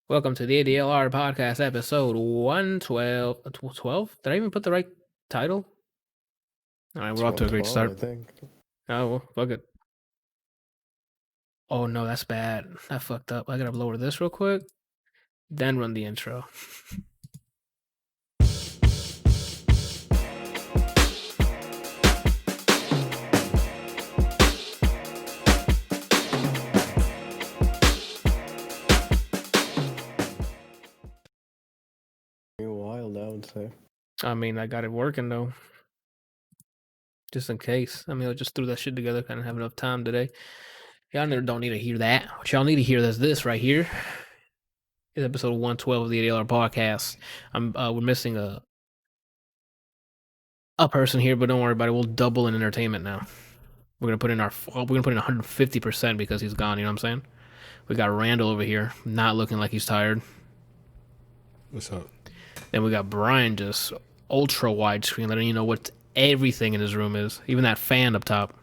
Welcome to the ADLR Podcast, episode 112. 12? Did I even put the right title? All right, we're off to a great start. I think. Oh, well, fuck it. Oh, no, that's bad. I fucked up. I gotta lower this real quick, then run the intro. You're wild, I would say. I mean, I got it working, though. Just in case. I mean, I just threw that shit together. Kind of have enough time today. Y'all don't need to hear that. What y'all need to hear is this right here. It's episode 112 of the ADLR Podcast. We're missing a person here, but don't worry about it. We'll double in entertainment now. We're gonna put in 150% because he's gone. You know what I'm saying? We got Randall over here, not looking like he's tired. What's up? Then we got Bryant, just ultra widescreen, letting you know what everything in his room is, even that fan up top.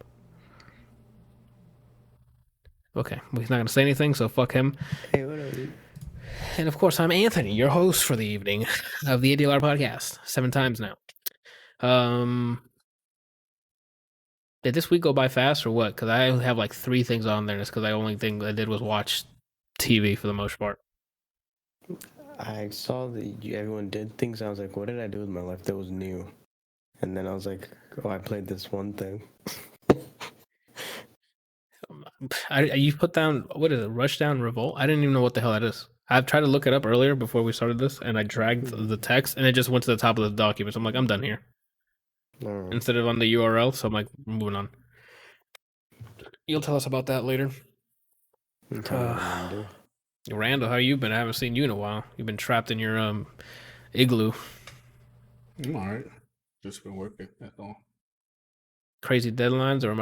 Okay, he's not gonna say anything, so fuck him. Hey, what are you? And of course, I'm Anthony, your host for the evening of the ADLR Podcast, 7 times now. Did this week go by fast or what? Because I have like 3 things on there. It's because the only thing I did was watch TV for the most part. I saw that everyone did things. I was like, what did I do with my life that was new? And then I was like, oh, I played this one thing. You put down, what is it, Rushdown Revolt? I didn't even know what the hell that is. I've tried to look it up earlier before we started this, and I dragged the text, and it just went to the top of the document. So I'm like, I'm done here. Instead of on the URL, so I'm like, moving on. You'll tell us about that later. Randall, how you been? I haven't seen you in a while. You've been trapped in your igloo. I'm alright. Just been working. That's all. Crazy deadlines, or am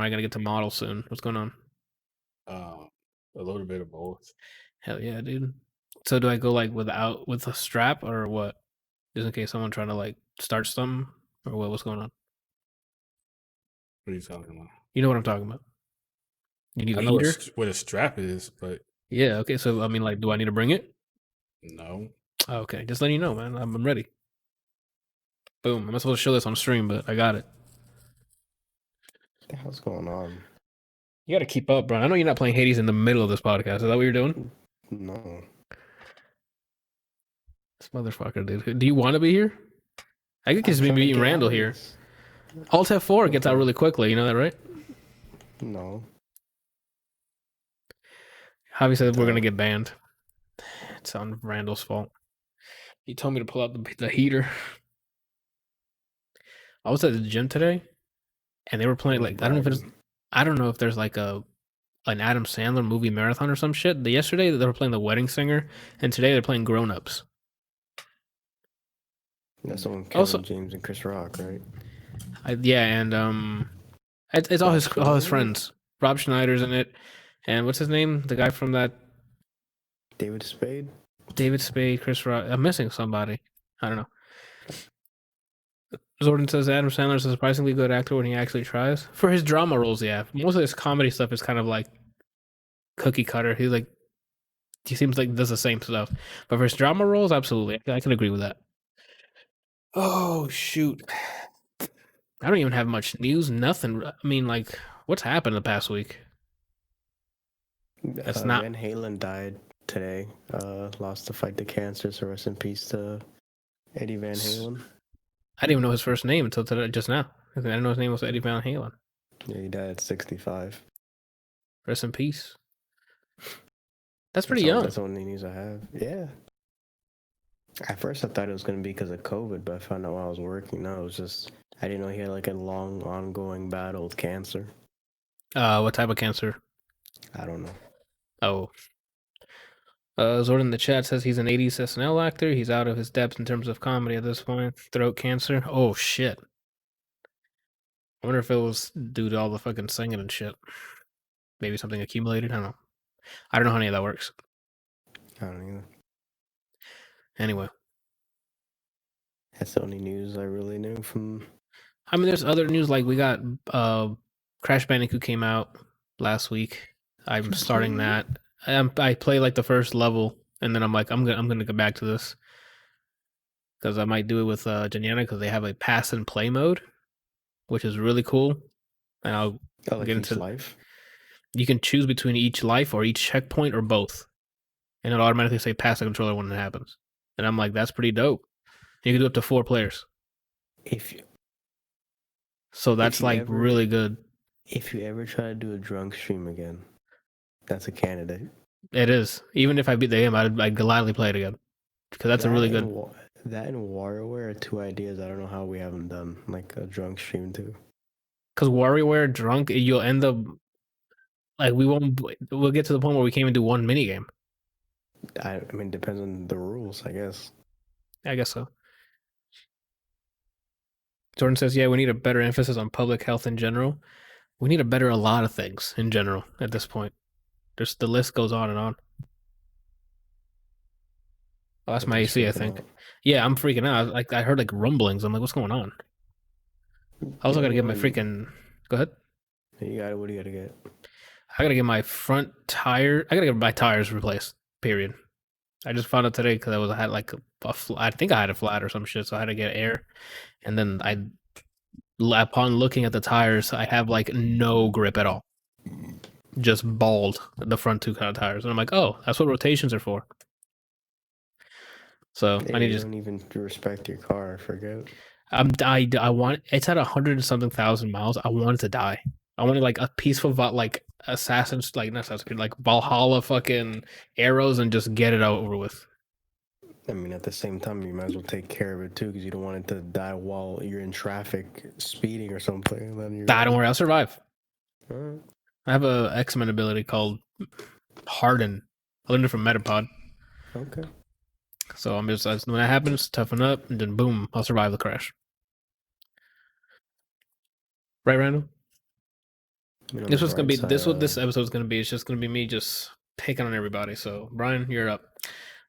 I gonna get to model soon? What's going on? A little bit of both. Hell yeah, dude. So do I go like with a strap or what? Just in case someone trying to like start something or what? What's going on? What are you talking about? You know what I'm talking about. You need I a know heater? what a strap is, but yeah. Okay. So I mean, like, do I need to bring it? No. Oh, okay. Just letting you know, man. I'm ready. Boom. I'm not supposed to show this on stream, but I got it. What the hell's going on? You got to keep up, bro. I know you're not playing Hades in the middle of this podcast. Is that what you're doing? No. This motherfucker, dude. Do you want to be here? I could just be meeting Randall here. Alt F4 gets out really quickly. You know that, right? No. Javi said we're going to get banned. It's on Randall's fault. He told me to pull out the heater. I was at the gym today, and they were playing like I don't know if there's like an Adam Sandler movie marathon or some shit. Yesterday they were playing The Wedding Singer, and today they're playing Grown Ups. That's the one Kevin James and Chris Rock, right? It's all his friends. Rob Schneider's in it, and what's his name? The guy from that. David Spade, Chris Rock. I'm missing somebody. I don't know. Jordan says Adam Sandler is a surprisingly good actor when he actually tries. For his drama roles, yeah. Most of his comedy stuff is kind of like cookie cutter. He seems like does the same stuff. But for his drama roles, absolutely. I can agree with that. Oh, shoot. I don't even have much news. Nothing. I mean, like, what's happened the past week? Van Halen died today. Lost the fight to cancer, so rest in peace to Eddie Van Halen. I didn't even know his first name until today, just now. I didn't know his name was Eddie Van Halen. Yeah, he died at 65. Rest in peace. That's pretty young. That's the only news I have. Yeah. At first, I thought it was going to be because of COVID, but I found out while I was working. No, it was just, I didn't know he had like a long, ongoing battle with cancer. What type of cancer? I don't know. Oh. Zord in the chat says he's an 80s SNL actor. He's out of his depth in terms of comedy at this point. Throat cancer. Oh, shit. I wonder if it was due to all the fucking singing and shit. Maybe something accumulated. I don't know. I don't know how any of that works. I don't either. Anyway. That's the only news I really knew from... I mean, there's other news. Like, we got Crash Bandicoot came out last week. I'm starting that. I play like the first level, and then I'm like, I'm gonna go back to this because I might do it with Janiana because they have a pass and play mode, which is really cool. And I'll like get each into. life. You can choose between each life or each checkpoint or both, and it'll automatically say pass the controller when it happens. And I'm like, that's pretty dope. You can do up to 4 players. So that's like really good. If you ever try to do a drunk stream again, that's a candidate. It is. Even if I beat the game, I'd gladly play it again because that's a really good. That and WarioWare are 2 ideas I don't know how we haven't done like a drunk stream too. Because WarioWare drunk, you'll end up like we'll get to the point where we can't even do one mini game. I mean, it depends on the rules, I guess. I guess so. Jordan says, yeah, we need a better emphasis on public health in general. We need a lot of things in general at this point. Just the list goes on and on. Oh, that's my AC, I think. Yeah, I'm freaking out. I heard like rumblings. I'm like, what's going on? I also gotta get my freaking. Go ahead. What do you gotta get? I gotta get my front tire. I gotta get my tires replaced. Period. I just found out today because I had like I think I had a flat or some shit, so I had to get air. And then upon looking at the tires, I have like no grip at all. Just bald, the front 2 kind of tires. And I'm like, oh, that's what rotations are for. So hey, I need you to don't even respect your car, I forget. I want it's at 100-something thousand miles. I want it to die. I wanted like a peaceful like Assassin's like not Assassin's Creed, like Valhalla fucking arrows and just get it over with. I mean, at the same time, you might as well take care of it too, because you don't want it to die while you're in traffic speeding or something. And then don't worry, I'll survive. I have a X-Men ability called Harden. I learned it from Metapod. Okay. So I'm just when that happens, toughen up, and then boom, I'll survive the crash. Right, Randall? This was gonna be this. What this episode is gonna be? It's just gonna be me just picking on everybody. So Brian, you're up.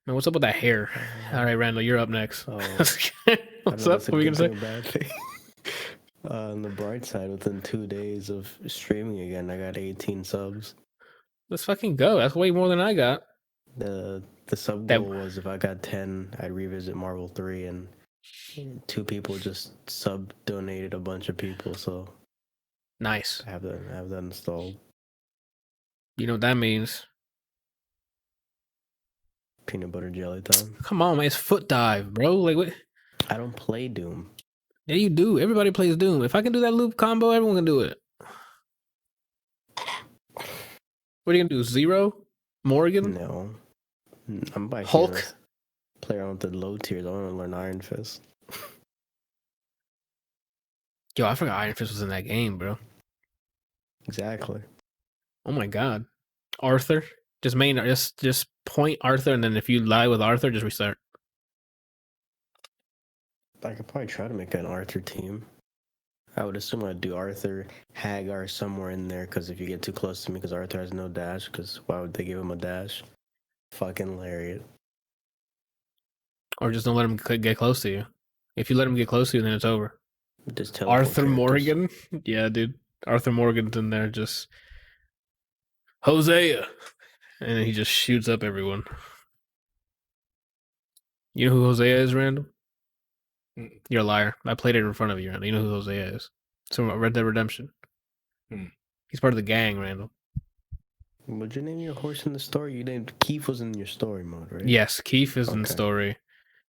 Man, what's up with that hair? All right, Randall, you're up next. What's up? What are we gonna say? Bad thing. On the bright side, within 2 days of streaming again, I got 18 subs. Let's fucking go. That's way more than I got. The sub goal was if I got 10, I'd revisit Marvel 3, and 2 people just donated a bunch of people, so nice. I have that installed. You know what that means? Peanut butter jelly time. Come on, man, it's Foot Dive, bro. Like what? I don't play Doom. Yeah, you do. Everybody plays Doom. If I can do that loop combo, everyone can do it. What are you gonna do? Zero? Morgan? No. I'm by Hulk. Play around with the low tiers. I want to learn Iron Fist. Yo, I forgot Iron Fist was in that game, bro. Exactly. Oh my god. Arthur. Just point Arthur, and then if you lie with Arthur, just restart. I could probably try to make an Arthur team. I would assume I'd do Arthur, Hagar somewhere in there, because if you get too close to me, because Arthur has no dash, because why would they give him a dash? Fucking lariat. Or just don't let him get close to you. If you let him get close to you, then it's over. Just Arthur Morgan? Yeah, dude. Arthur Morgan's in there just... Hosea! And he just shoots up everyone. You know who Hosea is, Randall? You're a liar. I played it in front of you, Randall. You know who Hosea is. It's from Red Dead Redemption. He's part of the gang, Randall. Would you name your horse in the story? You named Keith was in your story mode, right? Yes, Keith is in the story.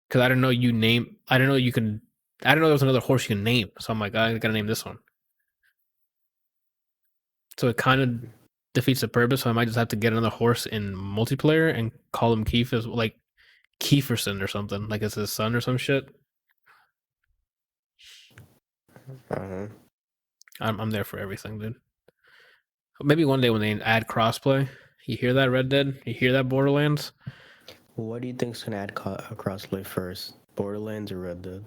Because I didn't know you name... I didn't know there was another horse you can name. So I'm like, I gotta name this one. So it kind of defeats the purpose. So I might just have to get another horse in multiplayer and call him Keith as like Kieferson or something. Like it's his son or some shit. I'm there for everything, dude. Maybe one day when they add crossplay, you hear that, Red Dead? You hear that, Borderlands? What do you think's gonna add crossplay first, Borderlands or Red Dead?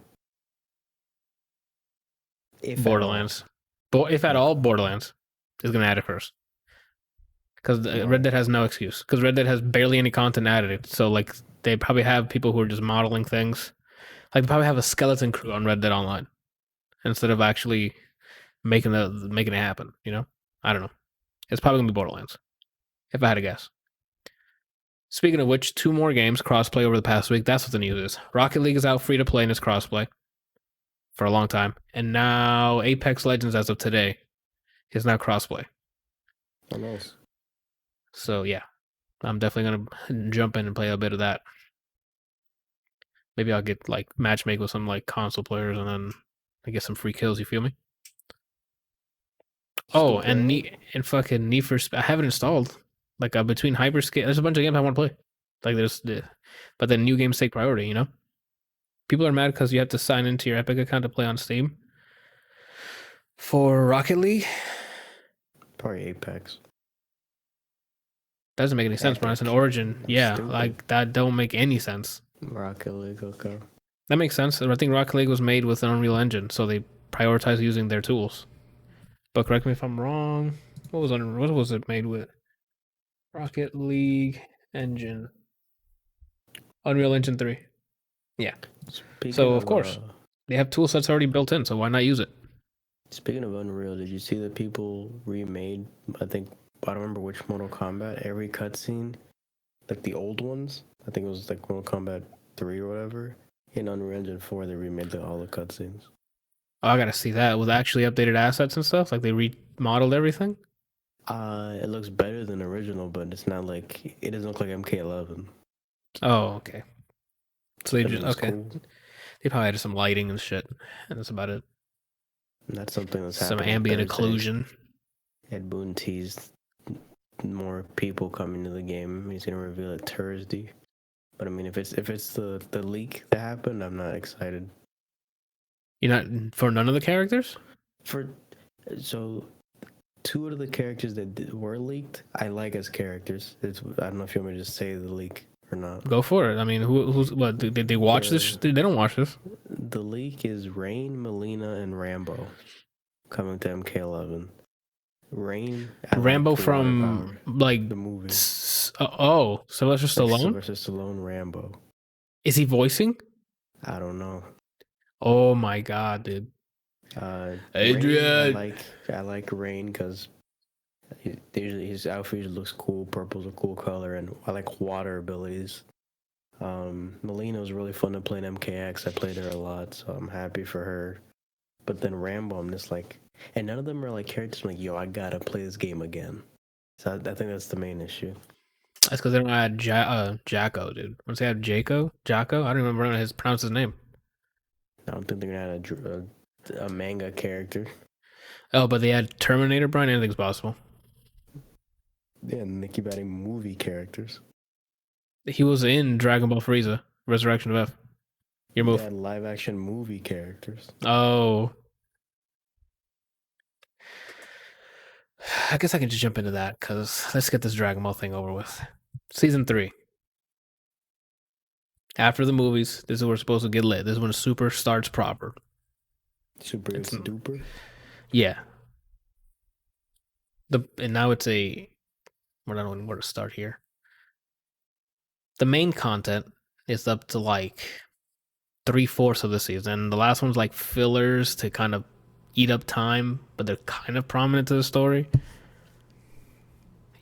Borderlands. If at all, Borderlands is gonna add it first. Because Red Dead has no excuse. Because Red Dead has barely any content added. So like they probably have people who are just modeling things. Like they probably have a skeleton crew on Red Dead Online instead of actually making it happen. You know, I don't know. It's probably gonna be Borderlands, if I had to guess. Speaking of which, 2 more games crossplay over the past week. That's what the news is. Rocket League is out free to play and it's crossplay for a long time. And now Apex Legends, as of today, is now crossplay. Oh, nice. So yeah, I'm definitely gonna jump in and play a bit of that. Maybe I'll get like matchmake with some like console players and then I get some free kills. You feel me? Oh, and fucking Need for Speed. I have it installed. Like between Hyperscape, there's a bunch of games I want to play. Like but then new games take priority. You know, people are mad because you have to sign into your Epic account to play on Steam. For Rocket League, probably Apex. Doesn't make any sense, bro. It's an Origin. Yeah, stupid. Like that don't make any sense. Rocket League, okay. That makes sense. I think Rocket League was made with an Unreal Engine, so they prioritize using their tools. But correct me if I'm wrong. What was it made with? Rocket League engine. Unreal Engine 3. Yeah. So of course, they have tool sets already built in, so why not use it? Speaking of Unreal, did you see that people remade, I don't remember which Mortal Kombat, every cutscene, like the old ones, I think it was like Mortal Kombat 3 or whatever, in Unreal Engine 4, they remade all the cutscenes. Oh, I gotta see that with actually updated assets and stuff. Like they remodeled everything. It looks better than original, but it's not like it doesn't look like MK11. Oh, okay. So they just cool. They probably added some lighting and shit, and that's about it. And that's something that's some ambient occlusion. Ed Boon teased more people coming to the game. He's gonna reveal it Thursday. But I mean, if it's the leak that happened, I'm not excited. You're not for none of the characters? So 2 of the characters that were leaked, I like as characters. I don't know if you want me to just say the leak or not. Go for it. I mean, who's what? Did they watch this? They don't watch this. The leak is Rain, Melina, and Rambo coming to MK11. Rain, Rambo from like the movie. Sylvester Stallone. Sylvester Stallone, Rambo. Is he voicing? I don't know. Oh my god, dude. Adrian. Rain, I like Rain because his outfit usually looks cool. Purple's a cool color, and I like water abilities. Melina was really fun to play in MKX. I played her a lot, so I'm happy for her. But then Rambo, I'm just like, and none of them are like characters. I'm like, yo, I gotta play this game again. So I think that's the main issue. That's because they don't add Jacko, dude. Once they have Jacko, I don't remember how to pronounce his name. I don't think they're gonna add a manga character. Oh, but they had Terminator, Bryant. Anything's possible. Yeah, and they keep adding movie characters. He was in Dragon Ball Frieza, Resurrection of F. Your move. They had live-action movie characters. Oh. I guess I can just jump into that, because let's get this Dragon Ball thing over with. Season 3. After the movies, this is where we're supposed to get lit. This is when Super starts proper. Super duper? Yeah. And now it's I don't know where to start here. The main content is up to like 3/4 of the season. The last one's like fillers to kind of eat up time, but they're kind of prominent to the story.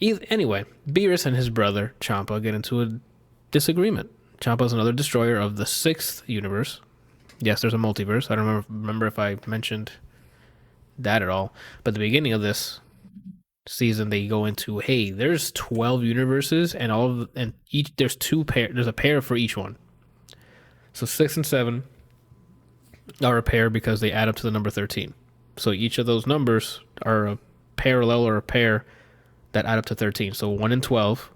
Anyway, Beerus and his brother, Champa, get into a disagreement. Champa is another destroyer of the 6th universe. Yes, there's a multiverse. I don't remember if I mentioned that at all. But at the beginning of this season, they go into, hey, there's 12 universes, and there's there's a pair for each one. So 6 and 7 are a pair because they add up to the number 13. So each of those numbers are a parallel or a pair that add up to 13. So 1 and 12,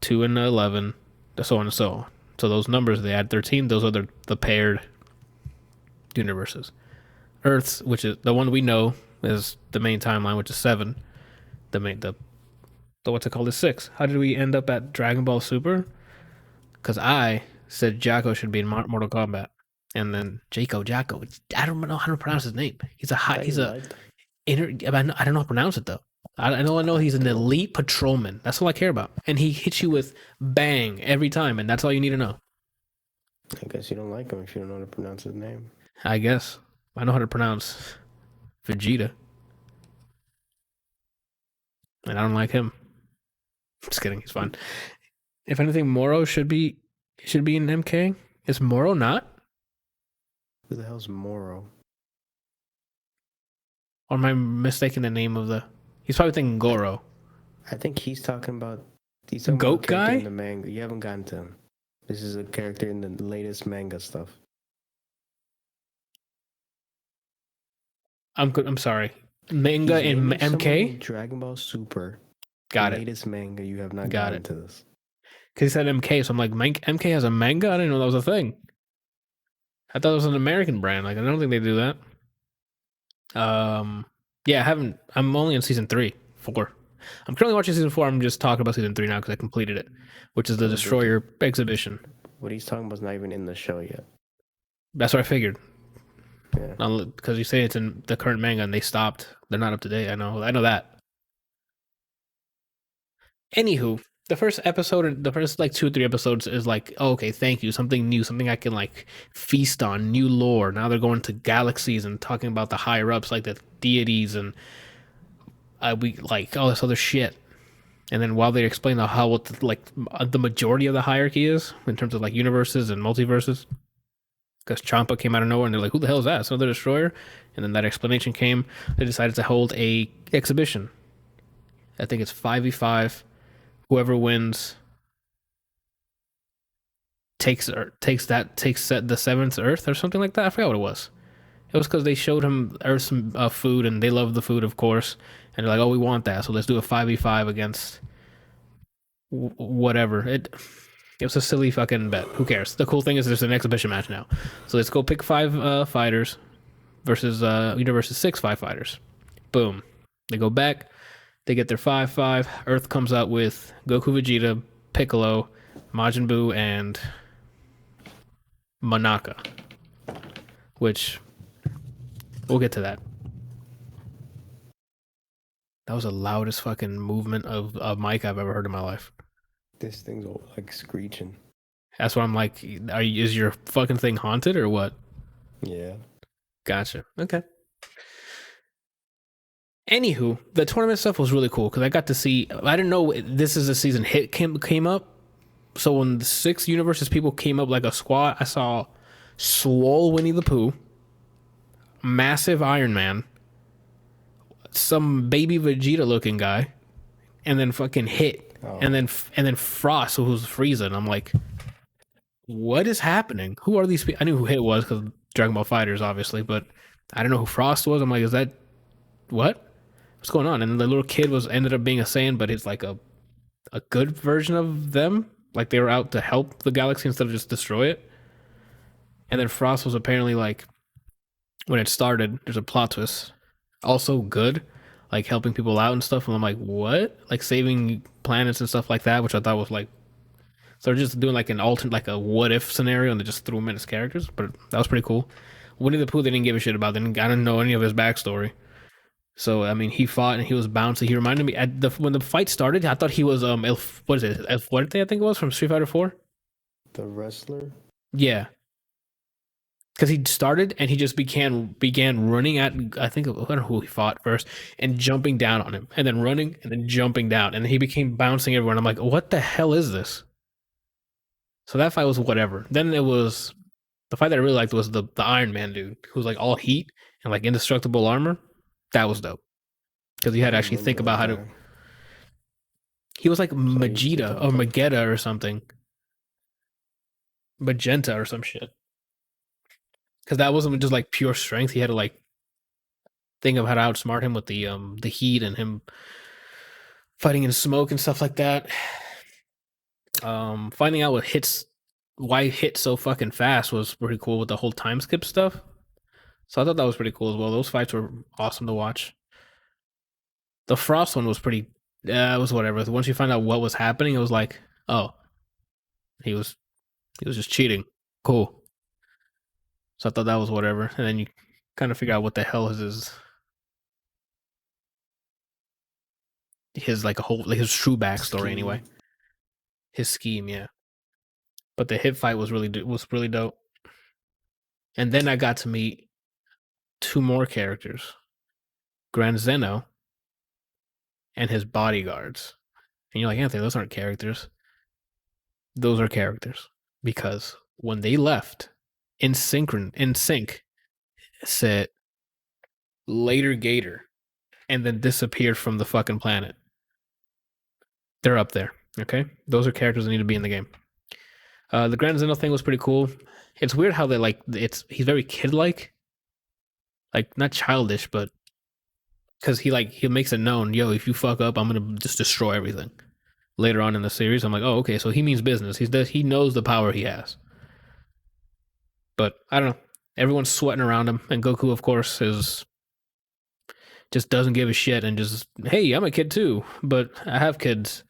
2 and 11, so on and so on. So those numbers, they add 13. Those are the paired universes. Earth's, which is the one we know, is the main timeline, which is 7. The what's it called, is 6. How did we end up at Dragon Ball Super? Because I said Jacko should be in Mortal Kombat, and then Jacko. I don't know how to pronounce his name. I don't know how to pronounce it though. I know he's an elite patrolman. That's all I care about. And he hits you with bang every time, and that's all you need to know. I guess you don't like him if you don't know how to pronounce his name. I guess. I know how to pronounce Vegeta. And I don't like him. Just kidding, he's fine. If anything, Moro should be in MK. Is Moro not? Who the hell's Moro? Or am I mistaking the name of the? He's probably thinking Goro. I think he's talking about a Goat character guy? in the manga. You haven't gotten to him. This is a character in the latest manga stuff. I'm sorry. Manga He's in naming someone MK. in Dragon Ball Super. Got the it. Latest manga. You have not Got gotten it. to this. Because he said MK, so I'm like, MK has a manga. I didn't know that was a thing. I thought it was an American brand. Like I don't think they do that. Yeah, I haven't. I'm only in season 4. I'm currently watching season 4. I'm just talking about season 3 now because I completed it, which is the Destroyer exhibition. What he's talking about is not even in the show yet. That's what I figured. Yeah. Because you say it's in the current manga and they stopped. They're not up to date. I know that. Anywho, the first episode, or the first like 2 or 3 episodes is like, oh, okay, thank you, something new, something I can like feast on, new lore. Now they're going to galaxies and talking about the higher ups, like the deities, and we like all this other shit. And then while they explain what the majority of the hierarchy is in terms of like universes and multiverses, because Champa came out of nowhere and they're like, who the hell is that? It's another destroyer. And then that explanation came. They decided to hold a exhibition. I think it's 5v5. Whoever wins takes the 7th Earth or something like that. I forgot what it was. It was because they showed him Earth some food, and they love the food, of course. And they're like, "Oh, we want that, so let's do a 5v5 against whatever." It was a silly fucking bet. Who cares? The cool thing is there's an exhibition match now, so let's go pick 5 fighters versus versus 6 5 fighters. Boom. They go back. They get their 5-5. Earth comes out with Goku, Vegeta, Piccolo, Majin Buu, and Monaka. Which, we'll get to that. That was the loudest fucking movement of a mic I've ever heard in my life. This thing's like screeching. That's why I'm like, is your fucking thing haunted or what? Yeah. Gotcha. Okay. Anywho, the tournament stuff was really cool because I got to see. I didn't know this is a season hit came up. So when the 6 universes people came up like a squad, I saw Swole Winnie the Pooh, Massive Iron Man, some baby Vegeta looking guy, and then fucking Hit, and then Frost, who's Frieza. And I'm like, what is happening? Who are these people? I knew who Hit was because Dragon Ball Fighters, obviously, but I didn't know who Frost was. I'm like, is that what? What's going on? And the little kid ended up being a Saiyan, but it's like a good version of them. Like they were out to help the galaxy instead of just destroy it. And then Frost was apparently like, when it started, there's a plot twist. Also good, like helping people out and stuff. And I'm like, what? Like saving planets and stuff like that, which I thought was like, so they're just doing like an alternate, like a what if scenario, and they just threw them in as characters. But that was pretty cool. Winnie the Pooh, they didn't give a shit about. I didn't know any of his backstory. So I mean, he fought and he was bouncy. He reminded me when the fight started, I thought he was El Fuerte, I think it was from Street Fighter 4. The wrestler. Yeah, because he started and he just began running at, I don't know who he fought first, and jumping down on him, and then running and then jumping down, and he became bouncing everywhere. And I'm like, what the hell is this? So that fight was whatever. Then it was the fight that I really liked was the Iron Man dude who was like all heat and like indestructible armor. That was dope because you had to actually think about how to. He was like Magetta or Magetta or something, Magenta or some shit. Because that wasn't just like pure strength. He had to like think of how to outsmart him with the heat and him fighting in smoke and stuff like that. Finding out why Hit so fucking fast was pretty cool with the whole time skip stuff. So I thought that was pretty cool as well. Those fights were awesome to watch. The Frost one was pretty. It was whatever. Once you find out what was happening, it was like, oh, he was just cheating. Cool. So I thought that was whatever, and then you kind of figure out what the hell is his like a whole like his true backstory anyway. His scheme, yeah. But the Hit fight was really dope. And then I got to meet 2 more characters, Grand Zeno and his bodyguards. And you're like, Anthony, those aren't characters. those are characters. Because when they left, in sync, said later Gator, and then disappeared from the fucking planet. They're up there. Okay, those are characters that need to be in the game. The Grand Zeno thing was pretty cool. It's weird how they he's very kid-like, like not childish, but because he makes it known, yo, if you fuck up, I'm gonna just destroy everything. Later on in the series, I'm like, oh, okay, so he means business. He knows the power he has. But I don't know. Everyone's sweating around him, and Goku, of course, just doesn't give a shit and just, hey, I'm a kid too, but I have kids,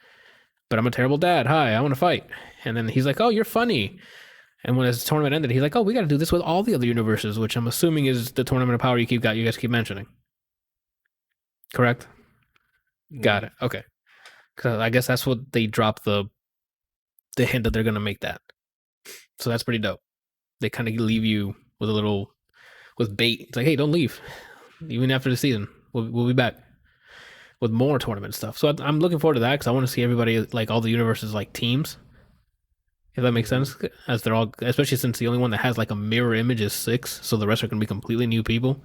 but I'm a terrible dad. Hi, I want to fight. And then he's like, oh, you're funny. And when his tournament ended, he's like, oh, we got to do this with all the other universes, which I'm assuming is the tournament of power you guys keep mentioning. Correct? Got it. Okay. Because I guess that's what they dropped the hint that they're going to make that. So that's pretty dope. They kind of leave you with bait. It's like, hey, don't leave. Even after the season, we'll be back with more tournament stuff. So I'm looking forward to that because I want to see everybody, like all the universes, like teams. If that makes sense, as they're all, especially since the only one that has like a mirror image is 6, so the rest are going to be completely new people,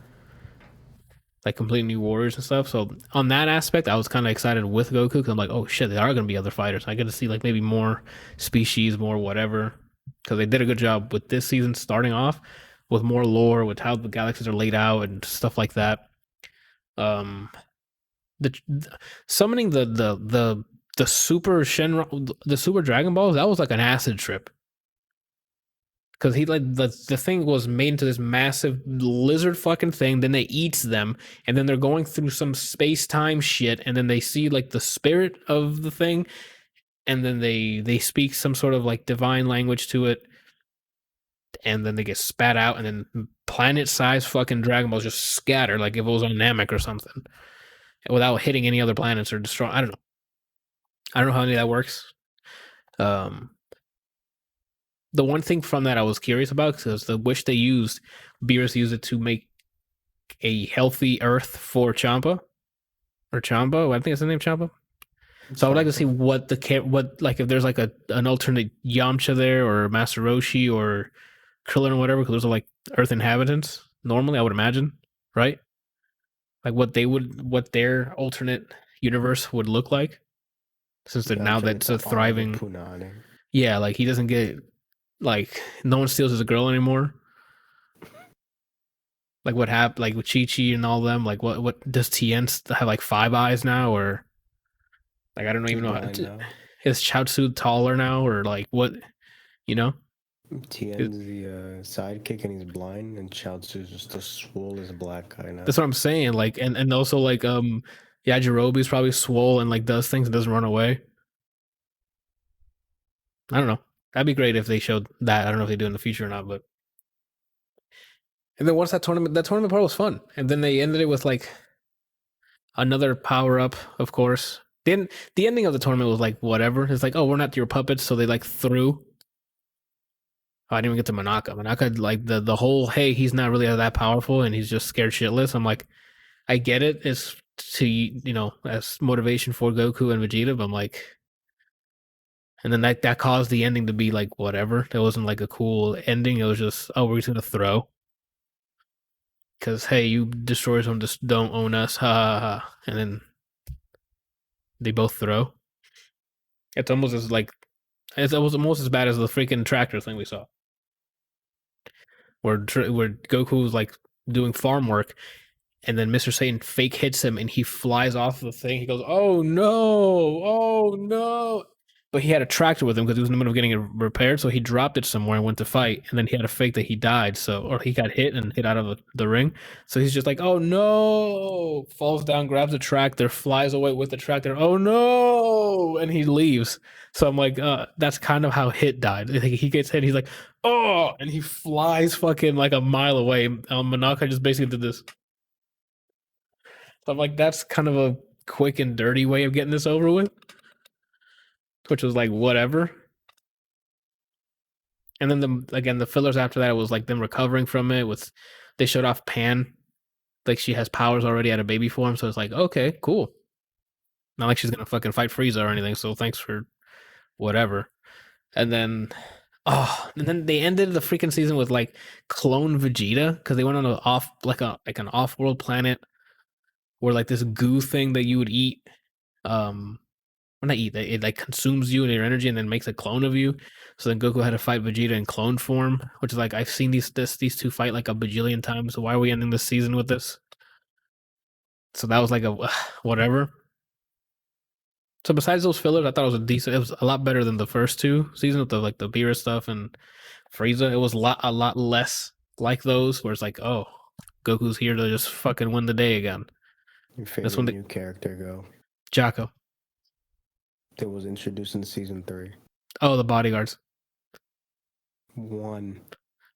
like completely new warriors and stuff. So on that aspect, I was kind of excited with Goku because I'm like, oh shit, there are going to be other fighters. I get to see like maybe more species, more whatever, because they did a good job with this season starting off with more lore, with how the galaxies are laid out and stuff like that. Summoning the super Shenron, the super Dragon Balls, that was like an acid trip. Because he the thing was made into this massive lizard fucking thing, then they eats them, and then they're going through some space-time shit, and then they see like the spirit of the thing, and then they speak some sort of like divine language to it, and then they get spat out, and then planet-sized fucking Dragon Balls just scatter like if it was on Namek or something, without hitting any other planets or destroying. I don't know how any of that works. The one thing from that I was curious about, because the wish they used, Beerus used it to make a healthy Earth for Champa, or Chamba. I think it's the name Champa. So I would like to see what if there's like an alternate Yamcha there, or Master Roshi, or Krillin, or whatever, because those are like Earth inhabitants. Normally, I would imagine, right? Like what their alternate universe would look like, since they're now that's a thriving. Yeah, like he doesn't get. Like, no one steals as a girl anymore. Like, what happened, like, with Chi-Chi and all them? Like, what does Tien have, like, 5 eyes now? Or, like, I don't even know. Is Chaozu taller now? Or, like, what, you know? Tien's the sidekick and he's blind, and Chaozu's just a swole as a black guy now. That's what I'm saying. Like, and also, like, Yajirobe's probably swole and, like, does things and doesn't run away. I don't know. That'd be great if they showed that. I don't know if they do in the future or not, but. And then once that tournament part was fun. And then they ended it with like another power up, of course. Then the ending of the tournament was like whatever. It's like, oh, we're not your puppets, so they like threw. Oh, I didn't even get to Monaka. Monaka, like the whole, hey, he's not really that powerful and he's just scared shitless. I'm like, I get it. It's to as motivation for Goku and Vegeta, but I'm like. And then that caused the ending to be like whatever. It wasn't like a cool ending. It was just, oh, we're just gonna throw. Because hey, you destroyers don't own us, ha ha ha. And then they both throw. It's almost as almost as bad as the freaking tractor thing we saw, where Goku was like doing farm work, and then Mr. Satan fake hits him, and he flies off the thing. He goes, oh no. But he had a tractor with him because he was in the middle of getting it repaired, so he dropped it somewhere and went to fight. And then he had a fake that he died, or he got hit and hit out of the ring. So he's just like, "Oh no!" Falls down, grabs the tractor, flies away with the tractor. Oh no! And he leaves. So I'm like, that's kind of how Hit died. He gets hit. He's like, "Oh!" And he flies fucking like a mile away. Monaka just basically did this. So I'm like, that's kind of a quick and dirty way of getting this over with. Which was like whatever. And then the fillers after that, it was like them recovering from it. They showed off Pan, like she has powers already out of baby form, so it's like, okay, cool. Not like she's gonna fucking fight Frieza or anything, so thanks for whatever. And then they ended the freaking season with like clone Vegeta because they went on an off-world planet where like this goo thing that you would eat, well, not eat, it like consumes you and your energy and then makes a clone of you. So then Goku had to fight Vegeta in clone form, which is like I've seen these two fight like a bajillion times. So why are we ending this season with this? So that was like a whatever. So besides those fillers, I thought it was a lot better than the first two seasons with the Beerus stuff and Frieza. It was a lot less like those where it's like, oh, Goku's here to just fucking win the day again. Your favorite new character go? Jocko. That was introduced in season 3. Oh, the bodyguards. One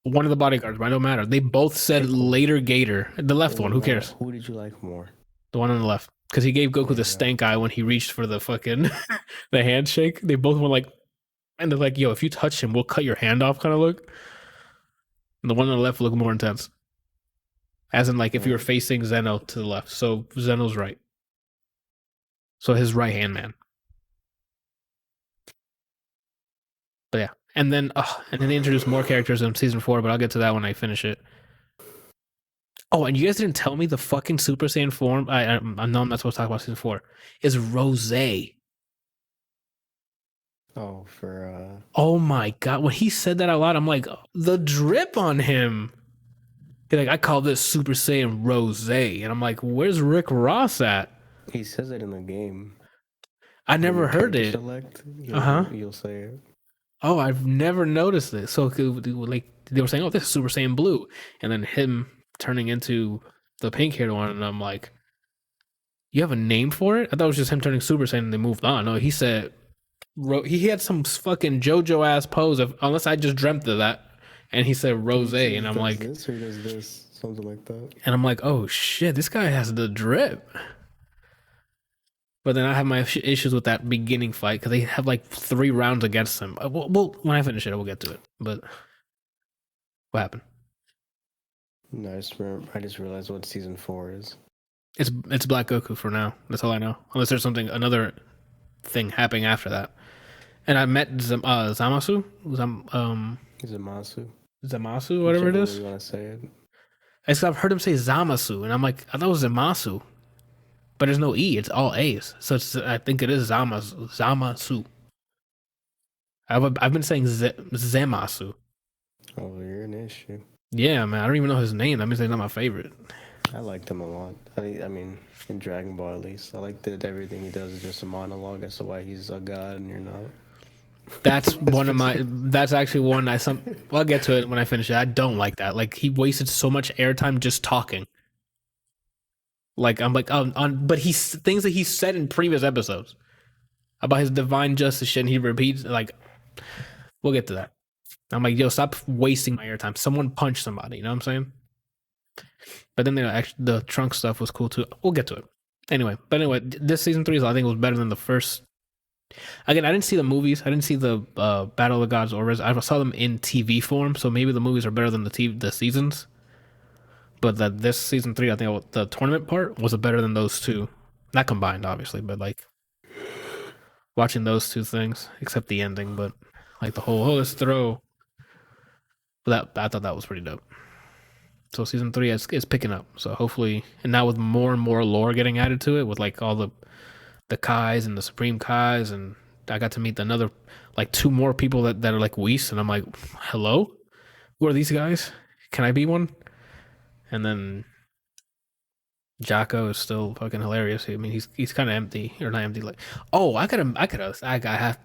of the bodyguards, but it don't matter. They both said later Gator. The left one, who cares? Who did you like more? The one on the left. Because he gave Goku the stank eye when he reached for the fucking the handshake. They both were like, and they're like, yo, if you touch him, we'll cut your hand off kind of look. And the one on the left looked more intense. As in, like, if you were facing Zeno to the left. So Zeno's right. So his right hand man. But yeah. And then they introduced more characters in season 4, but I'll get to that when I finish it. Oh, and you guys didn't tell me the fucking Super Saiyan form. I know I'm not supposed to talk about season 4. Is Rosé. Oh, for Oh my god! When he said that out loud, I'm like, the drip on him. He's like, I call this Super Saiyan Rosé, and I'm like, where's Rick Ross at? He says it in the game. I never heard it. You'll say it. Oh, I've never noticed this. So like they were saying, oh, this is Super Saiyan Blue, and then him turning into the pink-haired one, and I'm like, you have a name for it? I thought it was just him turning Super Saiyan and they moved on. No, he said he had some fucking JoJo ass pose unless I just dreamt of that, and he said Rosé, and I'm like, this or does this, something like that. And I'm like, oh shit, this guy has the drip. But then I have my issues with that beginning fight because they have like 3 rounds against him. Well, when I finish it, we'll get to it. But what happened? No, I just realized what season 4 is. It's Black Goku for now. That's all I know. Unless there's another thing happening after that. And I met Zamasu. Zamasu, whatever it is. You want to say it? I've heard him say Zamasu, and I'm like, I thought it was Zamasu, but there's no E. It's all A's. So I think it is Zamasu. I've been saying Zemasu. Oh, you're an issue. Yeah, man. I don't even know his name. That means he's not my favorite. I liked him a lot. I mean, in Dragon Ball at least. I like that everything he does is just a monologue as to why he's a god and you're not. That's that's actually one I'll get to it when I finish it. I don't like that. Like, he wasted so much airtime just talking. Like, I'm like, but things that he said in previous episodes about his divine justice shit, and he repeats, like, we'll get to that. I'm like, yo, stop wasting my airtime. Someone punch somebody, you know what I'm saying? But then the Trunk stuff was cool too. We'll get to it. Anyway, this season 3 I think was better than the first. Again, I didn't see the movies. I didn't see the Battle of the Gods or I saw them in TV form, so maybe the movies are better than the seasons. But this season 3, I think the tournament part was better than those two. Not combined, obviously, but like watching those two things, except the ending, but like the whole let's throw. But I thought that was pretty dope. So season 3 is picking up. So hopefully, and now with more and more lore getting added to it, with like all the Kais and the Supreme Kais, and I got to meet another, like 2 more people that are like Whis, and I'm like, hello? Who are these guys? Can I be one? And then Jocko is still fucking hilarious. I mean, he's kind of empty, or not empty. Like, oh, I have.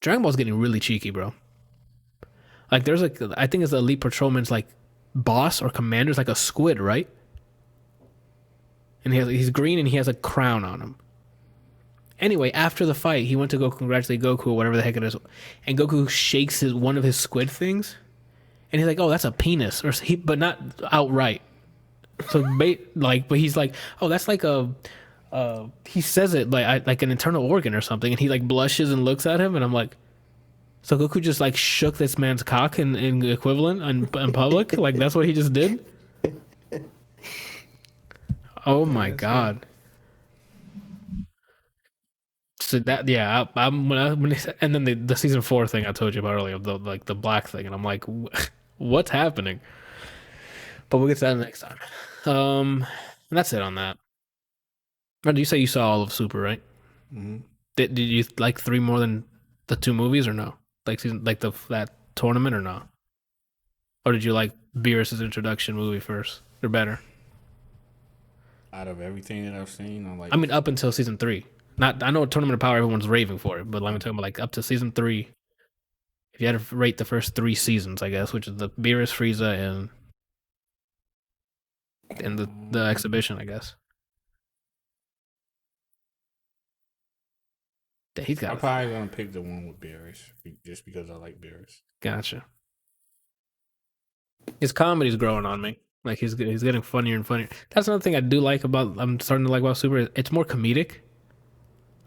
Dragon Ball's getting really cheeky, bro. Like, there's like, I think it's the Elite Patrolman's like boss or commander's like a squid, right? And he's green and he has a crown on him. Anyway, after the fight, he went to go congratulate Goku or whatever the heck it is, and Goku shakes one of his squid things, and he's like, "Oh, that's a penis," but not outright. So, but he's like, "Oh, that's like a." He says it like an internal organ or something, and he like blushes and looks at him, and I'm like, so Goku just like shook this man's cock in equivalent in public, like that's what he just did. Oh my god. So that I'm when and then the season 4 thing I told you about earlier, the black thing, and I'm like, what's happening? But we'll get to that next time. And that's it on that. Did you say you saw all of Super, right? Mm-hmm. Did you like 3 more than the 2 movies or no? Like that tournament or no? Or did you like Beerus's introduction movie first? They're better. Out of everything that I've seen, I mean, up until season 3. Not I know Tournament of Power, everyone's raving for it, but let me tell you, like up to season 3. If you had to rate the first 3 seasons, I guess, which is the Beerus, Frieza, and the exhibition, I guess. He's got. I'm probably gonna pick the one with Beerus, just because I like Beerus. Gotcha. His comedy's growing on me. Like he's getting funnier and funnier. That's another thing I do like about. I'm starting to like about Super. It's more comedic.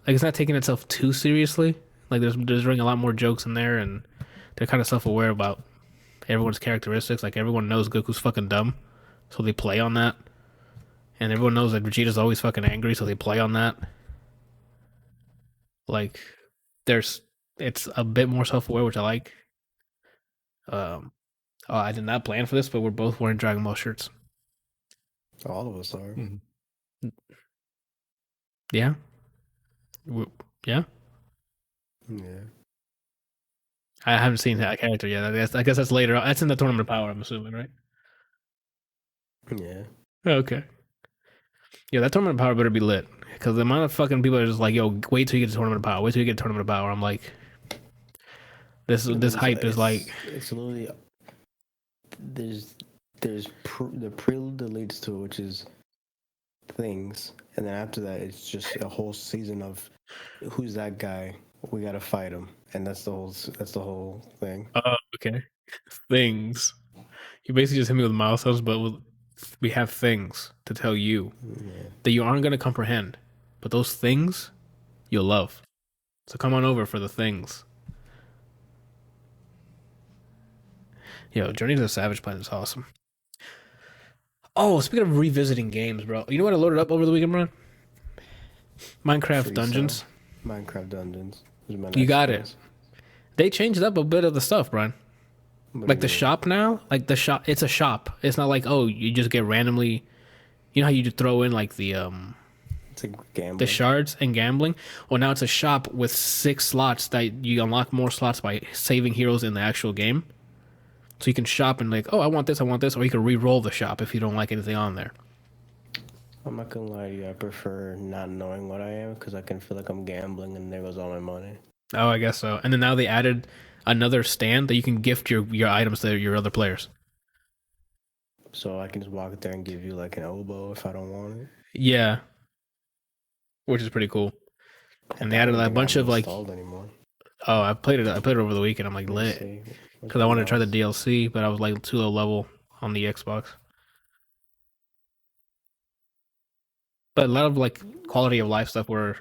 Like it's not taking itself too seriously. Like there's a lot more jokes in there, and they're kind of self-aware about everyone's characteristics. Like everyone knows Goku's fucking dumb, so they play on that. And everyone knows that Vegeta's always fucking angry, so they play on that. Like it's a bit more self-aware, which I like. I did not plan for this, but we're both wearing Dragon Ball shirts. All of us are. Mm-hmm. Yeah. Yeah. Yeah. I haven't seen that character yet. I guess that's later. That's in the Tournament of Power, I'm assuming, right? Yeah. Okay. Yeah, that Tournament of Power better be lit. Because the amount of fucking people are just like, yo, wait till you get to Tournament of Power. Wait till you get to Tournament of Power. I'm like, this hype is like... It's literally... There's the prelude that leads to it, which is things. And then after that, it's just a whole season of who's that guy? We gotta fight him. And that's the whole thing. Oh, okay. Things. You basically just hit me with milestones, but we have things to tell you that you aren't going to comprehend. But those things, you'll love. So come on over for the things. Yo, Journey to the Savage Planet is awesome. Oh, speaking of revisiting games, bro. You know what I loaded up over the weekend, bro? Minecraft Dungeons. Minecraft Dungeons. You got it. They changed up a bit of the stuff, Brian. Like the shop now, it's a shop. It's not like, oh, you just get randomly, you know how you just throw in like the it's like gambling. The shards and gambling. Well, now it's a shop with 6 slots that you unlock more slots by saving heroes in the actual game. So you can shop and like, oh, I want this, or you can re-roll the shop if you don't like anything on there. I'm not gonna lie to you, I prefer not knowing what I am because I can feel like I'm gambling and there goes all my money. Oh, I guess so. And then now they added another stand that you can gift your items to your other players. So I can just walk there and give you like an elbow if I don't want it. Yeah, which is pretty cool. And they added a bunch of like. Anymore. Oh, I played it over the weekend. I'm like lit because I wanted to try the DLC, but I was like too low level on the Xbox. But a lot of like quality of life stuff were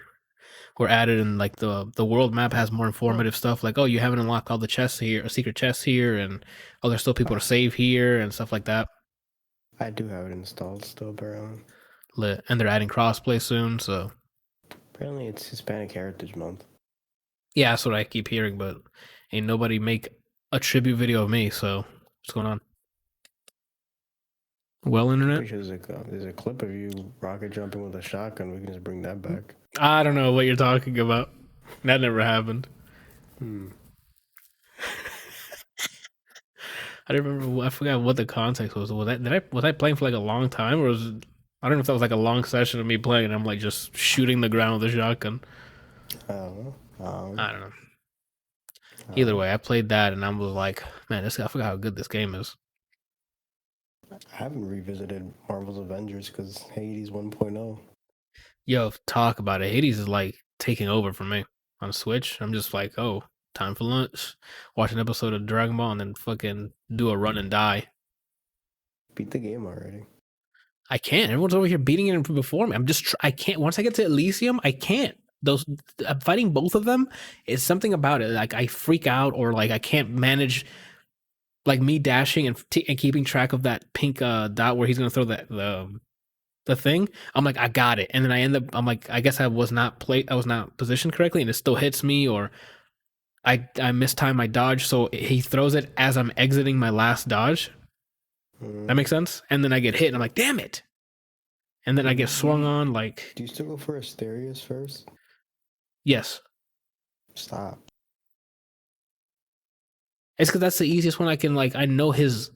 added, and like the world map has more informative stuff. Like, oh, you haven't unlocked all the chests here, secret chests here, and oh, there's still people to save here and stuff like that. I do have it installed still, bro. Lit, and they're adding crossplay soon, so. Apparently, it's Hispanic Heritage Month. Yeah, that's what I keep hearing, but ain't nobody make a tribute video of me. So what's going on? Well, internet. Sure there's a clip of you rocket jumping with a shotgun. We can just bring that back. I don't know what you're talking about. That never happened. I don't remember. I forgot what the context was. Was I playing for like a long time, or was it, I don't know if that was like a long session of me playing and I'm like just shooting the ground with a shotgun. I don't know. Either way, I played that and I was like, man, I forgot how good this game is. I haven't revisited Marvel's Avengers because Hades 1.0. Yo, talk about it. Hades is like taking over for me on Switch. I'm just like, oh, time for lunch. Watch an episode of Dragon Ball and then fucking do a run and die. Beat the game already. I can't. Everyone's over here beating it before me. I can't. Once I get to Elysium, I can't. I'm fighting both of them. It's something about it. Like I freak out, or like I can't manage. Like me dashing and keeping track of that pink dot where he's gonna throw the the thing, I'm like, I got it. And then I end up, I'm like, I guess I was not positioned correctly, and it still hits me, or I mistime my dodge, so he throws it as I'm exiting my last dodge. That makes sense? And then I get hit, and I'm like, damn it. And then I get swung on, like... Do you still go for Asterius first? Yes. Stop. It's because that's the easiest one I can, like, I know his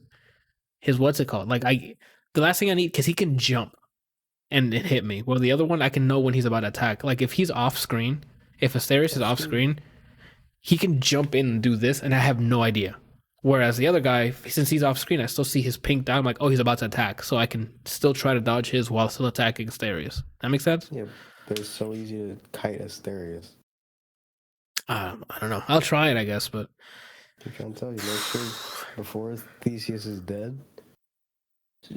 what's it called? Like, the last thing I need, because he can jump and it hit me. Well, the other one, I can know when he's about to attack. Like, if he's off screen, if Asterius is off screen, he can jump in and do this, and I have no idea. Whereas the other guy, since he's off screen, I still see his pink dot. I'm like, oh, he's about to attack. So I can still try to dodge his while still attacking Asterius. That makes sense? Yeah, but it's so easy to kite Asterius. I don't know. I'll try it, I guess, but... I'm trying to tell you, make sure before Theseus is dead.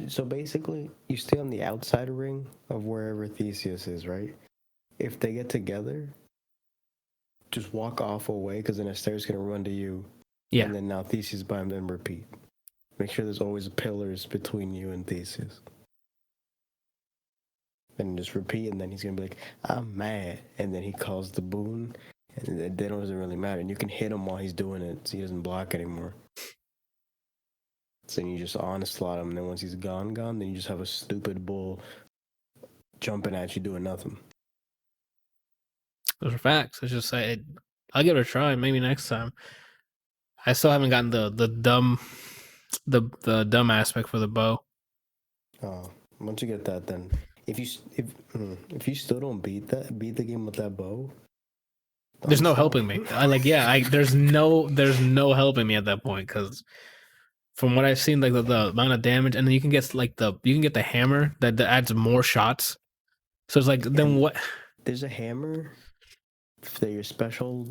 So basically, you stay on the outside ring of wherever Theseus is, right? If they get together, just walk off away, because then Asterius is going to run to you. Yeah. And then now Theseus by him, then repeat. Make sure there's always pillars between you and Theseus. And just repeat, and then he's going to be like, I'm mad. And then he calls the boon, and it doesn't really matter. And you can hit him while he's doing it, so he doesn't block anymore. So you just onslaught him, and then once he's gone, then you just have a stupid bull jumping at you doing nothing. Those are facts. It's just like, I'll give it a try, maybe next time. I still haven't gotten the dumb aspect for the bow. Oh, once you get that, then if you still don't beat the game with that bow, there's no helping me. There's no helping me at that point, because from what I've seen, like the amount of damage, and then you can get the hammer that adds more shots. So it's like, then what? There's a hammer that your special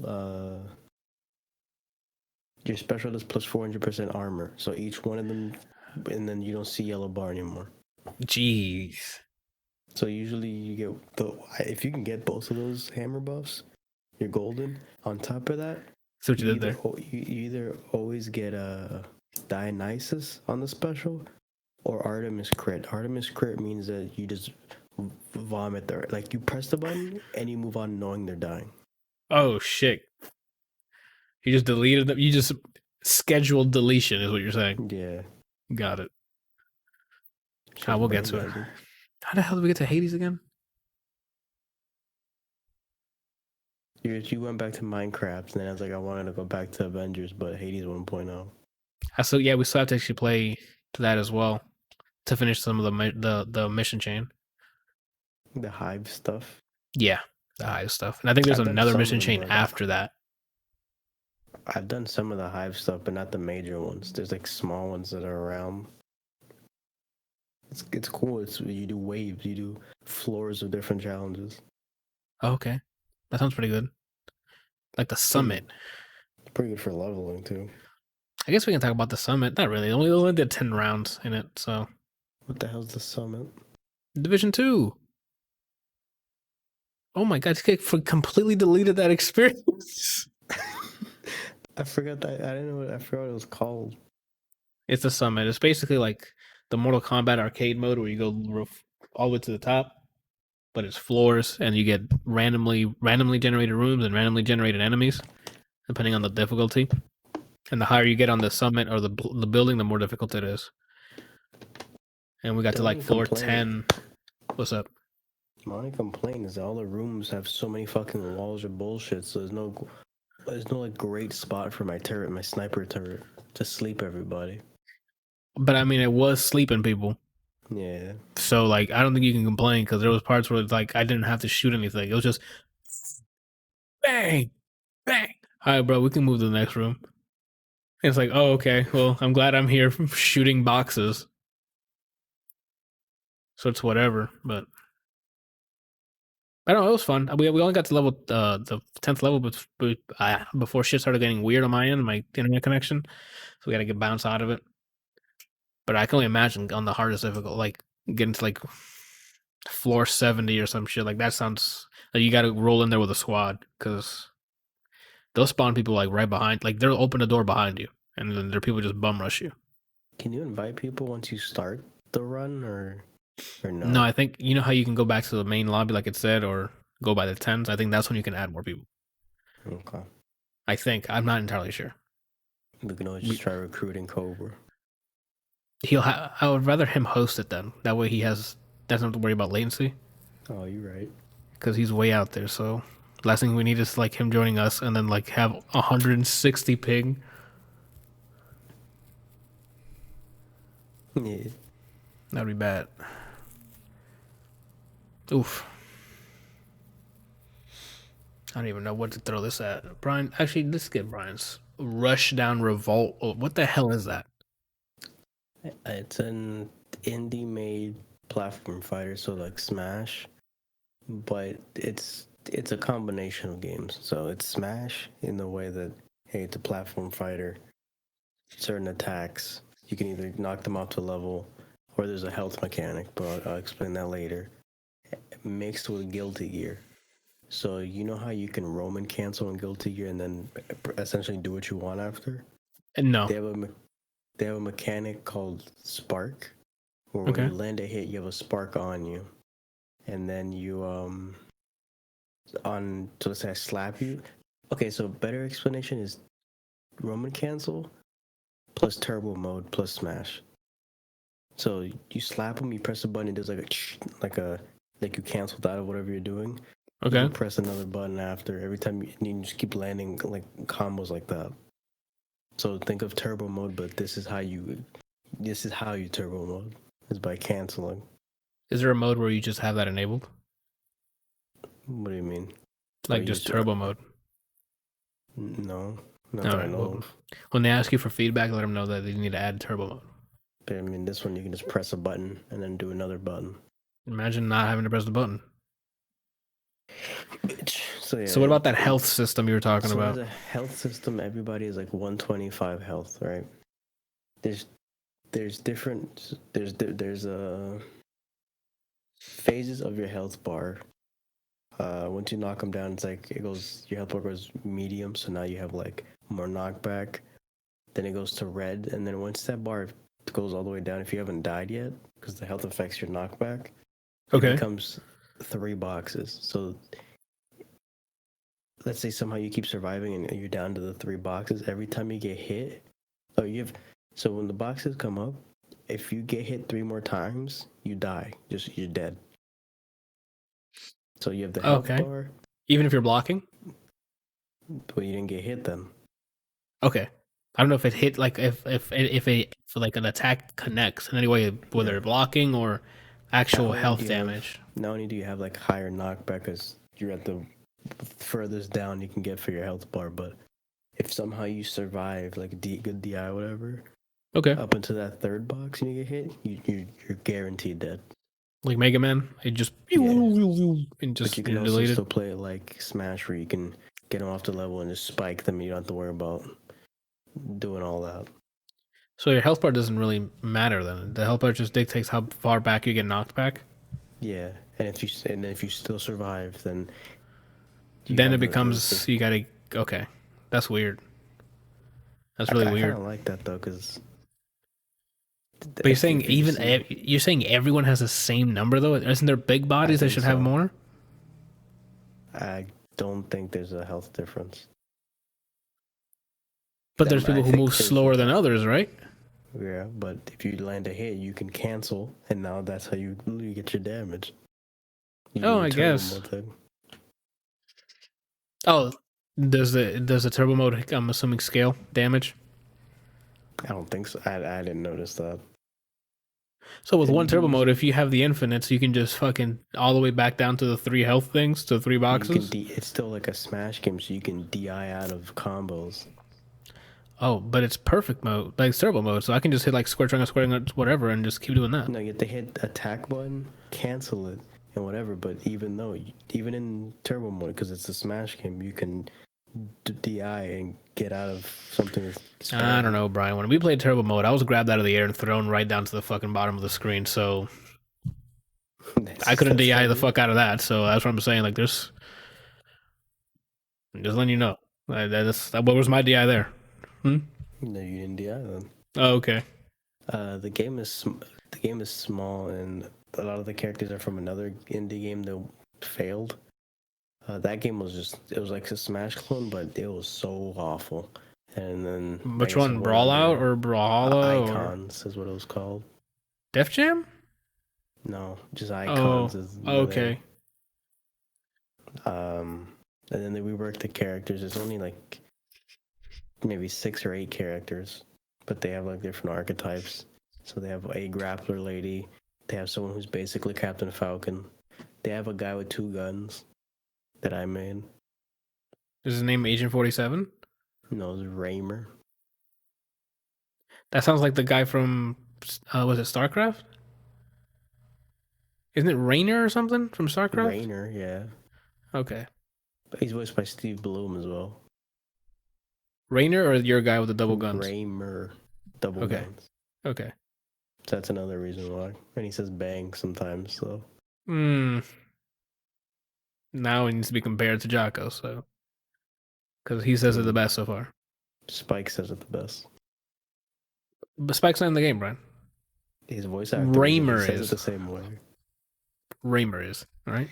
does plus 400% armor. So each one of them, and then you don't see yellow bar anymore. Jeez. So usually you get if you can get both of those hammer buffs, you're golden. On top of that, so what you did there? You either always get a Dionysus on the special, or Artemis crit. Artemis crit means that you just vomit there. Like, you press the button and you move on knowing they're dying. Oh shit! You just deleted them. You just scheduled deletion, is what you're saying. Yeah. Got it. We'll get to it. How the hell did we get to Hades again? You went back to Minecraft, and then I was like, I wanted to go back to Avengers, but Hades 1.0. So yeah, we still have to actually play to that as well to finish some of the mission chain. The Hive stuff. Yeah, the Hive stuff, and I think there's another mission chain after that. I've done some of the Hive stuff, but not the major ones. There's like small ones that are around. It's cool. You do waves, you do floors of different challenges. Oh, okay, that sounds pretty good. Like the summit. It's pretty good for leveling too. I guess we can talk about the summit. Not really. They only did 10 rounds in it, so. What the hell's the summit? Division 2. Oh my god, I completely deleted that experience. I forgot that. I forgot what it was called. It's the summit. It's basically like the Mortal Kombat arcade mode where you go all the way to the top, but it's floors, and you get randomly generated rooms and randomly generated enemies, depending on the difficulty. And the higher you get on the summit or the building, the more difficult it is. And we got to like floor 10. What's up? My only complaint is that all the rooms have so many fucking walls of bullshit, so there's no like great spot for my sniper turret to sleep everybody. But I mean, it was sleeping people. Yeah. So like, I don't think you can complain, because there was parts where it's like I didn't have to shoot anything. It was just bang, bang. All right, bro, we can move to the next room. It's like, oh, okay. Well, I'm glad I'm here shooting boxes. So it's whatever, but I don't know. It was fun. We only got to level the 10th level, before shit started getting weird on my end, my internet connection. So we got to get bounced out of it. But I can only imagine on the hardest difficult, like getting to like floor 70 or some shit. Like that sounds like you got to roll in there with a squad, because they'll spawn people like right behind. Like they'll open the door behind you, and then there are people just bum rush you. Can you invite people once you start the run, or Or no? No, I think you know how you can go back to the main lobby, like it said, or go by the tens. I think that's when you can add more people. Okay. I think I'm not entirely sure. We can always just try recruiting Cobra. I would rather him host it then. That way he doesn't have to worry about latency Oh, you're right. because he's way out there. So last thing we need is like him joining us and then like have 160 ping. Yeah. That'd be bad. Oof. I don't even know what to throw this at. Brian, actually, let's get Brian's Rushdown Revolt. Oh, what the hell is that? It's an indie-made platform fighter, so like Smash, but it's a combination of games. So it's Smash in the way that, hey, it's a platform fighter. Certain attacks, you can either knock them off to level, or there's a health mechanic, but I'll explain that later. Mixed with Guilty Gear. So you know how you can Roman cancel in Guilty Gear and then essentially do what you want after? No. They have a mechanic called Spark, where when you land a hit, you have a spark on you, and then you so let's say I slap you. Okay, so better explanation is Roman cancel plus turbo mode plus smash. So you slap him, you press a button, it does like you canceled out of whatever you're doing. Okay. You press another button after every time you just keep landing like combos like that. So think of turbo mode, but this is how you turbo mode is by canceling. Is there a mode where you just have that enabled? What do you mean? Like just turbo mode? No, not that I know of. When they ask you for feedback, let them know that they need to add turbo mode. But I mean, this one you can just press a button and then do another button. Imagine not having to press the button. So what about that health system you were talking about? The health system, everybody is like 125 health, right? There's different phases of your health bar. Once you knock them down, it's like your health bar goes medium, so now you have like more knockback. Then it goes to red, and then once that bar goes all the way down, if you haven't died yet, because the health affects your knockback, it becomes 3 boxes. So let's say somehow you keep surviving and you're down to the 3 boxes. Every time you get hit, so when the boxes come up, if you get hit 3 more times, you die. You're dead. So you have the health bar. Even if you're blocking? But you didn't get hit then. Okay. I don't know if it hit like if like an attack connects in any way, whether it's blocking or actual health damage. Not only do you have like higher knockback because you're at the furthest down you can get for your health bar, but if somehow you survive like good DI whatever, up into that 3rd box and you get hit, you're guaranteed dead. Like Mega Man, it just and just but you can also still play it like Smash, where you can get them off the level and just spike them. You don't have to worry about doing all that. So your health bar doesn't really matter then. The health bar just dictates how far back you get knocked back. Yeah, and if you still survive, then it becomes you gotta. Okay, that's weird. That's really weird. I don't like that though, because. But you're saying you're saying everyone has the same number though? Isn't there big bodies that should have more? I don't think there's a health difference. But there's people who move slower than others, right? Yeah, but if you land a hit, you can cancel, and now that's how you get your damage. I guess. Oh, does the turbo mode, I'm assuming, scale damage? I don't think so. I didn't notice that. So with one turbo mode, if you have the infinites, you can just fucking all the way back down to the 3 health things, to 3 boxes? It's still like a Smash game, so you can DI out of combos. Oh, but it's perfect mode, like it's turbo mode, so I can just hit like square triangle, whatever, and just keep doing that. No, you have to hit attack button, cancel it, and whatever, but even in turbo mode, because it's a Smash game, you can DI and get out of something. I don't know, Brian. When we played turbo mode, I was grabbed out of the air and thrown right down to the fucking bottom of the screen, so I couldn't DI the fuck out of that, so that's what I'm saying. Like, just letting you know. What was my DI there? No, you didn't DI then. Oh, okay. The game is small and a lot of the characters are from another indie game that failed. That game was it was like a Smash clone, but it was so awful. And then Which one, Brawlout or Brawlhalla Icons is what it was called. Def Jam? No, just Icons is the okay. name. And then they reworked the characters. There's only like maybe 6 or 8 characters, but they have like different archetypes. So they have a grappler lady. They have someone who's basically Captain Falcon. They have a guy with 2 guns that I made. Is his name Agent 47? No, it's Raymer. That sounds like the guy from, was it StarCraft? Isn't it Raynor or something from StarCraft? Rayner, yeah. Okay. But he's voiced by Steve Bloom as well. Raynor or your guy with the double guns? Raymer. Double guns. Okay. So that's another reason why. And he says bang sometimes, so. Now he needs to be compared to Jocko, so. Because he says it the best so far. Spike says it the best. But Spike's not in the game, Brian. His voice actor Raymer says is it the same way. Raymer is, right?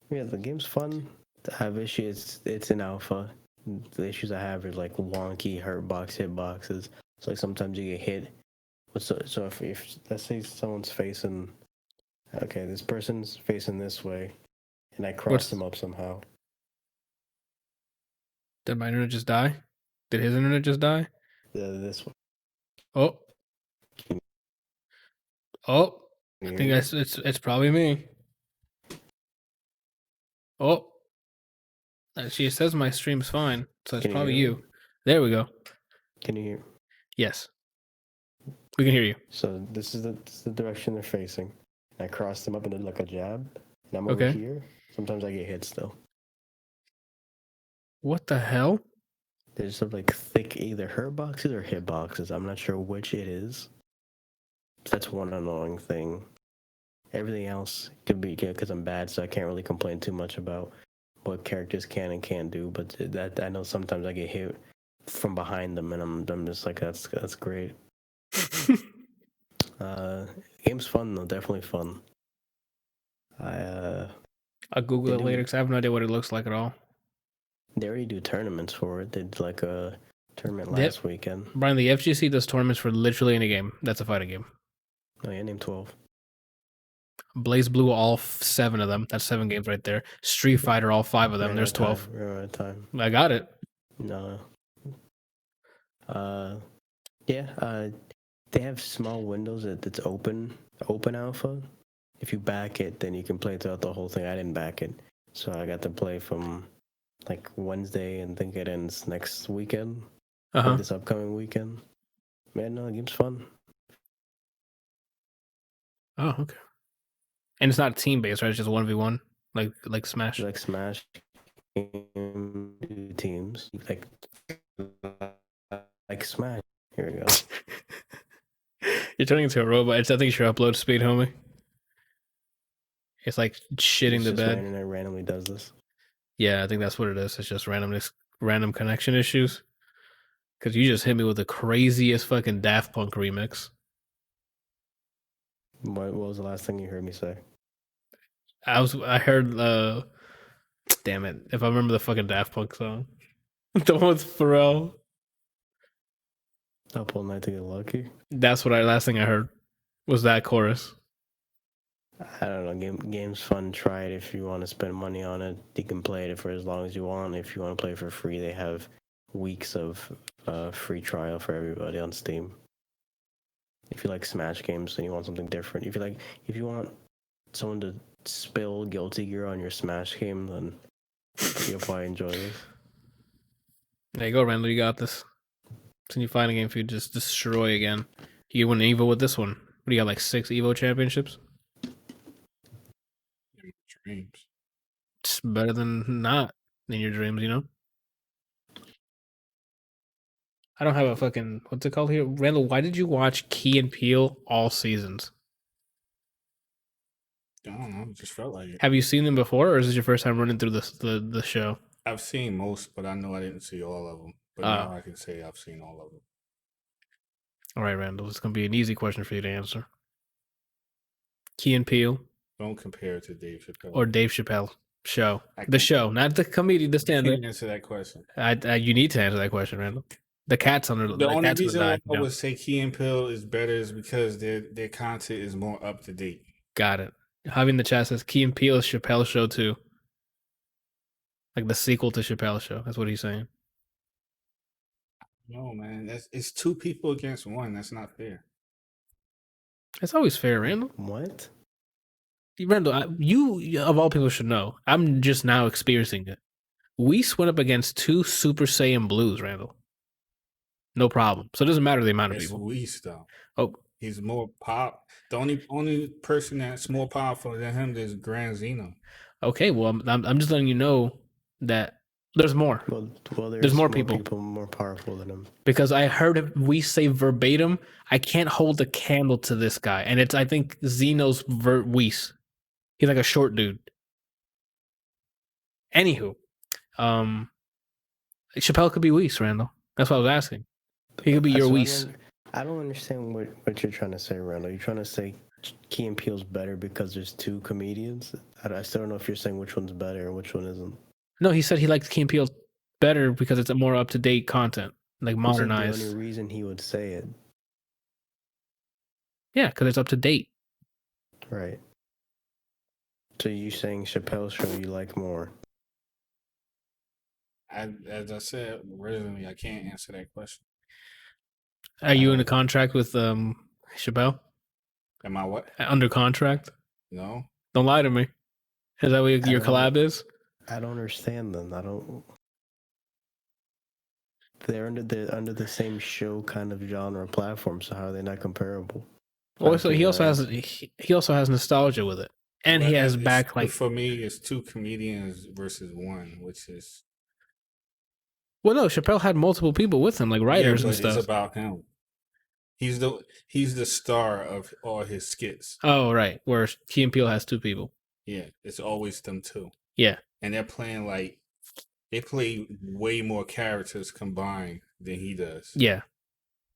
Yeah, the game's fun. I have issues. It's in alpha. The issues I have are like wonky hitboxes. So like sometimes you get hit. So if let's say someone's facing, okay, this person's facing this way, and I cross them up somehow. Did my internet just die? Did his internet just die? This way. Oh. I think it's probably me. Oh. She says my stream's fine, so it's probably you. There we go. Can you hear? Yes. We can hear you. So this is the direction they're facing. And I cross them up and did like a jab. And I'm over here. Sometimes I get hit still. What the hell? There's some like thick either hurt boxes or hit boxes. I'm not sure which it is. That's one annoying thing. Everything else could be good because I'm bad, so I can't really complain too much about what characters can and can't do. But that I know sometimes I get hit from behind them, and I'm just like that's great. Game's fun though, definitely fun. I'll Google it later because I have no idea what it looks like at all. They already do tournaments for it. They did like a tournament last weekend. Brian, the FGC does tournaments for literally any game. That's a fighting game. Oh yeah, name 12. Blaze Blue, all 7 of them. That's 7 games right there. Street Fighter, all 5 of them. There's 12. We're out of time. I got it. No. Yeah. They have small windows that's open alpha. If you back it, then you can play throughout the whole thing. I didn't back it, so I got to play from like Wednesday, and think it ends next weekend. Like this upcoming weekend. Man, no, the game's fun. Oh, okay. And it's not team based, right? It's just 1v1, like Smash. Like Smash game teams, like Smash. Here we go. You're turning into a robot. I think it's your upload speed, homie. It's like shitting the bed. My internet randomly does this. Yeah, I think that's what it is. It's just random connection issues. Because you just hit me with the craziest fucking Daft Punk remix. What was the last thing you heard me say? I heard damn it, if I remember the fucking Daft Punk song. The one with Pharrell. Up all night to get lucky. That's what last thing I heard was that chorus. I don't know. Game's fun. Try it if you want to spend money on it. You can play it for as long as you want. If you want to play for free, they have weeks of free trial for everybody on Steam. If you like Smash games and you want something different, if you want someone to spill Guilty Gear on your Smash game, then you'll probably enjoy this. There you go, Randall. You got this. Can you find a game for you to just destroy again? You win Evo with this one. What do you got, like 6 Evo championships? Dreams. It's better than not in your dreams, you know? I don't have a fucking, what's it called here? Randall, why did you watch Key and Peele all seasons? I don't know. It just felt like it. Have you seen them before, or is this your first time running through the show? I've seen most, but I know I didn't see all of them. But now I can say I've seen all of them. All right, Randall. It's going to be an easy question for you to answer. Key and Peele, Don't compare it to Dave Chappelle. Or Dave Chappelle show. I The can't- show, not the comedian, the I stand-up. can't answer that question. You need to answer that question, Randall. The cat's under The only cat's reason why die. I would say Key and Peele is better is because their content is more up to date. Got it. Javi in the chat says Key and Peele's Chappelle show too. Like the sequel to Chappelle show. That's what he's saying. No, man, it's two people against one. That's not fair. It's always fair, Randall. What? Randall, you of all people should know. I'm just now experiencing it. Weiss went up against two Super Saiyan Blues, Randall. No problem. So it doesn't matter the amount of It's people. Weiss, though. Oh, He's more pop. The only person that's more powerful than him is Grand Zeno. okay. Well, I'm just letting you know that there's more. Well, There's more people more powerful than him. because I heard Weiss say verbatim, "I can't hold a candle to this guy," and it's I think Zeno's Weiss. He's like a short dude. Anywho, Chappelle could be Weiss, Randall. That's what I was asking. He could be your Weiss. I don't understand what you're trying to say, Randall. You're trying to say Key and Peele's better because there's two comedians? I still don't know if you're saying which one's better or which one isn't. No, he said he likes Key and Peele better because it's a more up-to-date content, like modernized. The only reason he would say it. Yeah, because it's up to date. Right. So you saying Chappelle's show you like more? As I said originally, I can't answer that question. Are you in a contract with Chappelle? Am I what? Under contract? No. Don't lie to me. Is that what your collab is? I don't understand them. I don't. They're under the same show kind of genre platform. So how are they not comparable? Also, he also has nostalgia with it, and he has back like. For me, it's two comedians versus one, which is. Well, no, Chappelle had multiple people with him, like writers and stuff. It's about him. He's the star of all his skits. Oh, right. Where Key and Peele has two people. Yeah, it's always them two. Yeah, and they're playing they play way more characters combined than he does. Yeah,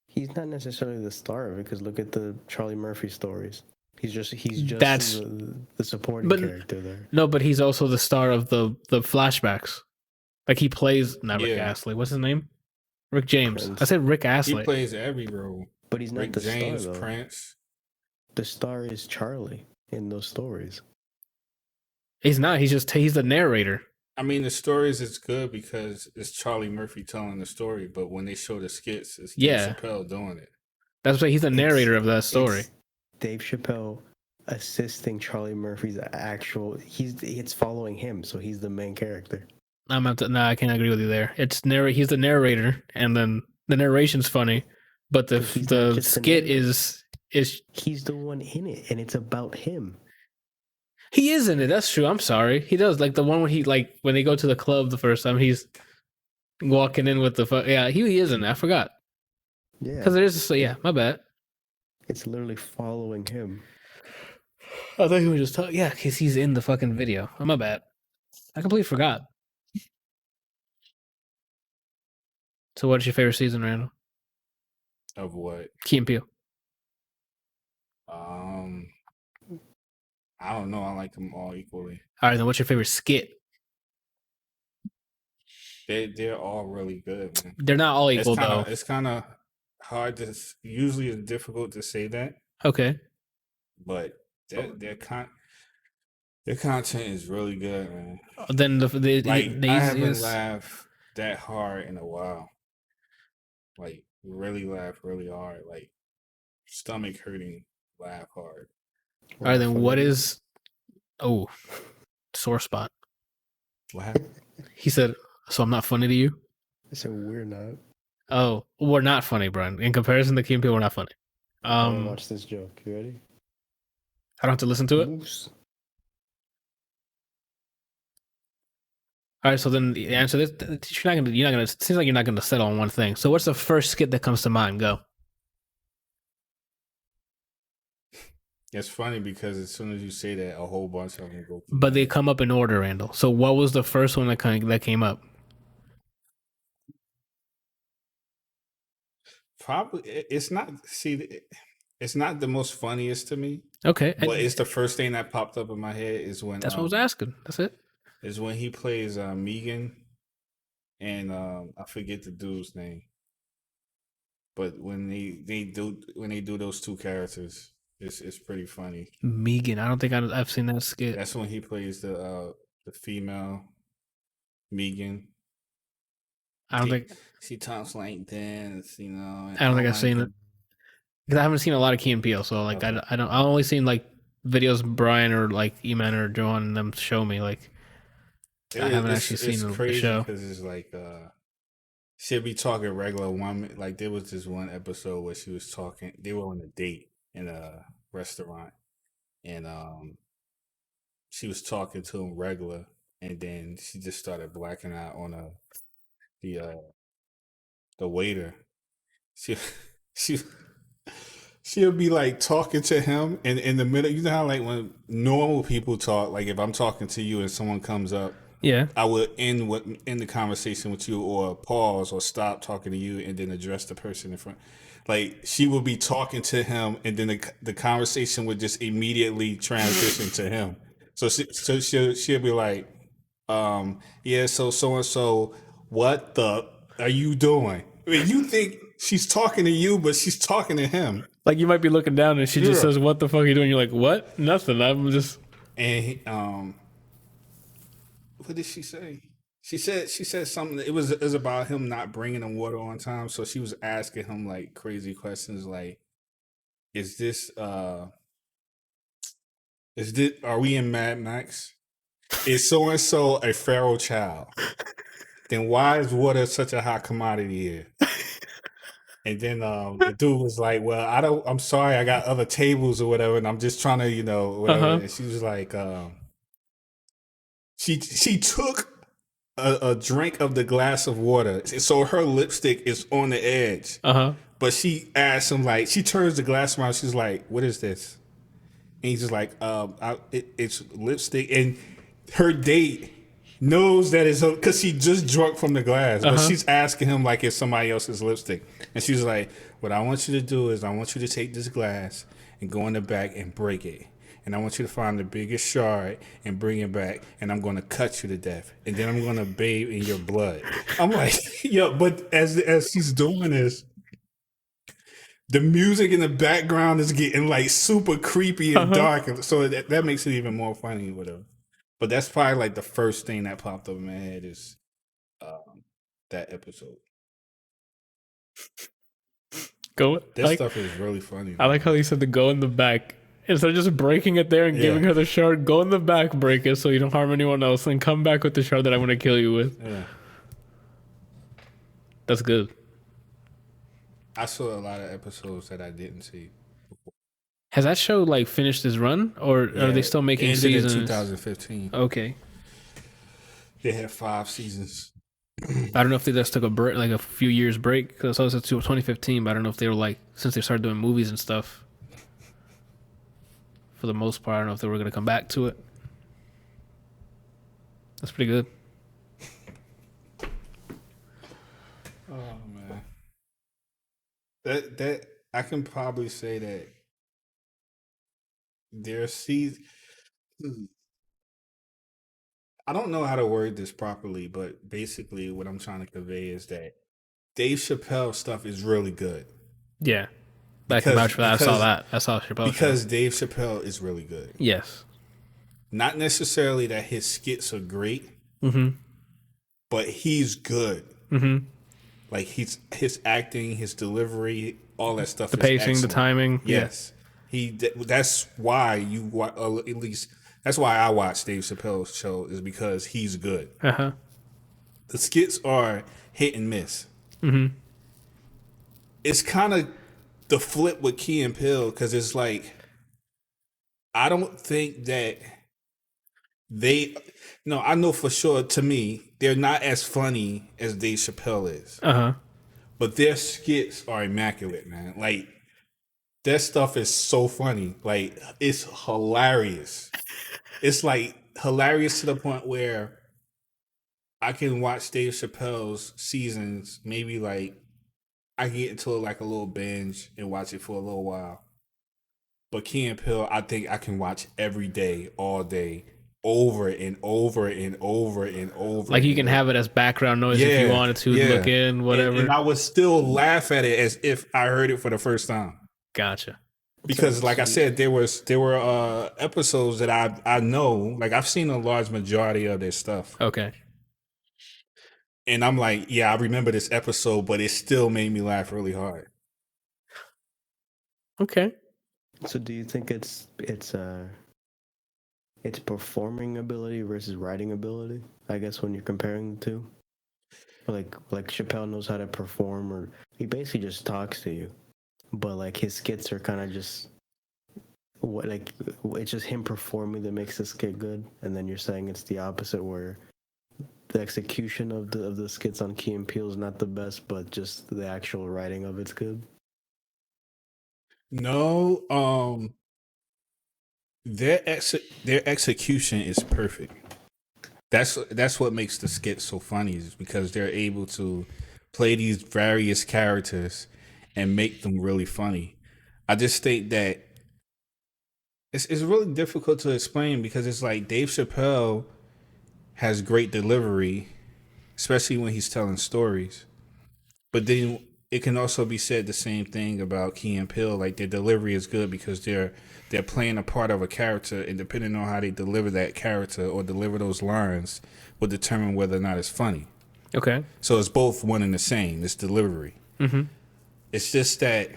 he's not necessarily the star of it because look at the Charlie Murphy stories. He's just the supporting character there. No, but he's also the star of the flashbacks. Like he plays not Rick Astley. What's his name? Rick James. Prince. I said Rick Astley. He plays every role. But he's not Rick the James, star, though. Prince. The star is Charlie in those stories. He's not. He's the narrator. I mean, the stories is good because it's Charlie Murphy telling the story, but when they show the skits, it's Dave Chappelle doing it. That's why he's the narrator of that story. Dave Chappelle assisting Charlie Murphy's actual. It's following him, so he's the main character. I can't agree with you there. He's the narrator, and then the narration's funny, but the skit is he's the one in it, and it's about him. He is in it. That's true. I'm sorry. He does like the one when they go to the club the first time. He's walking in with he is in it. I forgot. Yeah, because there is my bad. It's literally following him. I thought he was just talking. Yeah, because he's in the fucking video. Oh, my bad. I completely forgot. So, what's your favorite season, Randall? Of what? Key and Peele. I don't know. I like them all equally. All right, then what's your favorite skit? They're all really good, man. They're not all equal, though. It's kind of hard to. Usually, it's difficult to say that. Okay. But their content is really good, man. Then I haven't laughed that hard in a while. Like really laugh really hard, like stomach hurting, laugh hard. All right, then what is sore spot? What happened? He said, "So I'm not funny to you." I said we're not. Oh, we're not funny, Brian. In comparison to Key and Peele, we're not funny. Watch this joke. You ready? I don't have to listen to it. Moose. All right, so then the answer this: you're not gonna. It seems like you're not gonna settle on one thing. So, what's the first skit that comes to mind? Go. It's funny because as soon as you say that, a whole bunch of them go. But they come up in order, Randall. So, what was the first one that came up? Probably, it's not. See, It's not the most funniest to me. Okay, but it's the first thing that popped up in my head is when that's what I was asking. That's it. Is when he plays Megan, and I forget the dude's name. But when they do those two characters, it's pretty funny. Megan, I don't think I've seen that skit. That's when he plays the female Megan. I don't think she talks like this, you know. I don't think I've seen it because I haven't seen a lot of Key and Peele. So like okay. I don't. I only seen like videos Brian or like E-Man or Joan and them show me. Like I haven't actually seen the show because it's like she'll be talking regular woman. Like there was this one episode where she was talking. They were on a date in a restaurant, and she was talking to him regular, and then she just started blacking out on the waiter. She'll be like talking to him, and in the middle, you know how like when normal people talk, like if I'm talking to you and someone comes up. Yeah, I would end the conversation with you, or pause, or stop talking to you, and then address the person in front. Like she would be talking to him, and then the conversation would just immediately transition to him. So she'll be like, yeah, so and so, what the are you doing? I mean, you think she's talking to you, but she's talking to him. Like you might be looking down, and she just says, "What the fuck are you doing?" You're like, "What? Nothing. I'm just." And what did she say? She said something. It was about him not bringing them water on time. So she was asking him like crazy questions, like, "Is this? Are we in Mad Max? Is so and so a feral child? Then why is water such a hot commodity here?" And then the dude was like, "Well, I'm sorry, I got other tables or whatever, and I'm just trying to, whatever." Uh-huh. And she was like, she took a drink of the glass of water, so her lipstick is on the edge. But she asked him, like, she turns the glass around. She's like, "What is this?" And he's just like, "It's lipstick." And her date knows that it's because she just drunk from the glass, but she's asking him like it's somebody else's lipstick. And she's like, "What I want you to do is I want you to take this glass and go in the back and break it. And I want you to find the biggest shard and bring it back, and I'm going to cut you to death. And then I'm going to bathe in your blood." I'm like, yo, but as she's doing this, the music in the background is getting like super creepy and dark. And so that makes it even more funny, whatever. But that's probably like the first thing that popped up in my head is that episode. This stuff is really funny. I like how he said to go in the back. Instead of just breaking it there and giving her the shard, go in the back, break it so you don't harm anyone else, and come back with the shard that I want to kill you with. Yeah. That's good. I saw a lot of episodes that I didn't see before. Has that show like finished its run, or are they still making seasons? In 2015. Okay. They had 5 seasons. I don't know if they just took a break, like a few years break, because I was at 2015, but I don't know if they were like, since they started doing movies and stuff. For the most part, I don't know if they were going to come back to it. That's pretty good. Oh man, that I can probably say that their season. I don't know how to word this properly, but basically, what I'm trying to convey is that Dave Chappelle stuff is really good. Yeah. I can vouch for that. I saw that. I saw Chappelle. Because Dave Chappelle is really good. Yes. Not necessarily that his skits are great, but he's good. Like his acting, his delivery, all that stuff. The pacing, excellent. The timing. Yes. That's why at least that's why I watch Dave Chappelle's show, is because he's good. The skits are hit and miss. It's kind of the flip with Key and Peele, because it's like, I don't think that I know for sure, to me, they're not as funny as Dave Chappelle is. But their skits are immaculate, man. Like, their stuff is so funny. Like, it's hilarious. It's like hilarious to the point where I can watch Dave Chappelle's seasons, maybe like, I get into like a little binge and watch it for a little while. But Key and Peele, I think I can watch every day, all day, over and over and over and over. Like you can have it as background noise if you wanted to look in, whatever. And I would still laugh at it as if I heard it for the first time. Gotcha. Because like I said, there were episodes that I know, like I've seen a large majority of their stuff. Okay. And I'm like, yeah, I remember this episode, but it still made me laugh really hard. Okay. So do you think it's performing ability versus writing ability? I guess when you're comparing the two, like Chappelle knows how to perform, or he basically just talks to you, but like his skits are kind of just it's just him performing that makes the skit good, and then you're saying it's the opposite where the execution of the skits on Key and Peele is not the best, but just the actual writing of it's good. No, their execution is perfect. That's what makes the skit so funny, is because they're able to play these various characters and make them really funny. I just think that it's really difficult to explain, because it's like Dave Chappelle has great delivery, especially when he's telling stories. But then it can also be said the same thing about Key and Peele. Like, their delivery is good because they're playing a part of a character, and depending on how they deliver that character or deliver those lines will determine whether or not it's funny. Okay. So it's both one and the same. It's delivery. Mm-hmm. It's just that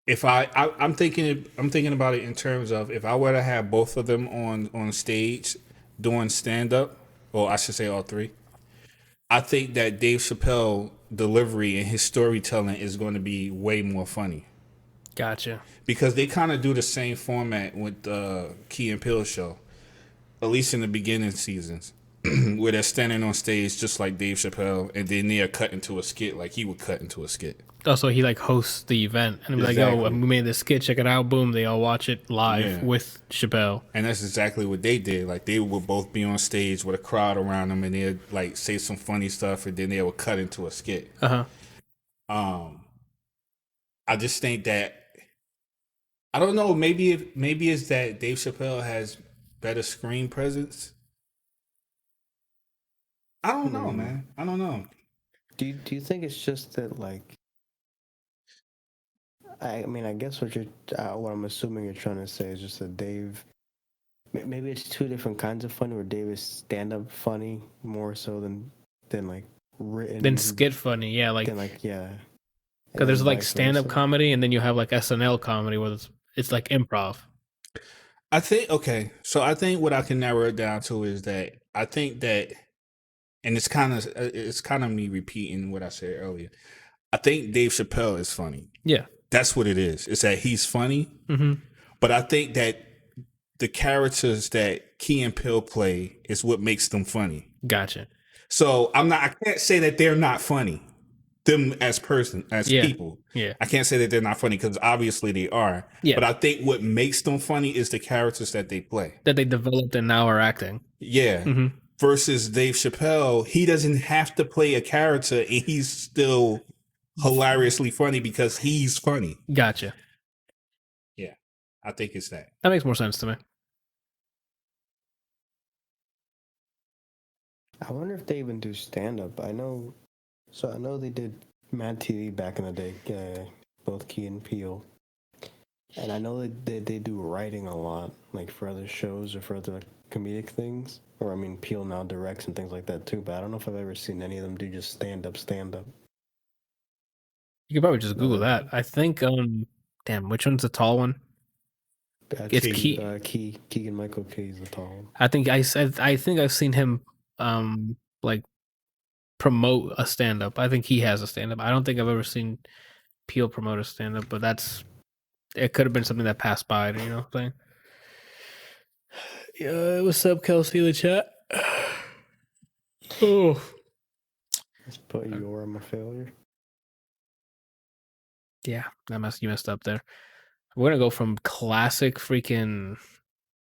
if I'm thinking about it in terms of, if I were to have both of them on stage doing stand up, or I should say all three, I think that Dave Chappelle delivery and his storytelling is going to be way more funny. Gotcha. Because they kind of do the same format with the Key and Peele show, at least in the beginning seasons, where they're standing on stage just like Dave Chappelle, and then they're cut into a skit like he would cut into a skit. Oh, so he like hosts the event and be like, "Oh, we made this skit. Check it out." Boom, they all watch it live with Chappelle. And that's exactly what they did. Like, they would both be on stage with a crowd around them, and they'd like say some funny stuff, and then they would cut into a skit. I just think that, I don't know. Maybe it's that Dave Chappelle has better screen presence. I don't know, man. I don't know. Do you think it's just that, like, I mean, I guess what I'm assuming you're trying to say is just that Dave, maybe it's two different kinds of funny, where Dave is stand-up funny more so than like written. Then skit funny, yeah, like. Then like, yeah. Because there's like stand-up comedy, and then you have like SNL comedy where it's like improv. I think what I can narrow it down to is that I think that, and it's kind of me repeating what I said earlier, I think Dave Chappelle is funny. Yeah. That's what it is. It's that he's funny. Mm-hmm. But I think that the characters that Key and Peele play is what makes them funny. Gotcha. So I can't say that they're not funny. Them as people. Yeah. I can't say that they're not funny, because obviously they are. Yeah. But I think what makes them funny is the characters that they play. That they developed and now are acting. Yeah. Mm-hmm. Versus Dave Chappelle, he doesn't have to play a character, and he's still hilariously funny because he's funny. Gotcha. Yeah, I think it's that. That makes more sense to me. I wonder if they even do stand-up. I know they did Mad TV back in the day, both Key and Peele. And I know that they do writing a lot, like for other shows or for other comedic things. Or, I mean, Peele now directs and things like that too, but I don't know if I've ever seen any of them do just stand-up. You could probably just Google that. I think, which one's the tall one? It's Keegan-Michael Key is the tall one. I think I've seen him, like, promote a stand-up. I think he has a stand-up. I don't think I've ever seen Peele promote a stand-up, but it could have been something that passed by, you know what I'm saying? Yeah, what's up, Kelsey in the chat? Oh. Let's put I'm a failure. Yeah, you messed up there. We're gonna go from classic freaking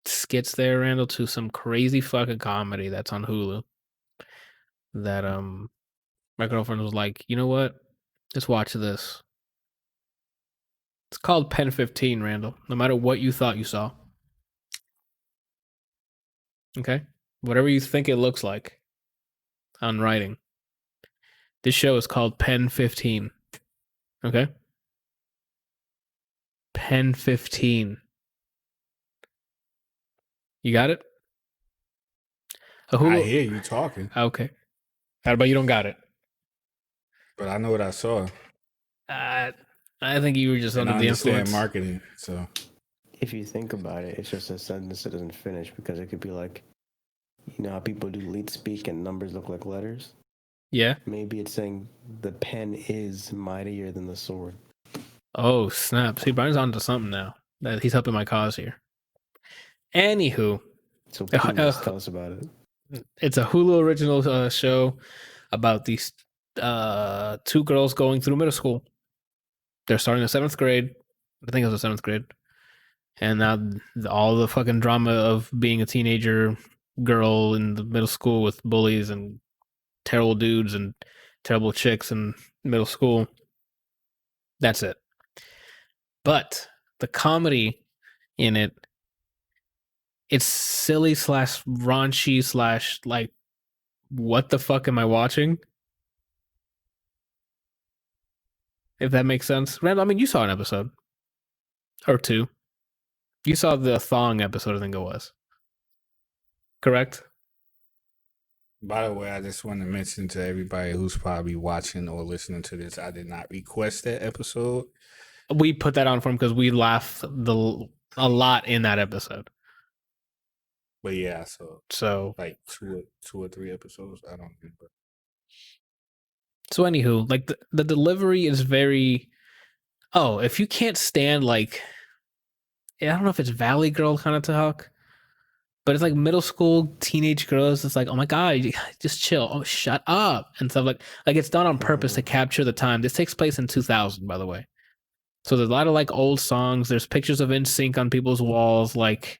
skits there, Randall, to some crazy fucking comedy that's on Hulu. That my girlfriend was like, you know what? Just watch this. It's called Pen 15, Randall. No matter what you thought you saw. Okay? Whatever you think it looks like on writing. This show is called Pen 15. Okay? Pen 15. You got it? I hear you talking. Okay. How about you don't got it? But I know what I saw. I think you were just And under the influence. Marketing, so. If you think about it, it's just a sentence that doesn't finish because it could be like, you know how people do leet speak and numbers look like letters? Yeah. Maybe it's saying the pen is mightier than the sword. Oh, snap. See, Brian's onto something now. He's helping my cause here. Anywho. So please tell us about it. It's a Hulu original show about these two girls going through middle school. They're starting the 7th grade. I think it was the 7th grade. And now all the fucking drama of being a teenager girl in the middle school with bullies and terrible dudes and terrible chicks in middle school. That's it. But the comedy in it, it's silly / raunchy / like, what the fuck am I watching? If that makes sense. Randall, I mean, you saw an episode. Or 2. You saw the thong episode, I think it was. Correct? By the way, I just want to mention to everybody who's probably watching or listening to this, I did not request that episode. We put that on for him because we laughed a lot in that episode. But yeah, so like 2 or 3 episodes, I don't remember. So anywho, like the delivery is very. Oh, if you can't stand like, I don't know if it's Valley Girl kind of talk, but it's like middle school teenage girls. It's like, oh my god, just chill. Oh, shut up and stuff like it's done on purpose to capture the time. This takes place in 2000, by the way. So there's a lot of like old songs. There's pictures of NSYNC on people's walls. Like,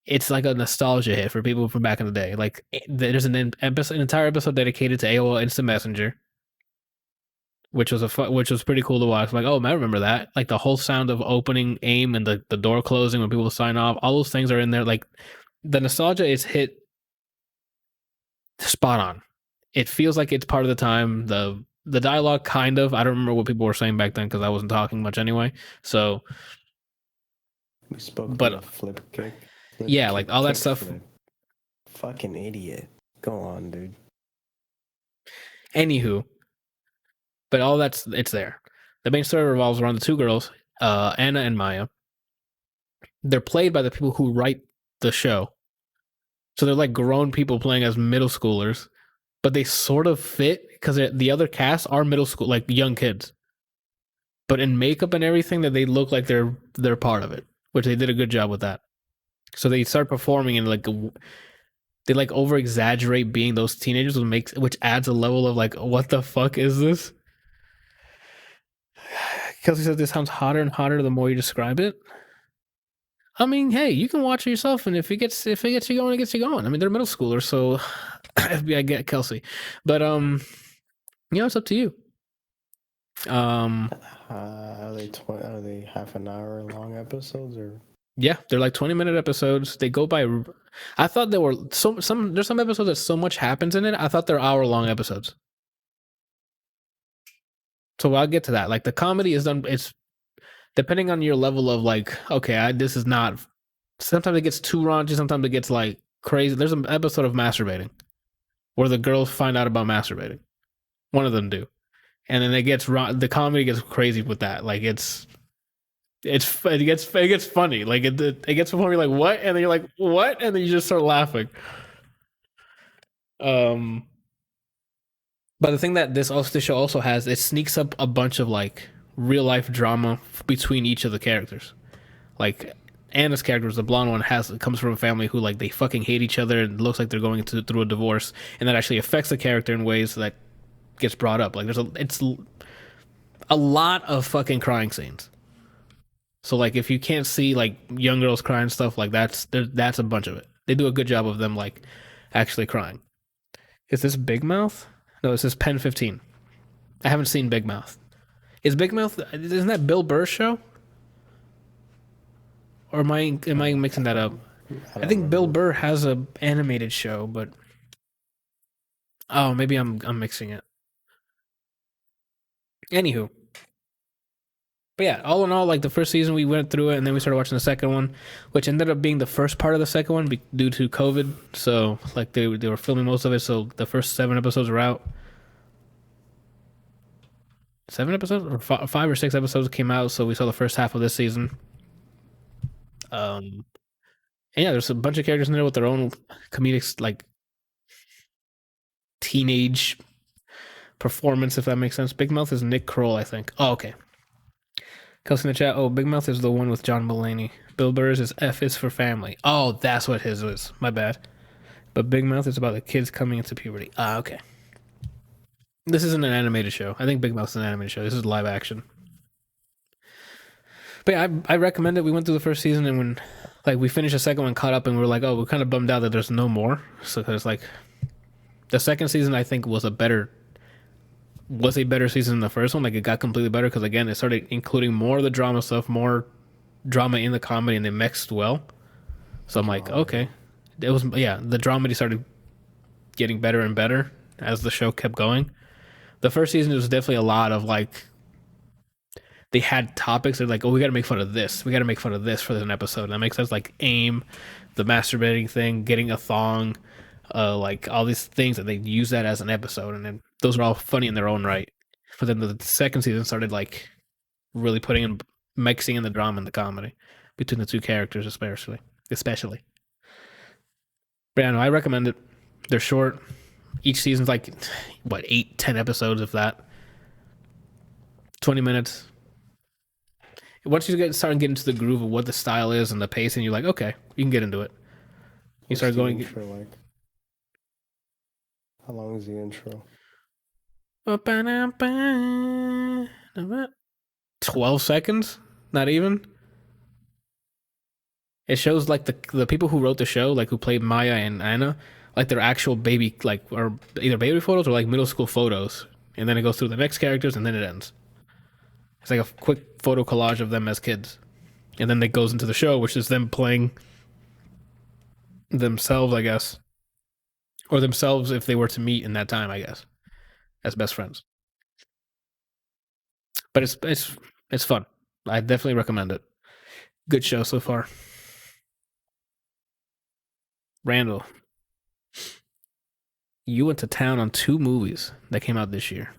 it's like a nostalgia hit for people from back in the day. Like, there's an entire episode dedicated to AOL Instant Messenger, which was pretty cool to watch. Like, oh, I remember that. Like the whole sound of opening AIM and the door closing when people sign off. All those things are in there. Like, the nostalgia is hit spot on. It feels like it's part of the time. The dialogue, kind of. I don't remember what people were saying back then because I wasn't talking much anyway. So we spoke about flip kick. Yeah, like all that stuff. Flip. Fucking idiot. Go on, dude. Anywho, but all it's there. The main story revolves around the 2 girls, Anna and Maya. They're played by the people who write the show. So they're like grown people playing as middle schoolers, but they sort of fit because the other cast are middle school, like young kids. But in makeup and everything, that they look like they're part of it, which they did a good job with that. So they start performing and like they like over exaggerate being those teenagers, which adds a level of like, what the fuck is this? Kelsey says this sounds hotter and hotter the more you describe it. I mean, hey, you can watch it yourself, and if it gets you going, it gets you going. I mean, they're middle schoolers, so FBI get Kelsey, but it's up to you. Are they half an hour long episodes or? Yeah, they're like 20-minute episodes. They go by. I thought there were there's some episodes that so much happens in it. I thought they're hour-long episodes. So I'll get to that. Like the comedy is done. It's depending on your level of like, okay, this is not. Sometimes it gets too raunchy. Sometimes it gets like crazy. There's an episode of masturbating where the girls find out about masturbating. One of them do, and then the comedy gets crazy with that. Like it gets funny. Like it gets to the point where you're like, what? And then you're like, what? And then you just start laughing. But the thing that this show also has, it sneaks up a bunch of like real life drama between each of the characters. Like Anna's character, the blonde one, comes from a family who like they fucking hate each other and looks like they're going through a divorce, and that actually affects the character in ways that gets brought up. Like it's a lot of fucking crying scenes. So like if you can't see like young girls crying stuff, like that's a bunch of it. They do a good job of them like actually crying. Is this Big Mouth? No, this is Pen 15. I haven't seen Big Mouth. Is Big Mouth? Isn't that Bill Burr's show? Or am I mixing that up? I think Bill Burr has a animated show, but maybe I'm mixing it. Anywho, but yeah, all in all, like the first season we went through it, and then we started watching the second one, which ended up being the first part of the second one due to COVID. So like they were filming most of it, so the first 7 episodes were out. 7 episodes or 5 or 6 episodes came out, so we saw the first half of this season. And yeah, there's a bunch of characters in there with their own comedic, like teenage performance, if that makes sense. Big Mouth is Nick Kroll, I think. Oh, okay. Kelsey in the chat. Oh, Big Mouth is the one with John Mulaney. Bill Burr's is F is for family. Oh, that's what his was. My bad. But Big Mouth is about the kids coming into puberty. Ah, okay. This isn't an animated show. I think Big Mouth's an animated show. This is live action. But yeah, I recommend it. We went through the first season, and when like we finished the second one, caught up, and we were like, oh, we're kind of bummed out that there's no more. So because like the second season, I think was a better season than the first one. Like it got completely better because again, it started including more of the drama stuff, more drama in the comedy, and they mixed well. So I'm like, okay, it was the dramedy started getting better and better as the show kept going. The first season was definitely a lot of like they had topics. They're like, oh, we got to make fun of this. We got to make fun of this for an episode. And that makes sense. Like AIM, the masturbating thing, getting a thong, like all these things that they use that as an episode. And then those are all funny in their own right. But then the second season started like really mixing in the drama and the comedy between the two characters, especially. But yeah, no, I recommend it. They're short. Each season's like, 8-10 episodes, if that. 20 minutes. Once you start getting into the groove of what the style is and the pacing, you're like, okay, you can get into it. You start going. Intro, like? How long is the intro? 12 seconds? Not even. It shows like the people who wrote the show, like who played Maya and Anna, like their actual baby, like or either baby photos or like middle school photos, and then it goes through the next characters and then it ends. It's like a quick photo collage of them as kids. And then it goes into the show, which is them playing themselves, I guess. Or themselves if they were to meet in that time, I guess. As best friends. But it's fun. I definitely recommend it. Good show so far. Randall, you went to town on 2 movies that came out this year.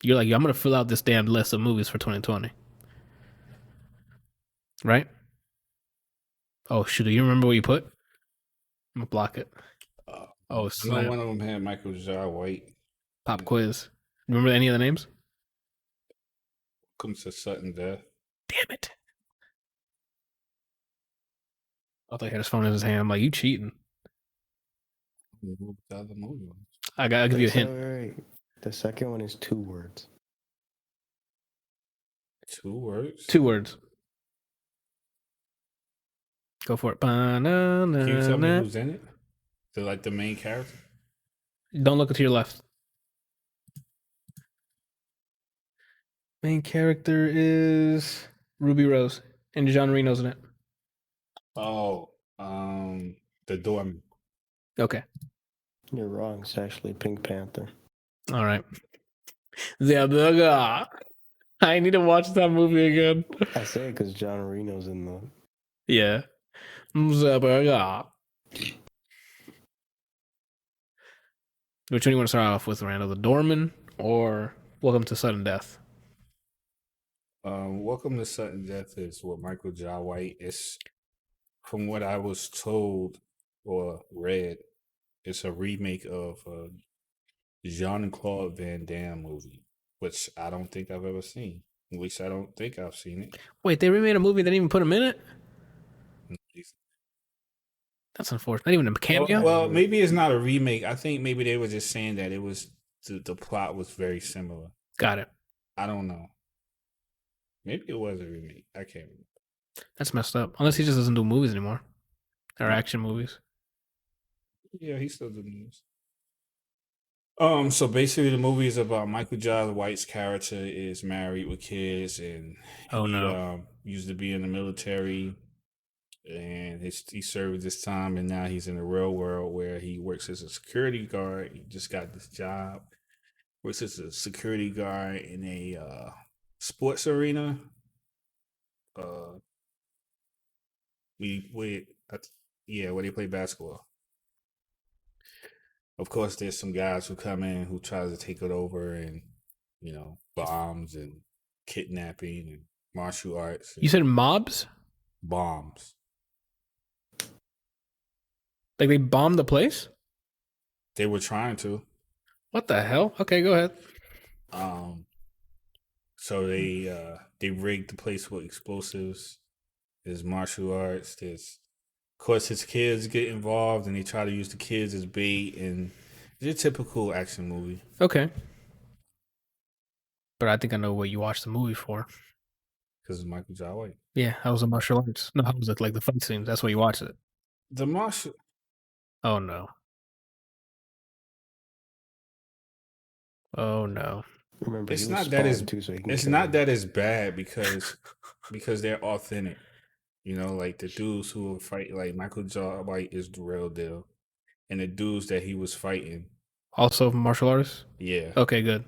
You're like, I'm going to fill out this damn list of movies for 2020. Right? Oh, shoot. Do you remember what you put? I'm going to block it. Snap. One of them had Michael Jai White. Pop quiz. Remember any of the names? Comes to sudden death. Damn it. I thought he had his phone in his hand. I'm like, you cheating. I'll give you a hint. Right. The second one is 2 words. 2 words? 2 words. Go for it. Can you tell me who's in it? They're like the main character? Don't look to your left. Main character is Ruby Rose. And John Reno's in it. Oh, the Doorman. Okay. You're wrong. It's actually Pink Panther. All right. I need to watch that movie again. I say it because John Reno's in the... Yeah. Which one do you want to start off with, Randall? The Doorman or Welcome to Sudden Death? Welcome to Sudden Death is with Michael Jai White. It's, from what I was told or read, it's a remake of a Jean-Claude Van Damme movie, which I don't think I've ever seen. At least I don't think I've seen it. Wait, they remade a movie that didn't even put him in it? That's unfortunate. Not even a cameo? Well, maybe it's not a remake. I think maybe they were just saying that it was the plot was very similar. Got it. I don't know. Maybe it was a remake. I can't remember. That's messed up. Unless he just doesn't do movies anymore. Or action movies. Yeah, he still does movies. So basically, the movie is about Michael Jai White's character is married with kids, and he used to be in the military, and he served this time, and now he's in the real world where he works as a security guard. He just got this job, works as a security guard in a sports arena. Where they play basketball. Of course, there's some guys who come in who try to take it over, and bombs and kidnapping and martial arts. You said mobs? Bombs. Like they bombed the place? They were trying to. What the hell? Okay, go ahead. So they rigged the place with explosives. There's martial arts. There's, of course, his kids get involved, and they try to use the kids as bait, and it's a typical action movie. Okay. But I think I know what you watched the movie for. Because it's Michael Jai White. Yeah, how was the martial arts? No, how was it like the fight scenes? That's why you watched it. The martial. Oh no. Oh no. Remember, it's not that as bad because they're authentic. Like the dudes who were fighting, like Michael Jai White is the real deal, and the dudes that he was fighting. Also martial artists? Yeah. Okay, good.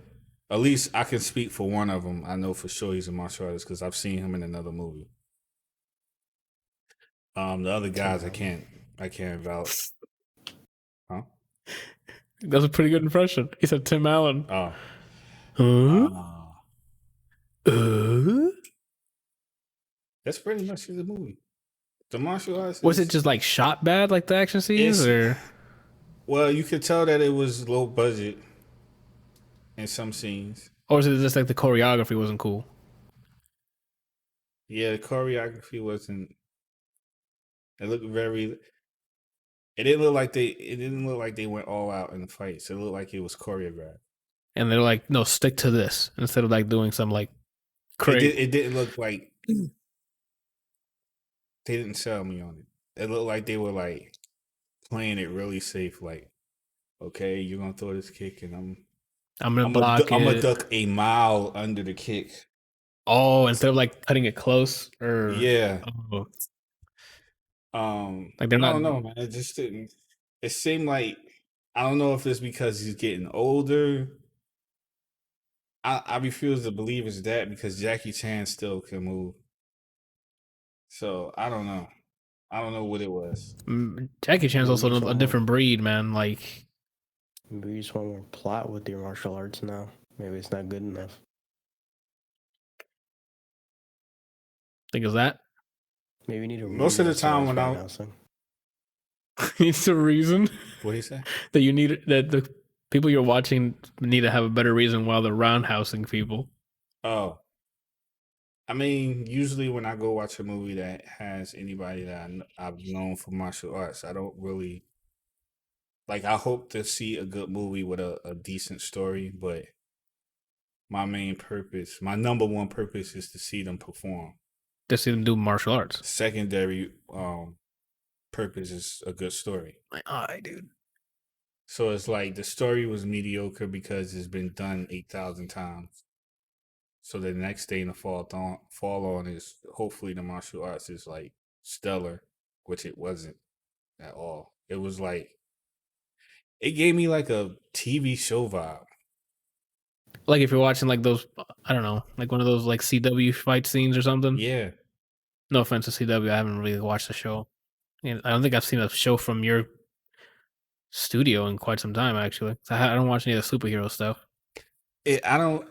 At least I can speak for one of them. I know for sure he's a martial artist because I've seen him in another movie. The other guys, I can't vouch. Huh? That's a pretty good impression. He said Tim Allen. Oh. That's pretty much the movie. The martial arts. Was it just like shot bad, like the action scenes, or? Well, you could tell that it was low budget in some scenes. Or is it just like the choreography wasn't cool? Yeah, the choreography wasn't. It looked very. It didn't look like they went all out in the fights. It looked like it was choreographed. And they're like, no, stick to this instead of like doing some like crazy. It didn't look like they didn't sell me on it. It looked like they were like playing it really safe. Like, okay, you're gonna throw this kick, and I'm gonna duck a mile under the kick. Oh, instead of like cutting it close, or yeah. Like they're not. I don't know, man. It just didn't. It seemed like, I don't know if it's because he's getting older. I refuse to believe it's that, because Jackie Chan still can move. So I don't know. I don't know what it was. Jackie Chan's also a different breed, man. Like, maybe you just want more plot with your martial arts now. Maybe it's not good enough. Think of that. Maybe you need a most of the time when I it's a reason. What do you say? That you need, that the people you're watching need to have a better reason while they're roundhousing people. Oh, I mean, usually when I go watch a movie that has anybody that I've known for martial arts, I don't really like. I hope to see a good movie with a decent story, but my number one purpose, is to see them perform. To see them do martial arts. Secondary purpose is a good story. My eye, dude. So it's like the story was mediocre because it's been done 8,000 times. So the next thing to fall on is hopefully the martial arts is like stellar, which it wasn't at all. It was like, it gave me like a TV show vibe. Like if you're watching like those, I don't know, like one of those like CW fight scenes or something. Yeah. No offense to CW, I haven't really watched the show. I don't think I've seen a show from your studio in quite some time, actually. I don't watch any of the superhero stuff. I'm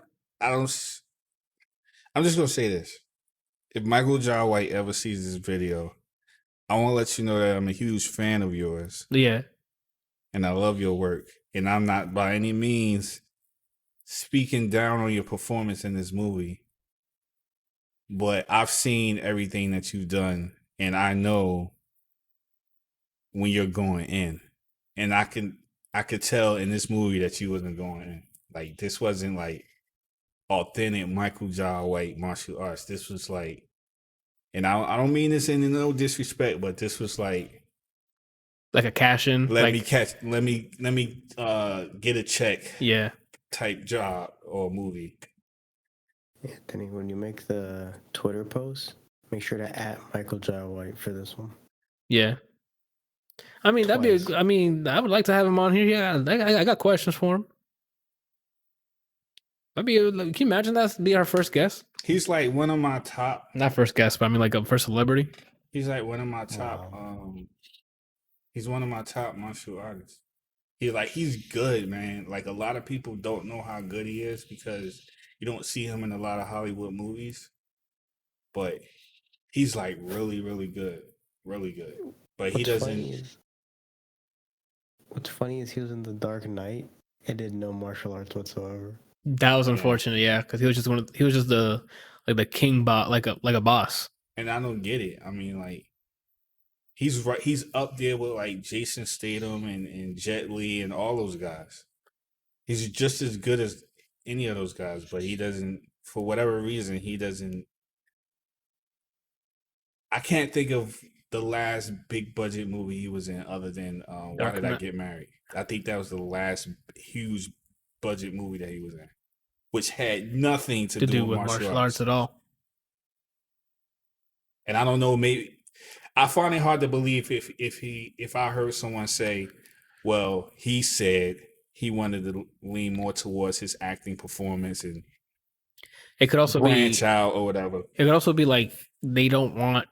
just gonna say this: if Michael Jai White ever sees this video, I want to let you know that I'm a huge fan of yours. Yeah, and I love your work. And I'm not by any means speaking down on your performance in this movie, but I've seen everything that you've done, and I know when you're going in, and I could tell in this movie that you wasn't going in. Like, this wasn't like authentic Michael Jai White martial arts. This was like, and I don't mean this in no disrespect, but this was like like a cash in. Let me get a check. Yeah. Type job or movie. Yeah, Denny, when you make the Twitter post, make sure to @ Michael Jai White for this one. Yeah. I mean, I would like to have him on here. Yeah, I got questions for him. Can you imagine that be our first guest? He's like one of my top. Not first guest, but I mean like a first celebrity. He's like one of my top. He's one of my top martial artists. He's good, man. Like a lot of people don't know how good he is because you don't see him in a lot of Hollywood movies. But he's like really, really good. Really good. But he doesn't. What's funny is he was in The Dark Knight and did no martial arts whatsoever. That was unfortunate, yeah, because he was just the king bot, like a boss. And I don't get it. I mean, like he's up there with like Jason Statham and Jet Li and all those guys. He's just as good as any of those guys, but he doesn't, for whatever reason, he doesn't. I can't think of the last big budget movie he was in other than Why Did I Get Married? I think that was the last huge budget movie that he was in, which had nothing to do with martial arts at all. And I don't know, maybe I find it hard to believe if I heard someone say, well, he said he wanted to lean more towards his acting performance and it could also branch out or whatever. It could also be like they don't want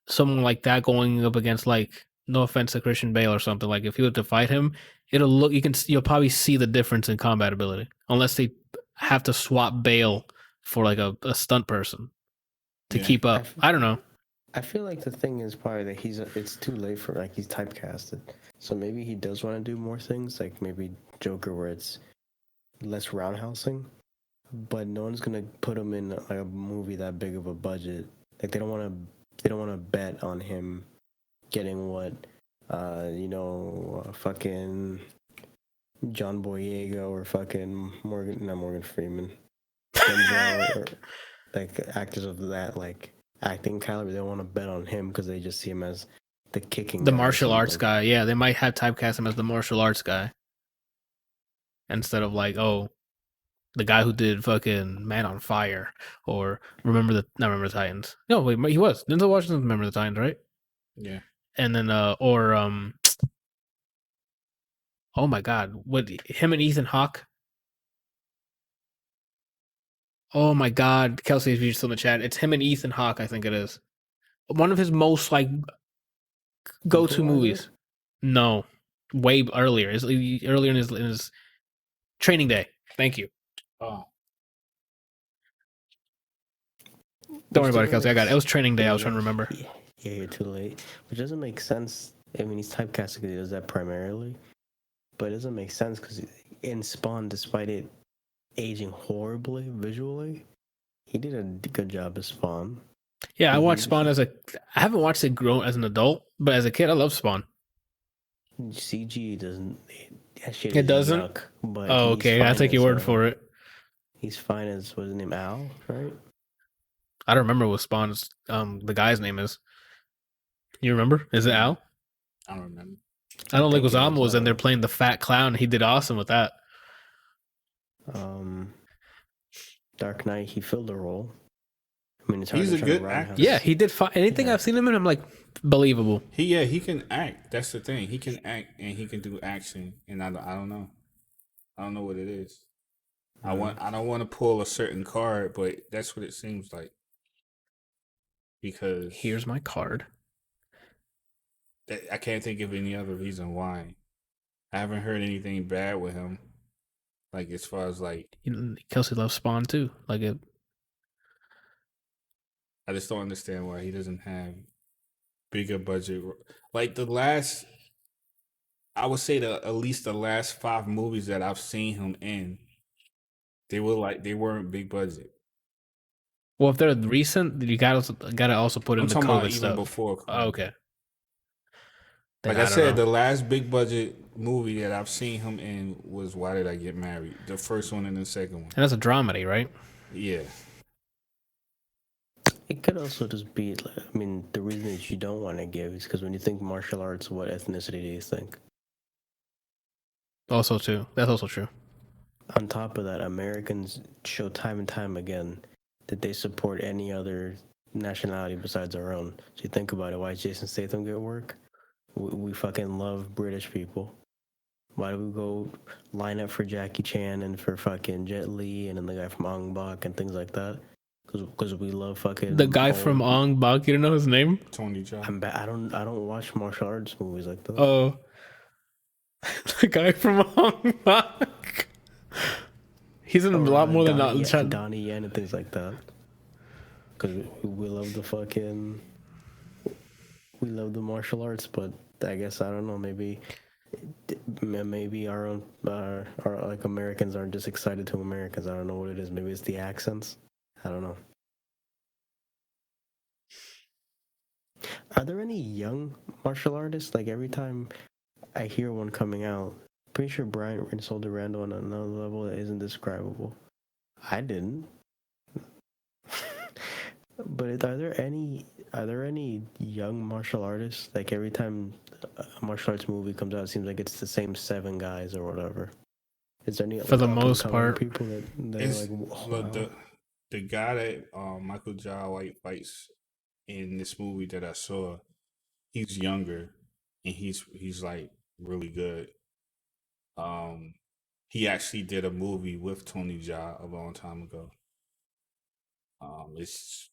someone like that going up against, like, no offense to Christian Bale or something. Like if you were to fight him, you'll probably see the difference in combat ability, unless they have to swap Bale for like a stunt person to keep up. I don't know. I feel like the thing is probably that it's too late for, like, he's typecasted. So maybe he does want to do more things, like maybe Joker, where it's less roundhousing, but no one's gonna put him in like a movie that big of a budget. Like they don't want to bet on him getting what fucking John Boyega or fucking Morgan Freeman, Denzel, or like actors of that like acting caliber. They don't want to bet on him because they just see him as the martial arts guy. Yeah, they might have typecast him as the martial arts guy instead of like, oh, the guy who did fucking Man on Fire or Remember the Titans. No, wait, he was Denzel Washington. Remember the Titans, right? Yeah. And then oh my God, what, him and Ethan Hawke? Oh my God, Kelsey, if you're still in the chat, it's him and Ethan Hawke. I think it is one of his most like go-to movies. No, way earlier. Is earlier in his Training Day. Thank you. Oh. Don't worry about it, Kelsey. I got it. It was Training Day. I was trying to remember. Yeah, you're too late. Which doesn't make sense. I mean, he's typecasted because he does that primarily. But it doesn't make sense because in Spawn, despite it aging horribly visually, he did a good job as Spawn. Yeah, I watched Spawn I haven't watched it grown as an adult, but as a kid, I love Spawn. CG doesn't. It doesn't? Yuck, but oh, okay. I'll take your word for it. He's fine as, what's his name, Al, right? I don't remember what Spawn's the guy's name is. You remember? Is it Al? I don't remember. I don't think Leguizamo was in there playing the fat clown. He did awesome with that. Dark Knight, he filled the role. I mean, he's a good actor. Yeah, he did fine. Anything I've seen him in, I'm like, believable. He can act. That's the thing. He can act and he can do action. And I don't know. I don't know what it is. I don't want to pull a certain card, but that's what it seems like. Because here's my card. I can't think of any other reason why. I haven't heard anything bad with him. Like as far as like Kelsey loves Spawn too. Like it. I just don't understand why he doesn't have bigger budget. Like I would say at least the last 5 movies that I've seen him in, they weren't big budget. Well, if they're recent, you gotta also put in the COVID stuff. Even before. Oh, okay. Like I said, the last big budget movie that I've seen him in was Why Did I Get Married? The first one and the second one. And that's a dramedy, right? Yeah. It could also just be, I mean, the reason that you don't want to give is because when you think martial arts, what ethnicity do you think? Also, too. That's also true. On top of that, Americans show time and time again that they support any other nationality besides our own. So you think about it, why does Jason Statham get work? We fucking love British people. Why do we go line up for Jackie Chan and for fucking Jet Li and then the guy from Ong Bak and things like that? Because we love fucking the guy from Ong Bak. You don't know his name? Tony Jaa. I don't watch martial arts movies like that. Oh, the guy from Ong Bak. He's in a lot more than Donnie Yen and things like that. Because we love the fucking, we love the martial arts, but I guess I don't know. Maybe our own our like Americans aren't just excited to Americans. I don't know what it is. Maybe it's the accents. I don't know. Are there any young martial artists? Like every time I hear one coming out, pretty sure Bryant insulted Randall on another level that isn't describable. I didn't. But are there any young martial artists? Like every time a martial arts movie comes out, it seems like it's the same 7 guys or whatever. Is there any for the most part people that It's, are like, wow. the guy that Michael Jai White fights in this movie that I saw, he's younger and he's like really good. He actually did a movie with Tony Jaa a long time ago. It's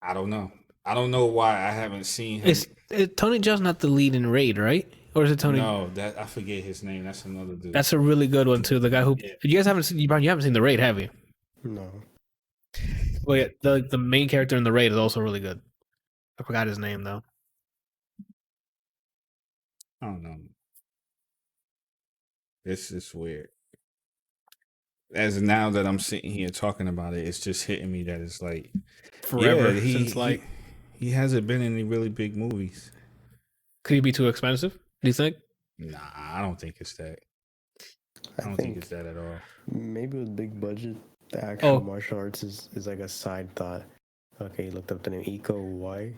I don't know. I don't know why I haven't seen him. Tony Jaa's not the lead in Raid, right? Or is it Tony? No, that I forget his name. That's another dude. That's a really good one too. The guy who you guys haven't seen. You haven't seen the Raid, have you? No. Well, yeah, the main character in the Raid is also really good. I forgot his name though. I don't know. It's just weird. As now that I'm sitting here talking about it, it's just hitting me that it's like forever since like he hasn't been in any really big movies. Could he be too expensive? Do you think? Nah, I don't think it's that. I don't think it's that at all. Maybe with big budget, the actual martial arts is like a side thought. Okay, you looked up the name Iko Uwais.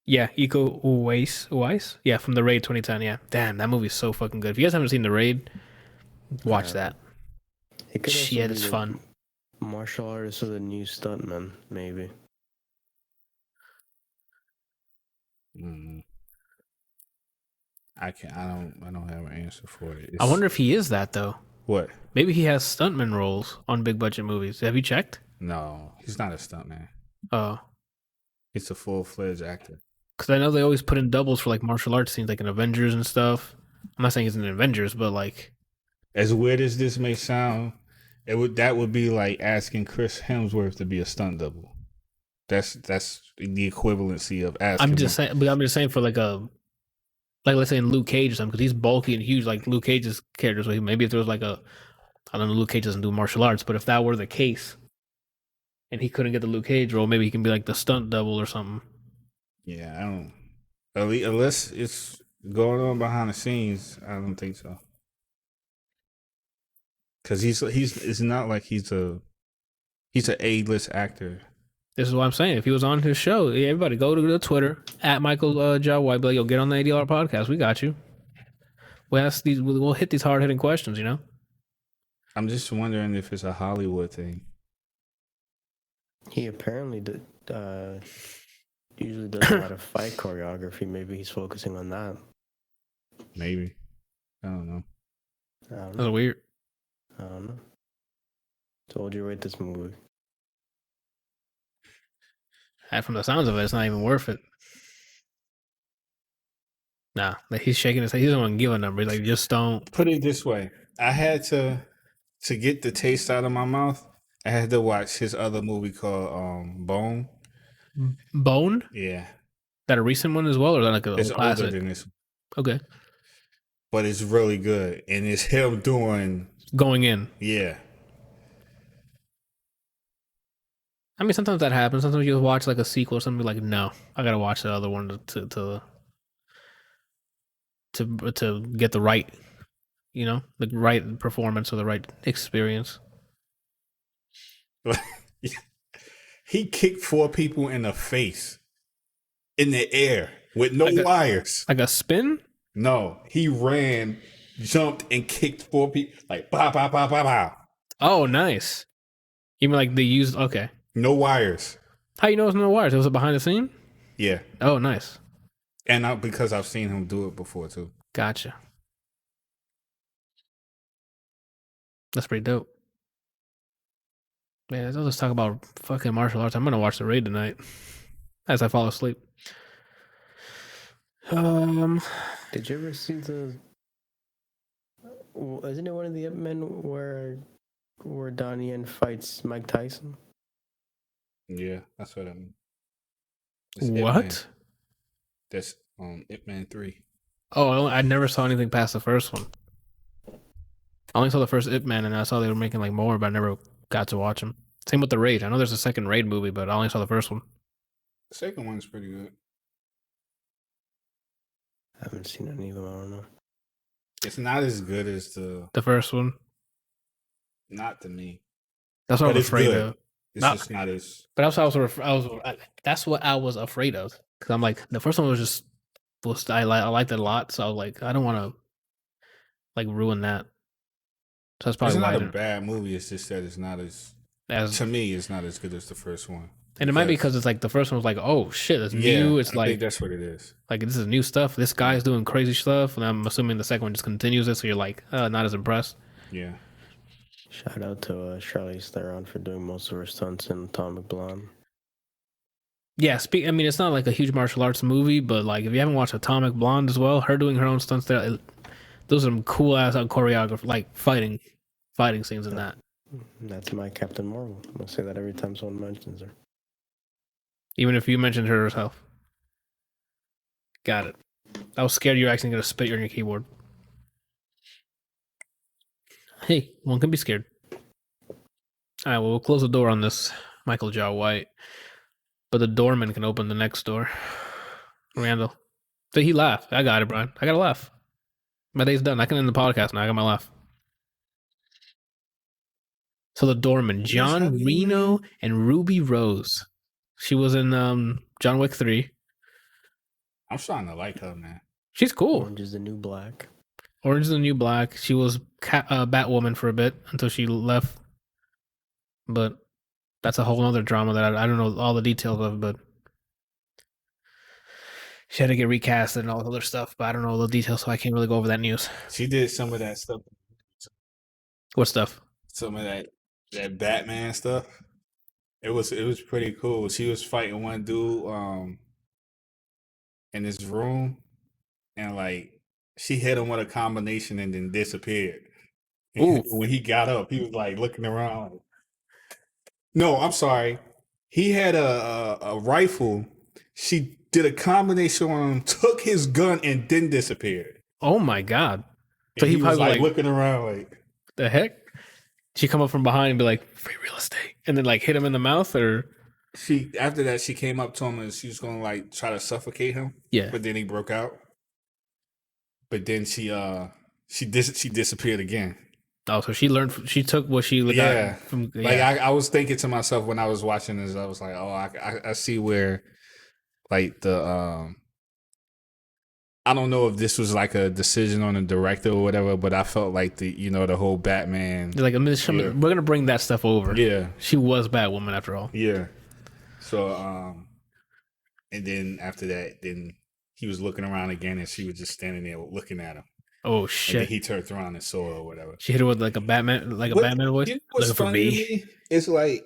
Yeah, Iko Uwais. Yeah, from the Raid 2010. Yeah, damn, that movie's so fucking good. If you guys haven't seen the Raid, watch that. Shit, it's fun. Martial artists are the new stuntmen, maybe. I don't have an answer for it. I wonder if he is that though. What? Maybe he has stuntman roles on big budget movies. Have you checked? No, he's not a stuntman. Oh. He's a full-fledged actor. Because I know they always put in doubles for like martial arts scenes, like in Avengers and stuff. I'm not saying he's in Avengers, but like, as weird as this may sound, that would be like asking Chris Hemsworth to be a stunt double. That's the equivalency of asking. I'm just saying for like let's say in Luke Cage or something, because he's bulky and huge, like Luke Cage's character. So maybe if there was like I don't know, Luke Cage doesn't do martial arts, but if that were the case, and he couldn't get the Luke Cage role, maybe he can be like the stunt double or something. Yeah, I don't. Unless it's going on behind the scenes, I don't think so. Because it's not like he's an A-list actor. This is what I'm saying. If he was on his show, everybody go to the Twitter at Michael Jai White. Be like, yo, get on the ADLR podcast. We got you. We'll hit these hard hitting questions. You know. I'm just wondering if it's a Hollywood thing. He apparently usually does a lot of fight choreography. Maybe he's focusing on that. Maybe. I don't know. That's weird. I don't know. So what would you rate this movie? From the sounds of it, it's not even worth it. Nah, like he's shaking his head. He doesn't want to give a number. He's like, just don't. Put it this way. I had to get the taste out of my mouth. I had to watch his other movie called Bone. Bone? Yeah. That a recent one as well, or is that like a classic? Older than this. Okay. But it's really good, and it's him going in. Yeah. I mean, sometimes that happens. Sometimes you watch like a sequel or something, like, no, I gotta watch the other one to get the right, the right performance or the right experience. He kicked 4 people in the face in the air with no wires. Like a spin? No, he ran, jumped, and kicked 4 people. Like, pow, pow, pow, pow, pow. Oh, nice. Even like they used, okay. No wires. How you know it's no wires? It was behind the scene? Yeah. Oh, nice. And because I've seen him do it before, too. Gotcha. That's pretty dope. Man, let's talk about fucking martial arts. I'm gonna watch The Raid tonight as I fall asleep. Did you ever see isn't it one of the Ip Men where Donnie Yen fights Mike Tyson? Yeah, that's what I mean. What? That's Ip Man 3. Oh, I never saw anything past the first one. I only saw the first Ip Man, and I saw they were making like more, but I never got to watch them. Same with The Raid. I know there's a second Raid movie, but I only saw the first one. The second one's pretty good. I haven't seen any of them. I don't know. It's not as good as the first one. Not to me. That's what I was afraid of. It's just not as. But that's what I was afraid of, because I'm like, the first one was I liked it a lot, so I was like, I don't want to like ruin that. So that's probably It's not a bad movie. It's just that it's not as to me, it's not as good as the first one. And it might be because it's like the first one was like, oh shit, it's new. It's I like think that's what it is. Like, this is new stuff. This guy's doing crazy stuff, and I'm assuming the second one just continues it. So you're like, not as impressed. Yeah. Shout out to Charlize Theron for doing most of her stunts in Atomic Blonde. Yeah, I mean, it's not like a huge martial arts movie, but like if you haven't watched Atomic Blonde as well, her doing her own stunts there, those are some cool ass choreography, like fighting scenes in that. That's my Captain Marvel. I'm gonna say that every time someone mentions her. Even if you mentioned her herself. Got it. I was scared you were actually going to spit on your keyboard. Hey, one can be scared. All right, well, we'll close the door on this Michael Jai White. But the doorman can open the next door. Randall. So he laughed. I got it, Brian. I got to laugh. My day's done. I can end the podcast now. I got my laugh. So the doorman, John Reno and Ruby Rose. She was in John Wick 3. I'm starting to like her, man. She's cool. Orange is the New Black. Orange is the New Black. She was Batwoman for a bit until she left. But that's a whole other drama that I don't know all the details of, but she had to get recast and all the other stuff, but I don't know all the details, so I can't really go over that news. She did some of that stuff. What stuff? Some of that Batman stuff. It was pretty cool. She was fighting one dude in this room, and like she hit him with a combination and then disappeared. And when he got up, he was like looking around. Like, no, I'm sorry. He had a rifle. She did a combination on him, took his gun, and then disappeared. Oh my god! So he was like looking around, like the heck. She come up from behind and be like, "Free real estate," and then like hit him in the mouth, or after that she came up to him and she was gonna like try to suffocate him. Yeah, but then he broke out. But then she disappeared again. Oh, so she took what she got from. Yeah. Like I was thinking to myself when I was watching this, I was like, oh, I see where, like the I don't know if this was like a decision on the director or whatever, but I felt like the whole Batman. Like, we're gonna bring that stuff over. Yeah, she was Batwoman after all. Yeah. So and then after that, then he was looking around again, and she was just standing there looking at him. Oh shit! And then he turned around and saw her or whatever. She hit her with like a Batman voice. What's funny to me is like,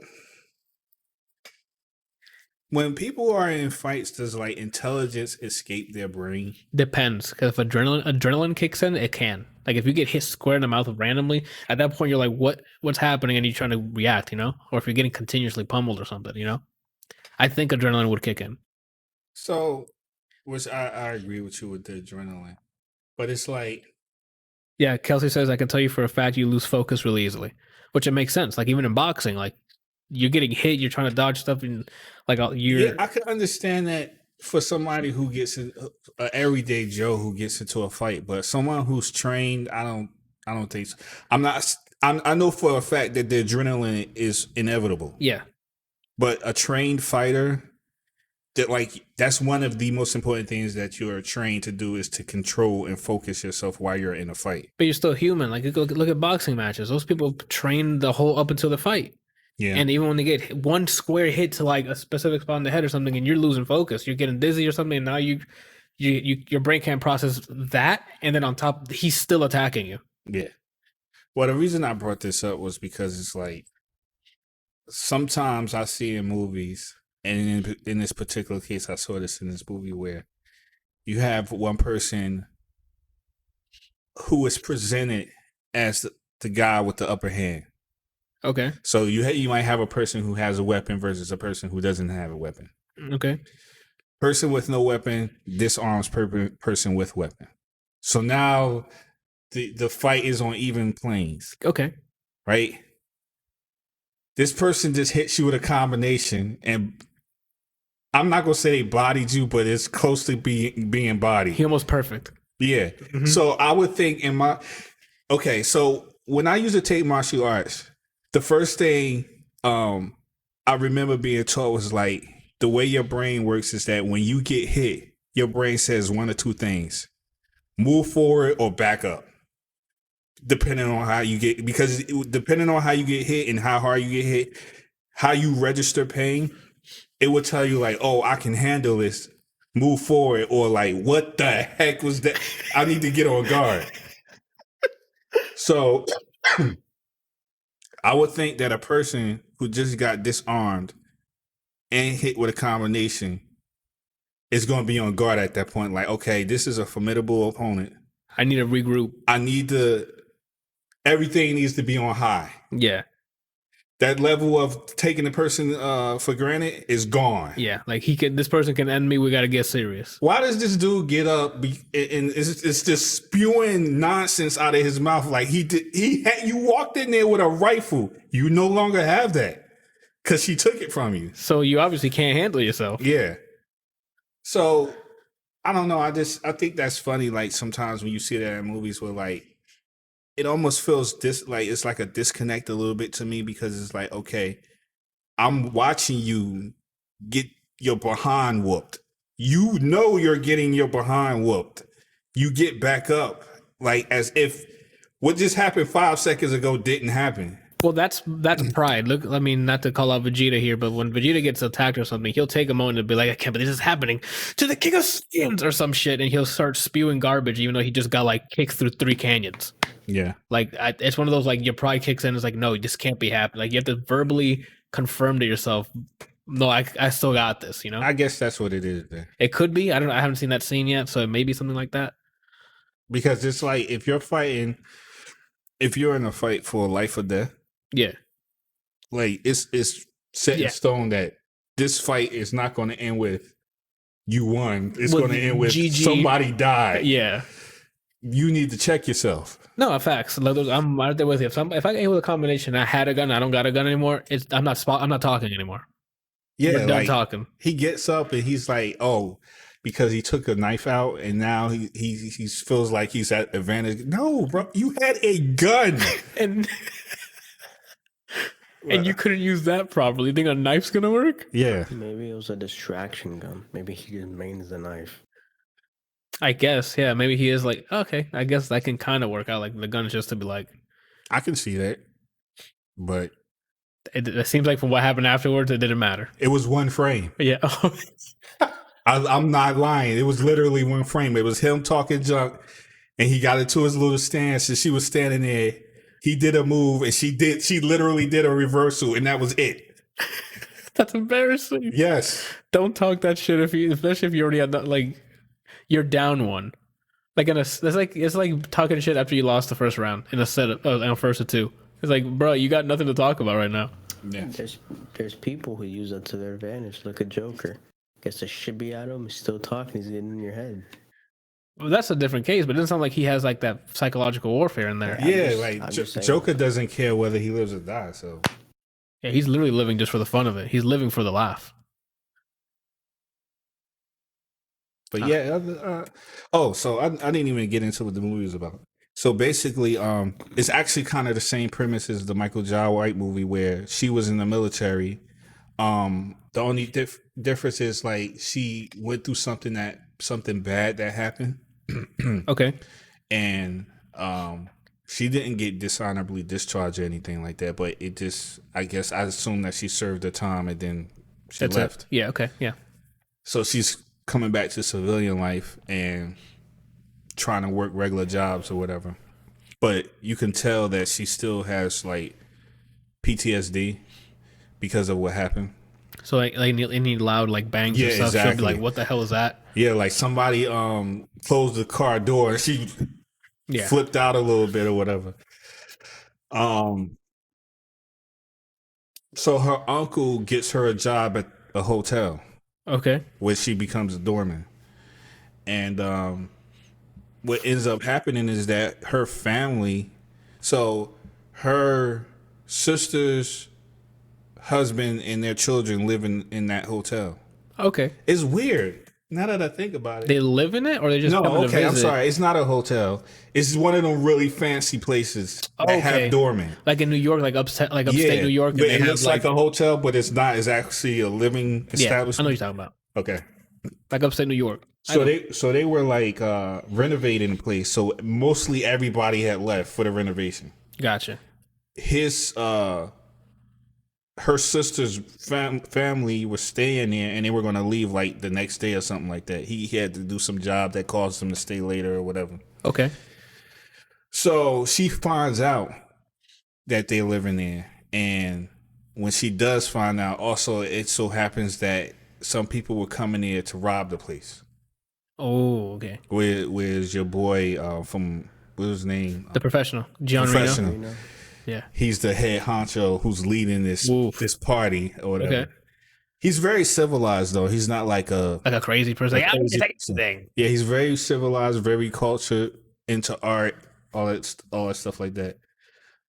when people are in fights, does like intelligence escape their brain? Depends, because if adrenaline kicks in, it can. Like if you get hit square in the mouth randomly, at that point you're like, what's happening, and you're trying to react, or if you're getting continuously pummeled or something, I think adrenaline would kick in. So, which I agree with you with the adrenaline, but it's like, yeah, Kelsey says I can tell you for a fact you lose focus really easily, which it makes sense. Like even in boxing, like you're getting hit, you're trying to dodge stuff, and like yeah, I can understand that for somebody who gets an everyday Joe who gets into a fight, but someone who's trained, I don't think so. I know for a fact that the adrenaline is inevitable. Yeah, But a trained fighter, that's one of the most important things that you're trained to do is to control and focus yourself while you're in a fight. But you're still human. Like, look at boxing matches. Those people train the whole up until the fight. Yeah. And even when they get one square hit to like a specific spot in the head or something, and you're losing focus, you're getting dizzy or something, and now your brain can't process that, and then on top, he's still attacking you. Yeah. Well, the reason I brought this up was because it's like sometimes I see in movies, and in this particular case, I saw this in this movie where you have one person who is presented as the guy with the upper hand. Okay. So you might have a person who has a weapon versus a person who doesn't have a weapon. Okay. Person with no weapon disarms person with weapon. So now the fight is on even planes. Okay. Right? This person just hits you with a combination, and I'm not going to say they bodied you, but it's close to being bodied. He almost perfect. Yeah. Mm-hmm. So I would think so when I used to take martial arts, the first thing I remember being taught was like the way your brain works is that when you get hit, your brain says one or two things: move forward or back up, depending on how you get. Because depending on how you get hit and how hard you get hit, how you register pain, it will tell you like, oh, I can handle this. Move forward, or like, what the heck was that? I need to get on guard. So I would think that a person who just got disarmed and hit with a combination is going to be on guard at that point. Like, okay, this is a formidable opponent. I need to regroup. Everything needs to be on high. Yeah. That level of taking the person for granted is gone. Yeah, like this person can end me. We got to get serious. Why does this dude get up and it's just spewing nonsense out of his mouth? Like you walked in there with a rifle. You no longer have that because she took it from you. So you obviously can't handle yourself. Yeah. So I don't know. I think that's funny. Like sometimes when you see that in movies where like, it almost feels it's like a disconnect a little bit to me because it's like, okay, I'm watching you get your behind whooped. You know you're getting your behind whooped. You get back up like as if what just happened 5 seconds ago didn't happen. Well, that's pride. Look, I mean, not to call out Vegeta here, but when Vegeta gets attacked or something, he'll take a moment to be like, I can't believe this is happening to the King of Saiyans or some shit, and he'll start spewing garbage, even though he just got like kicked through 3 canyons. Yeah. Like, it's one of those, like, your pride kicks in. It's like, no, this can't be happening. Like, you have to verbally confirm to yourself, no, I still got this, you know? I guess that's what it is then. It could be. I don't know. I haven't seen that scene yet, so it may be something like that. Because it's like, if you're in a fight for life or death. Yeah. Like, it's set in stone that this fight is not going to end with you won. It's going to end with GG. Somebody died. Yeah. You need to check yourself. No, facts. I'm right there with you. If I get with a combination, I had a gun, I don't got a gun anymore. I'm not talking anymore. Yeah, we're done talking. He gets up and he's like, oh, because he took a knife out and now he feels like he's at advantage. No, bro, you had a gun and you couldn't use that properly. You think a knife's gonna work? Yeah. Maybe it was a distraction gun. Maybe he just mains the knife. I guess, yeah. Maybe he is like, okay, I guess that can kind of work out. Like the gun is just to be like, I can see that, but it seems like from what happened afterwards, it didn't matter. It was one frame. Yeah, I'm not lying. It was literally one frame. It was him talking junk, and he got into his little stance, and she was standing there. He did a move, and she literally did a reversal, and that was it. That's embarrassing. Yes. Don't talk that shit especially if you already had that, like. You're down one, like it's like talking shit after you lost the first round in a set of first of 2. It's like, bro, you got nothing to talk about right now. Yeah. There's people who use that to their advantage. Look at Joker. Gets the shit beat out of him. He's still talking. He's getting in your head. Well, that's a different case, but it doesn't sound like he has like that psychological warfare in there. Yeah, Joker doesn't care whether he lives or dies. So yeah, he's literally living just for the fun of it. He's living for the laugh. But yeah, so I didn't even get into what the movie was about. So basically, it's actually kind of the same premise as the Michael Jai White movie where she was in the military, The only difference is like she went through something bad that happened. Okay. And she didn't get dishonorably discharged or anything like that, but it just, I guess I assume that she served her time and then she left. Yeah, okay, yeah. So she's coming back to civilian life and trying to work regular jobs or whatever. But you can tell that she still has like PTSD because of what happened. So like any loud like bangs or stuff, exactly. she'll be like, "What the hell is that?" Yeah, like somebody closed the car door and she flipped out a little bit or whatever. So her uncle gets her a job at a hotel. Okay. Where she becomes a doorman. And what ends up happening is that her family, so her sister's husband and their children live in that hotel. Okay. It's weird. Now that I think about it. They live in it or they just No, come to okay, visit? I'm sorry. It's not a hotel. It's one of them really fancy places that have doormen. Like in New York, like upstate New York. But it looks like a hotel, but it's not. It's actually a living establishment. I know what you're talking about. Okay. Like upstate New York. So they were like renovating the place. So mostly everybody had left for the renovation. Gotcha. His her sister's family was staying there, and they were going to leave like the next day or something like that. He had to do some job that caused him to stay later or whatever. Okay. So she finds out that they're living there, and when she does find out, also it so happens that some people were coming there to rob the place. Oh, okay. Where's your boy from, what was his name? The Professional. John Reno. Yeah. He's the head honcho who's leading this party or whatever. Okay. He's very civilized though. He's not like a crazy person. Yeah, he's very civilized, very cultured, into art, all that stuff like that.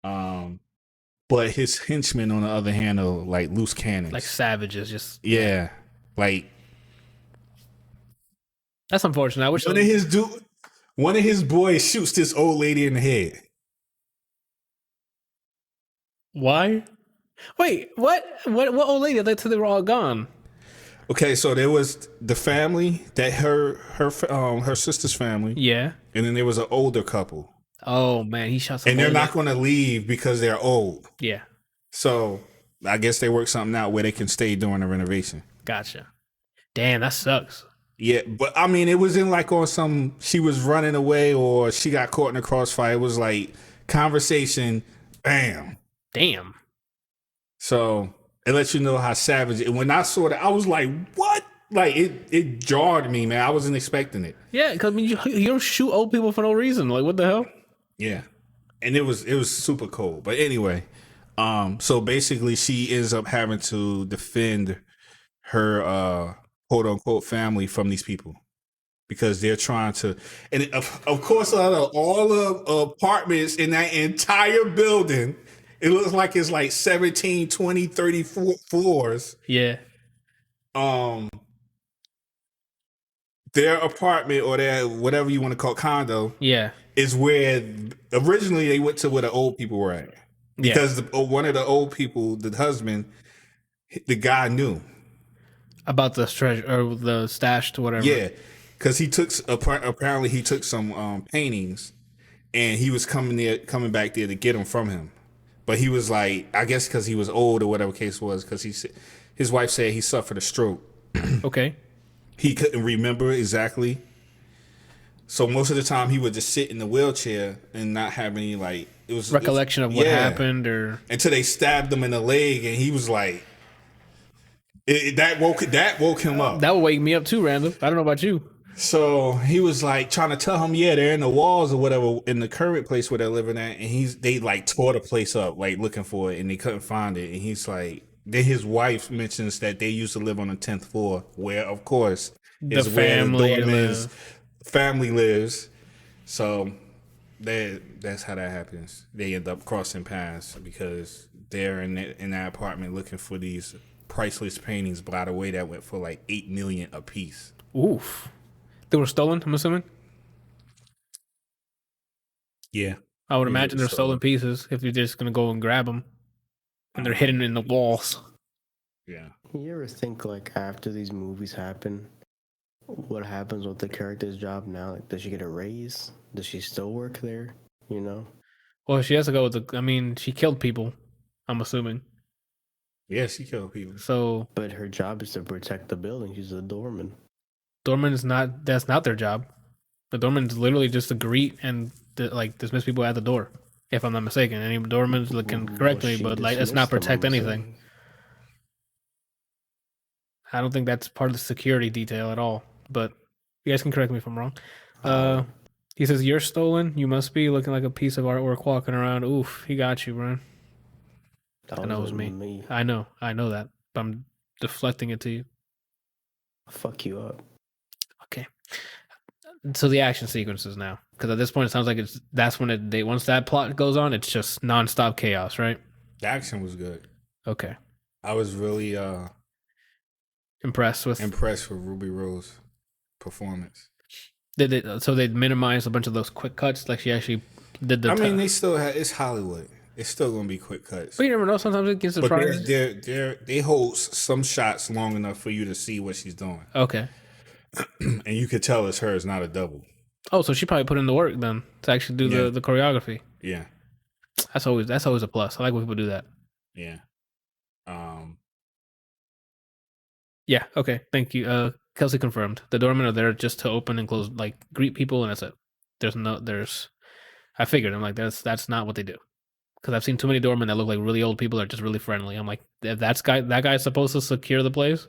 But his henchmen, on the other hand, are like loose cannons, like savages. Just like that's unfortunate. I wish one of his boys shoots this old lady in the head. Why? Wait, what old lady? I thought they were all gone. Okay, so there was the family that her sister's family. Yeah. And then there was an older couple. Oh man, he shot some. And they're not going to leave because they're old. Yeah. So I guess they work something out where they can stay during the renovation. Gotcha. Damn, that sucks. Yeah, but I mean, it wasn't like on some she was running away or she got caught in a crossfire. It was like conversation, bam. Damn. So it lets you know how savage. And when I saw that, I was like, "What?" Like it jarred me, man. I wasn't expecting it. Yeah, because I mean, you don't shoot old people for no reason. Like, what the hell? Yeah, and it was super cold. But anyway, so basically, she ends up having to defend her quote unquote family from these people because they're trying to. And of course, out of all the apartments in that entire building. It looks like it's like 17, 20, 30 floors. Yeah. Their apartment or their whatever you want to call condo. Yeah. Is where originally they went to where the old people were at. Because one of the old people, the husband, the guy knew about the treasure or the stash to whatever. Yeah. Because apparently he took some paintings and he was coming back there to get them from him. But he was like, I guess because he was old or whatever case was, because his wife said he suffered a stroke. Okay. He couldn't remember exactly. So most of the time he would just sit in the wheelchair and not have any recollection of what happened or until they stabbed him in the leg and he was like that woke him up. That would wake me up too, Randall. I don't know about you. So he was like trying to tell him, they're in the walls or whatever in the current place where they're living at, and they like tore the place up, like looking for it, and they couldn't find it. And he's like, then his wife mentions that they used to live on the 10th floor, where of course is where Doorman's family lives. So that's how that happens. They end up crossing paths because they're in that apartment looking for these priceless paintings. By the way, that went for like $8 million a piece. Oof. They were stolen, I'm assuming? Yeah. I would imagine they're stolen pieces if you're just going to go and grab them. And they're hidden in the walls. Yeah. You ever think like after these movies happen, what happens with the character's job now? Like, does she get a raise? Does she still work there? You know? Well, she has to go with the. I mean, she killed people. I'm assuming. Yeah, she killed people. So, but her job is to protect the building. She's a doorman. Doorman is not. That's not their job. The doorman is literally just to greet and like dismiss people at the door. If I'm not mistaken, any doorman can correct me, but like it's not protect anything. I don't think that's part of the security detail at all. But you guys can correct me if I'm wrong. He says you're stolen. You must be looking like a piece of artwork walking around. Oof, he got you, Brian. I know it was me. I know that. But I'm deflecting it to you. I'll fuck you up. Okay. So the action sequences now, because at this point it sounds like that's when once that plot goes on, it's just nonstop chaos, right? The action was good. Okay. I was really impressed with Ruby Rose's performance. So they minimized a bunch of those quick cuts, like she actually did the. I mean, they still have. It's Hollywood. It's still gonna be quick cuts. But you never know. Sometimes it gets surprised. But they hold some shots long enough for you to see what she's doing. Okay. And you could tell it's her. It's not a double. Oh, so she probably put in the work then to actually do the choreography. Yeah. That's always a plus. I like when people do that. Yeah. Yeah. Okay. Thank you. Kelsey confirmed. The doormen are there just to open and close, like greet people, and that's it. I figured. I'm like, that's not what they do. Because I've seen too many doormen that look like really old people that are just really friendly. I'm like, if that guy's supposed to secure the place,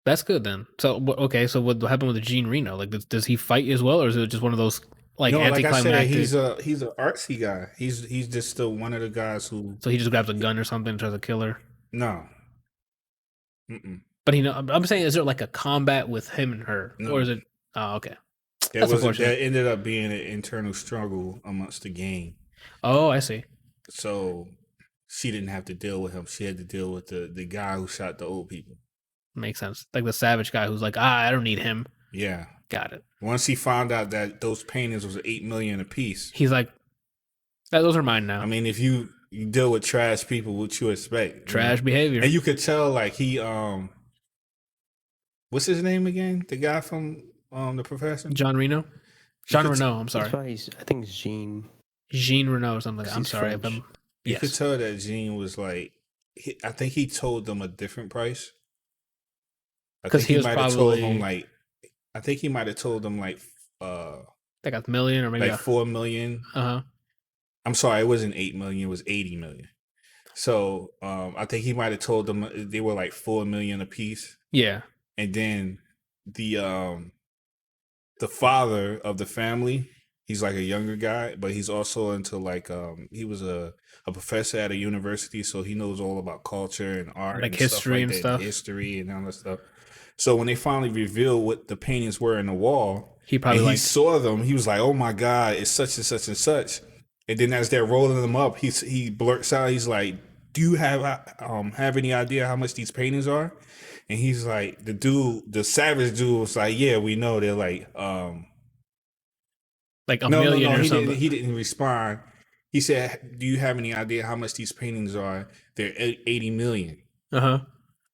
that's good then. So okay, so what happened with Gene Reno? Like, does he fight as well, or is it just one of those like anticlimactic? Like I said, he's an artsy guy. He's just still one of the guys who. So he just grabs a gun or something and tries to kill her. No. But I'm saying, is there like a combat with him and her, or is it? Oh, okay. That ended up being an internal struggle amongst the gang. Oh, I see. So she didn't have to deal with him. She had to deal with the guy who shot the old people. Makes sense. Like the savage guy who's like, I don't need him. Yeah. Got it. Once he found out that those paintings was $8 million a piece, he's like, those are mine now. I mean, if you deal with trash people, what you expect? Trash behavior. And you could tell, like, he what's his name again? The guy from The Professor? John Reno? Jean Reno, I'm sorry. I think it's Jean Reno or something. I'm sorry. You could tell that Jean was like, I think he told them a different price. Because he might have told them like, I think he might have told them like, like $1 million or maybe like $4 million. I'm sorry, it wasn't $8 million. It was $80 million. So I think he might have told them they were like $4 million a piece. Yeah. And then the father of the family, he's like a younger guy, but he's also into like he was a professor at a university, so he knows all about culture and art, like history and stuff, history and all that stuff. So when they finally revealed what the paintings were in the wall, he saw them. He was like, "Oh my God, it's such and such and such." And then as they're rolling them up, he blurts out, he's like, "Do you have any idea how much these paintings are?" And he's like, the savage dude was like, "Yeah, we know." They're like $1 million or something. He didn't respond. He said, "Do you have any idea how much these paintings are?" They're $80 million.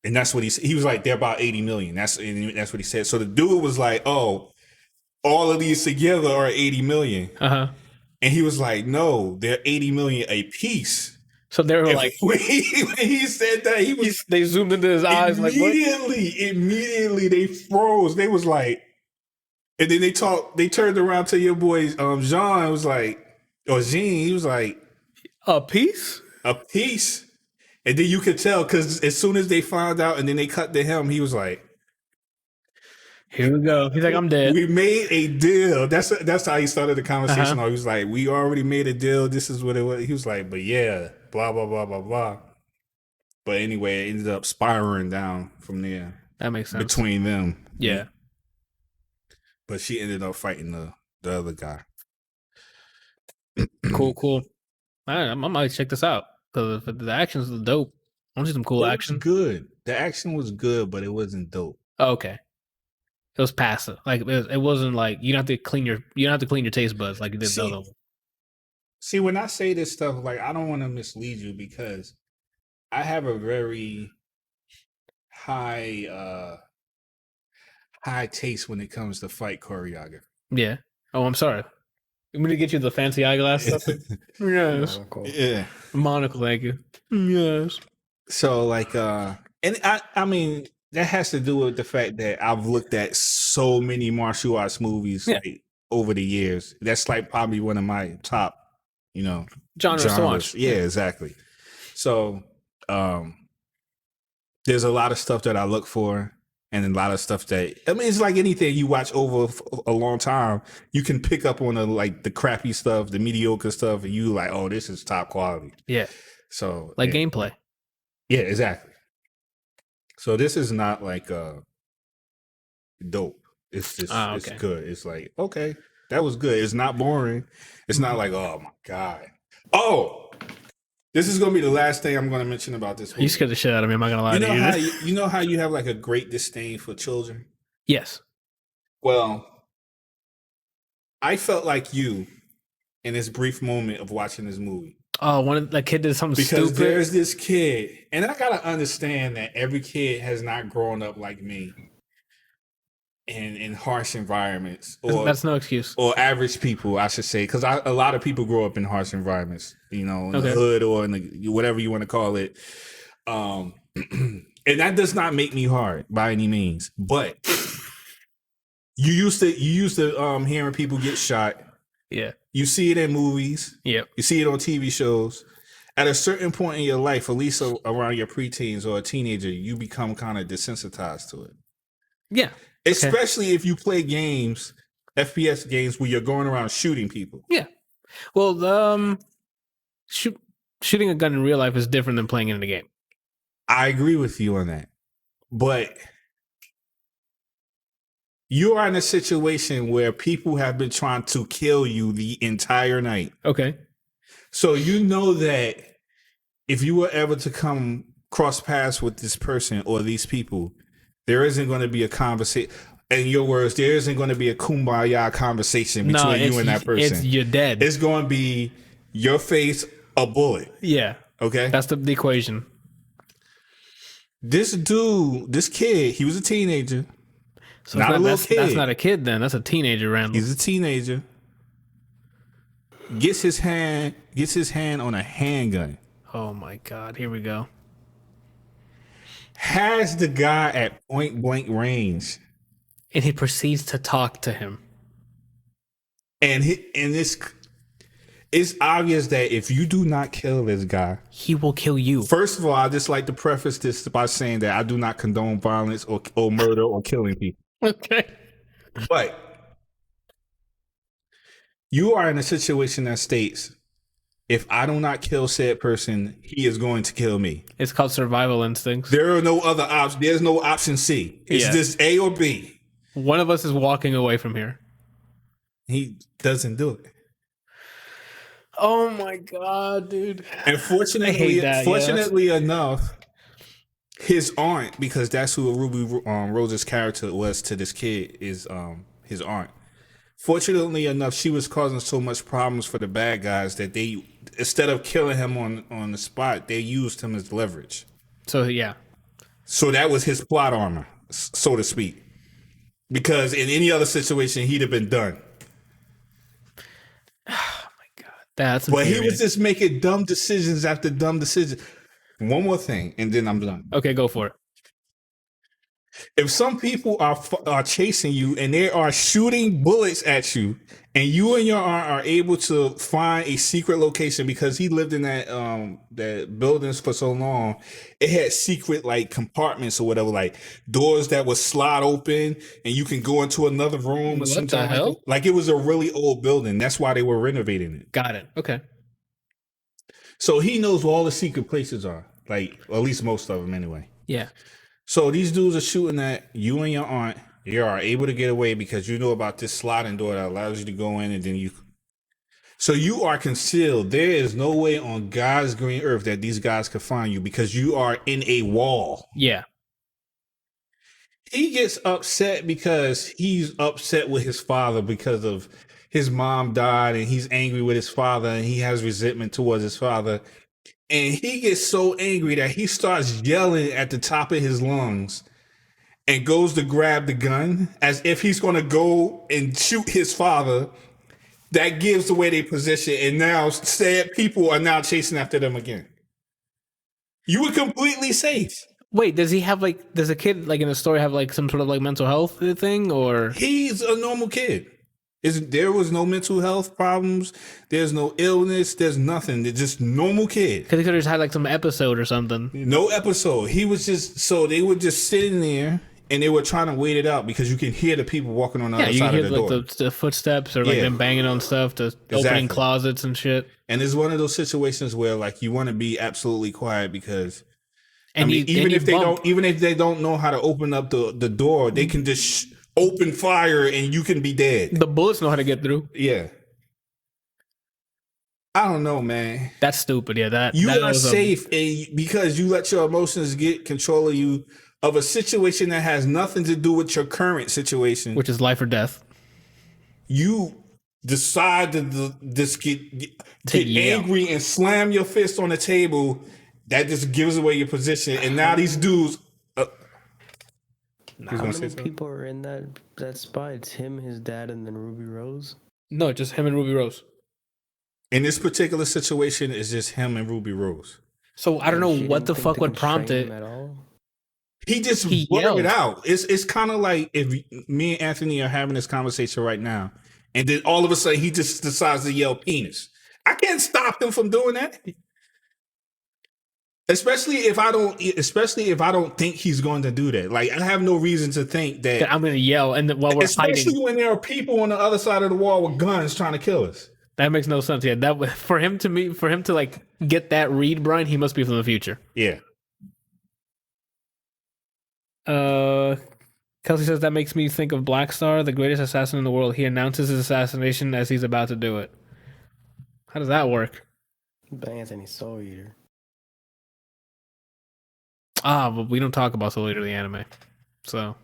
And that's what he said. He was like, "They're about $80 million." That's what he said. So the dude was like, "Oh, all of these together are $80 million." And he was like, "No, they're $80 million a piece." So they were like, when he said that, they zoomed into his eyes like, what? Immediately they froze. They was like, and then they turned around to your boy Jean was like, or Jean, he was like, a piece. And then you could tell because as soon as they found out and then they cut to him, he was like, "Here we go." He's like, "I'm dead. We made a deal." That's how he started the conversation. He was like, "We already made a deal. This is what it was." He was like, "But yeah, blah blah blah blah blah." But anyway, it ended up spiraling down from there. That makes sense between them. Yeah. But she ended up fighting the other guy. Cool. I might check this out because the action's dope. I want to see some cool action. Good. The action was good, but it wasn't dope. Oh, okay. It was passive. Like it wasn't like you don't have to clean your taste buds like you did the other one. See, when I say this stuff, like, I don't want to mislead you because I have a very high taste when it comes to fight choreography. Yeah. Oh, I'm sorry. I'm going to get you the fancy eyeglass stuff. Yes. Monocle. Yeah. Monocle, thank you. Yes. So, like, and I mean, that has to do with the fact that I've looked at so many martial arts movies like over the years. That's like probably one of my top, genres to watch. Yeah, exactly. So, there's a lot of stuff that I look for, and a lot of stuff that it's like anything you watch over a long time, you can pick up on the crappy stuff, the mediocre stuff, and you like, oh, this is top quality. Yeah. So like gameplay. Yeah, exactly. So this is not like dope. It's just it's good. It's like, okay, that was good. It's not boring. It's not like, oh my God. Oh, this is gonna be the last thing I'm gonna mention about this movie. You scared the shit out of me. I'm not gonna lie to you. You know how you have like a great disdain for children? Yes. Well, I felt like you in this brief moment of watching this movie. Oh, that kid did something stupid. Because there's this kid, and I gotta understand that every kid has not grown up like me in harsh environments. Or that's no excuse. Or average people, I should say, because a lot of people grow up in harsh environments, in the hood or in the whatever you want to call it. And that does not make me hard by any means, but you used to hearing people get shot. Yeah. You see it in movies. Yep. You see it on TV shows. At a certain point in your life, at least around your preteens or a teenager, you become kind of desensitized to it. Yeah. Especially if you play games, FPS games, where you're going around shooting people. Yeah. Well, shooting a gun in real life is different than playing it in a game. I agree with you on that. But you are in a situation where people have been trying to kill you the entire night. Okay. So you know that if you were ever to come cross paths with this person or these people, there isn't going to be a conversation. In your words, there isn't going to be a kumbaya conversation between you and that person. You're dead. It's going to be your face, a bullet. Yeah. Okay? That's the equation. This kid, he was a teenager. So not a little kid. That's not a kid then. That's a teenager, Randall. He's a teenager. Gets his hand on a handgun. Oh my God. Here we go. Has the guy at point blank range. And he proceeds to talk to him. And it's obvious that if you do not kill this guy, he will kill you. First of all, I just like to preface this by saying that I do not condone violence or murder or killing people. Okay. But you are in a situation that states, if I do not kill said person, he is going to kill me. It's called survival instincts. There are no other options. There's no option C. It's just A or B. One of us is walking away from here. He doesn't do it. Oh my God, dude. And fortunately enough, his aunt, because that's who Ruby Rose's character was to this kid, is his aunt. Fortunately enough, she was causing so much problems for the bad guys that they, instead of killing him on the spot, they used him as leverage. So that was his plot armor, so to speak. Because in any other situation, he'd have been done. Oh my God, that's. But he was just making dumb decisions after dumb decisions. One more thing, and then I'm done. Okay, go for it. If some people are chasing you and they are shooting bullets at you, and you and your aunt are able to find a secret location, because he lived in that buildings for so long, it had secret like compartments or whatever, like doors that would slide open and you can go into another room. What the hell? Like it was a really old building. That's why they were renovating it. Got it. Okay. So he knows where all the secret places are, like at least most of them anyway. Yeah. So these dudes are shooting at you and your aunt. You are able to get away because you know about this sliding door that allows you to go in, and then you. So you are concealed. There is no way on God's green earth that these guys could find you because you are in a wall. Yeah. He gets upset because he's upset with his father because of his mom died and he's angry with his father and he has resentment towards his father. And he gets so angry that he starts yelling at the top of his lungs and goes to grab the gun as if he's going to go and shoot his father. That gives away their position, and now sad people are now chasing after them again. You were completely safe. Wait, does a kid like in the story have like some sort of like mental health thing, or he's a normal kid? There was no mental health problems. There's no illness. There's nothing. They're just normal kid. Because he could have just had like some episode or something. No episode. He was just they were just sitting there. And they were trying to wait it out because you can hear the people walking on the other side of the door. Yeah, you hear like the footsteps or like them banging on stuff, opening closets and shit. And it's one of those situations where like you want to be absolutely quiet because even if they don't know how to open up the door, they can just open fire and you can be dead. The bullets know how to get through. Yeah. I don't know, man. That's stupid. Yeah, that are safe because you let your emotions get control of you. Of a situation that has nothing to do with your current situation, which is life or death. You decide to just get angry and slam your fist on the table. That just gives away your position. And now these dudes. How many people are in that spot? It's him, his dad, and then Ruby Rose? No, just him and Ruby Rose. In this particular situation, it's just him and Ruby Rose. So I don't know what the fuck would prompt it. At all? He blurted it out. It's kind of like if me and Anthony are having this conversation right now, and then all of a sudden he just decides to yell penis. I can't stop him from doing that. Especially if I don't think he's going to do that. Like I have no reason to think that I'm going to yell, and while we're especially hiding. When there are people on the other side of the wall with guns trying to kill us. That makes no sense. Yeah, that for him to like get that read, Brian, he must be from the future. Yeah. Kelsey says that makes me think of Black Star, the greatest assassin in the world. He announces his assassination as he's about to do it. How does that work? Bang Anthony Soul Eater. But we don't talk about Soul Eater the anime, so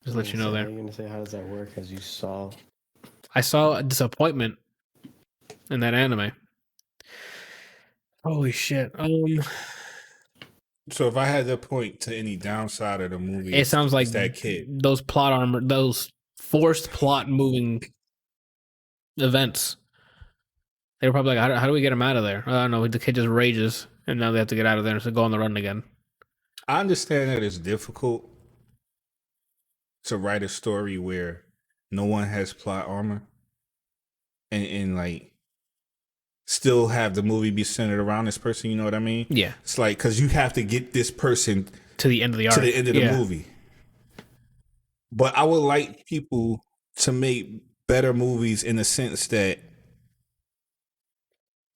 just let you know there. You're gonna say how does that work? As you saw, I saw a disappointment in that anime. Holy shit. So if I had to point to any downside of the movie, it sounds like that kid. Those forced plot moving events. They were probably like, how do we get him out of there? I don't know. The kid just rages, and now they have to get out of there and go on the run again. I understand that it's difficult to write a story where no one has plot armor, and like still have the movie be centered around this person. You know what I mean? Yeah. It's like because you have to get this person to the end of the arc, to the end of the movie. But I would like people to make better movies in the sense that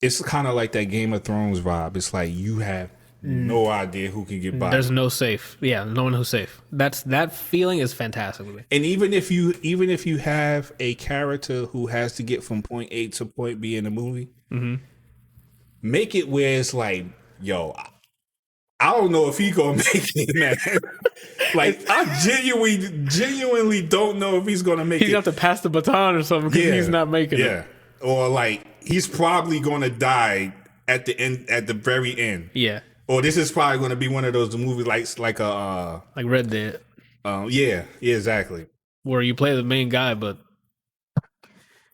it's kind of like that Game of Thrones vibe. It's like you have no idea who can get by. There's no safe. Yeah, no one who's safe. That feeling is fantastic. And even if you have a character who has to get from point A to point B in the movie, make it where it's like, yo, I don't know if he gonna make it, man. Like I genuinely don't know if he's gonna make it. He's got to pass the baton or something because he's not making it. Yeah, or like he's probably gonna die at the end, at the very end. Yeah. Or this is probably going to be one of those movies like Red Dead. Yeah, exactly. Where you play the main guy, but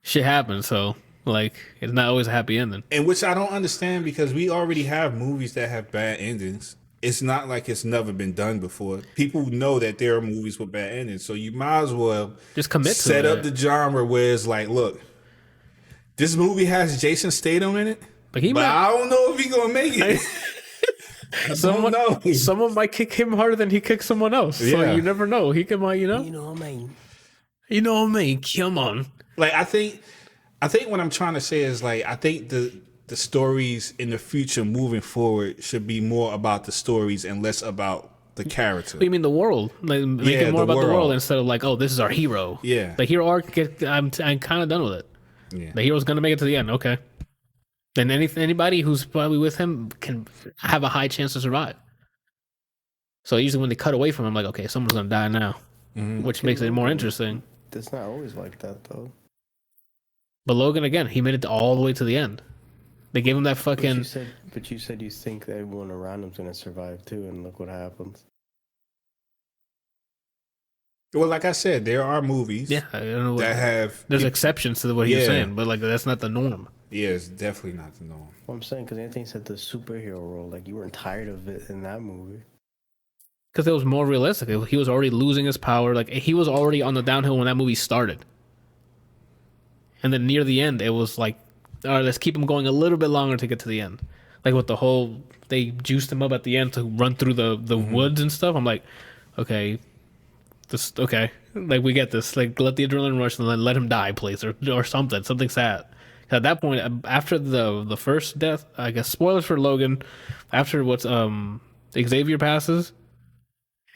shit happens. So like, it's not always a happy ending. And which I don't understand because we already have movies that have bad endings. It's not like it's never been done before. People know that there are movies with bad endings, so you might as well just commit to set up the genre where it's like, look, this movie has Jason Statham in it, but I don't know if he's gonna make it. Someone might kick him harder than he kicks someone else. Yeah. So you never know. He can, You know what I mean? Come on. Like I think what I'm trying to say is like I think the stories in the future moving forward should be more about the stories and less about the character. What do you mean the world? Like make it more about the world instead of like, oh, this is our hero. Yeah. The hero arc. I'm kind of done with it. Yeah. The hero's gonna make it to the end. Okay. Then anybody who's probably with him can have a high chance to survive. So usually when they cut away from him, like, okay, someone's gonna die now, which makes it more interesting. It's not always like that though. But Logan, again, he made it all the way to the end. They gave him that fucking... But you said you think that everyone around him's going to survive too, and look what happens. Well, like I said, there are movies I don't know that have... There's exceptions to what he was saying, but like that's not the norm. Yeah, it's definitely not the norm. Well, I'm saying, because Anthony said the superhero role, like you weren't tired of it in that movie. Because it was more realistic. He was already losing his power. Like, he was already on the downhill when that movie started. And then near the end, it was like, all right, let's keep him going a little bit longer to get to the end. Like with the whole, they juiced him up at the end to run through the woods and stuff. I'm like, okay, like we get this. Like, let the adrenaline rush and then let him die, please, or something sad. At that point, after the first death, I guess spoilers for Logan. After Xavier passes,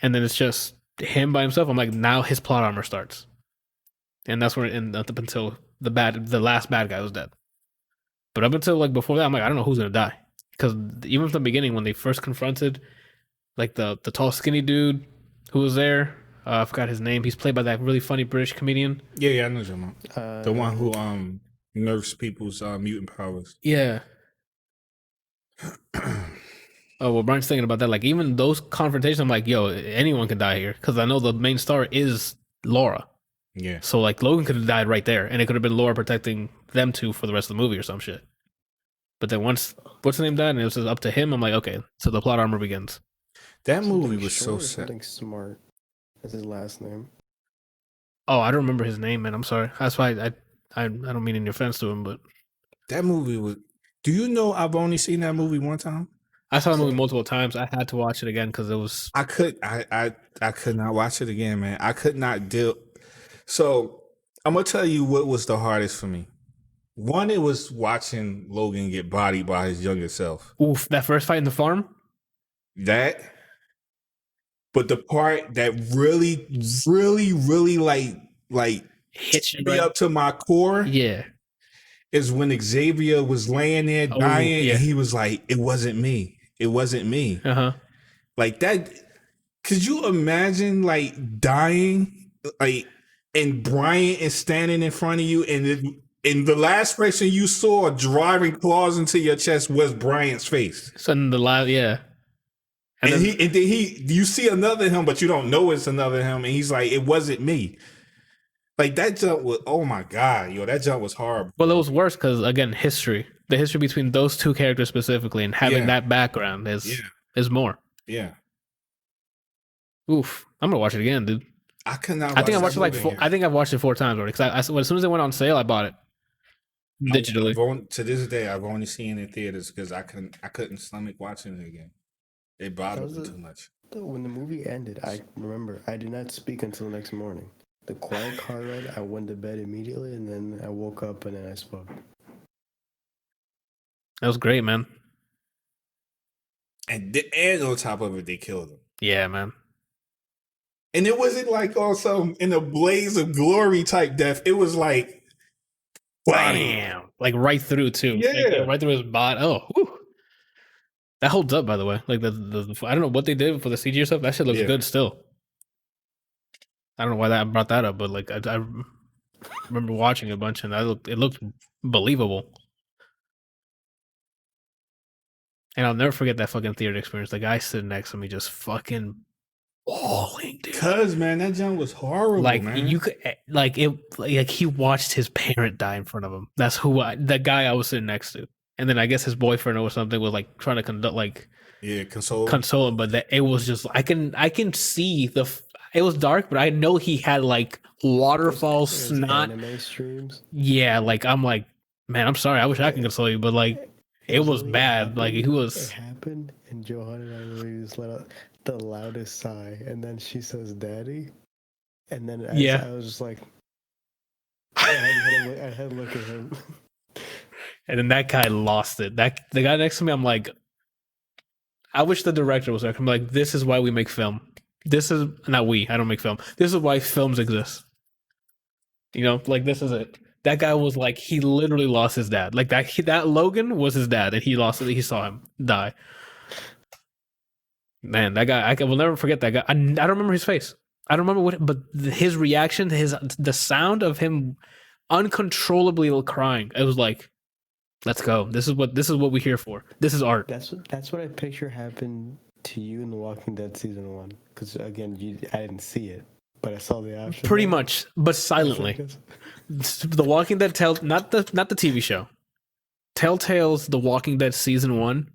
and then it's just him by himself. I'm like, now his plot armor starts, and that's where it ended up until the last bad guy was dead. But up until like before that, I'm like, I don't know who's gonna die, because even from the beginning when they first confronted like the tall skinny dude who was there, I forgot his name. He's played by that really funny British comedian. Yeah, I know him. The one who nerfs people's mutant powers. Yeah. Oh, well, Bryant's thinking about that. Like, even those confrontations, I'm like, yo, anyone can die here. Because I know the main star is Laura. Yeah. So, like, Logan could have died right there. And it could have been Laura protecting them two for the rest of the movie or some shit. But then once, what's the name died, and it was just up to him, I'm like, okay, so the plot armor begins. That movie was so sad. Something Smart. That's his last name. Oh, I don't remember his name, man. I'm sorry. That's why I don't mean any offense to him, but... That movie was... Do you know I've only seen that movie one time? I saw the movie multiple times. I had to watch it again because it was... I could not watch it again, man. I could not deal... So, I'm going to tell you what was the hardest for me. One, it was watching Logan get bodied by his younger self. Oof, that first fight in the farm? That... But the part that really, really, really like hits me up to my core, is when Xavier was laying there dying, and he was like, "It wasn't me. It wasn't me." Like that. Could you imagine like dying, like, and Bryant is standing in front of you, and the last person you saw driving claws into your chest was Bryant's face. So in the last, And then you see another him, but you don't know it's another him, and he's like, "It wasn't me." Like that jump was, oh my god, yo, that jump was horrible. Well, it was worse because again, the history between those two characters specifically, and having that background is more. Yeah. Oof, I'm gonna watch it again, dude. I cannot. I think I watched it like four. I think I've watched it 4 times already. Because as soon as it went on sale, I bought it digitally. To this day, I've only seen it in theaters because I couldn't stomach watching it again. It bothered me too much. When the movie ended, I remember I did not speak until the next morning. The quiet car ride, I went to bed immediately, and then I woke up and then I spoke. That was great, man. And on top of it, they killed him. Yeah, man. And it wasn't like also in a blaze of glory type death. It was like, bam, like right through too. Yeah, like, right through his body. Oh, whew. That holds up, by the way. Like the I don't know what they did for the CG stuff. That shit looks good still. I don't know why I brought that up, but like I remember watching a bunch and it looked believable. And I'll never forget that fucking theater experience. The guy sitting next to me just fucking bawling, dude. Cause man, that jump was horrible. Like man. you could like he watched his parent die in front of him. That's the guy I was sitting next to. And then I guess his boyfriend or something was like trying to console him. But it was just I can see it was dark, but I know he had like waterfall snot. Anime streams. Yeah, like I'm like, man, I'm sorry. I wish I could console you, but like it was bad. Like he was. It happened, and Johanna and I really just let out the loudest sigh, and then she says, "Daddy," and then I was just like, I had to look at him. And then that guy lost it. The guy next to me, I'm like, I wish the director was there. I'm like, this is why we make film. This is not we. I don't make film. This is why films exist. You know, like this is it. That guy was like, he literally lost his dad. Like that Logan was his dad, and he lost it. He saw him die. Man, that guy, I will never forget that guy. I don't remember his face. I don't remember but his reaction, the sound of him uncontrollably crying. It was like, let's go. This is what we're here for. This is art. That's what I picture happened to you in The Walking Dead season 1. Because again, I didn't see it, but I saw the option. Pretty much, but silently. The Walking Dead not the TV show. Telltale's The Walking Dead season 1.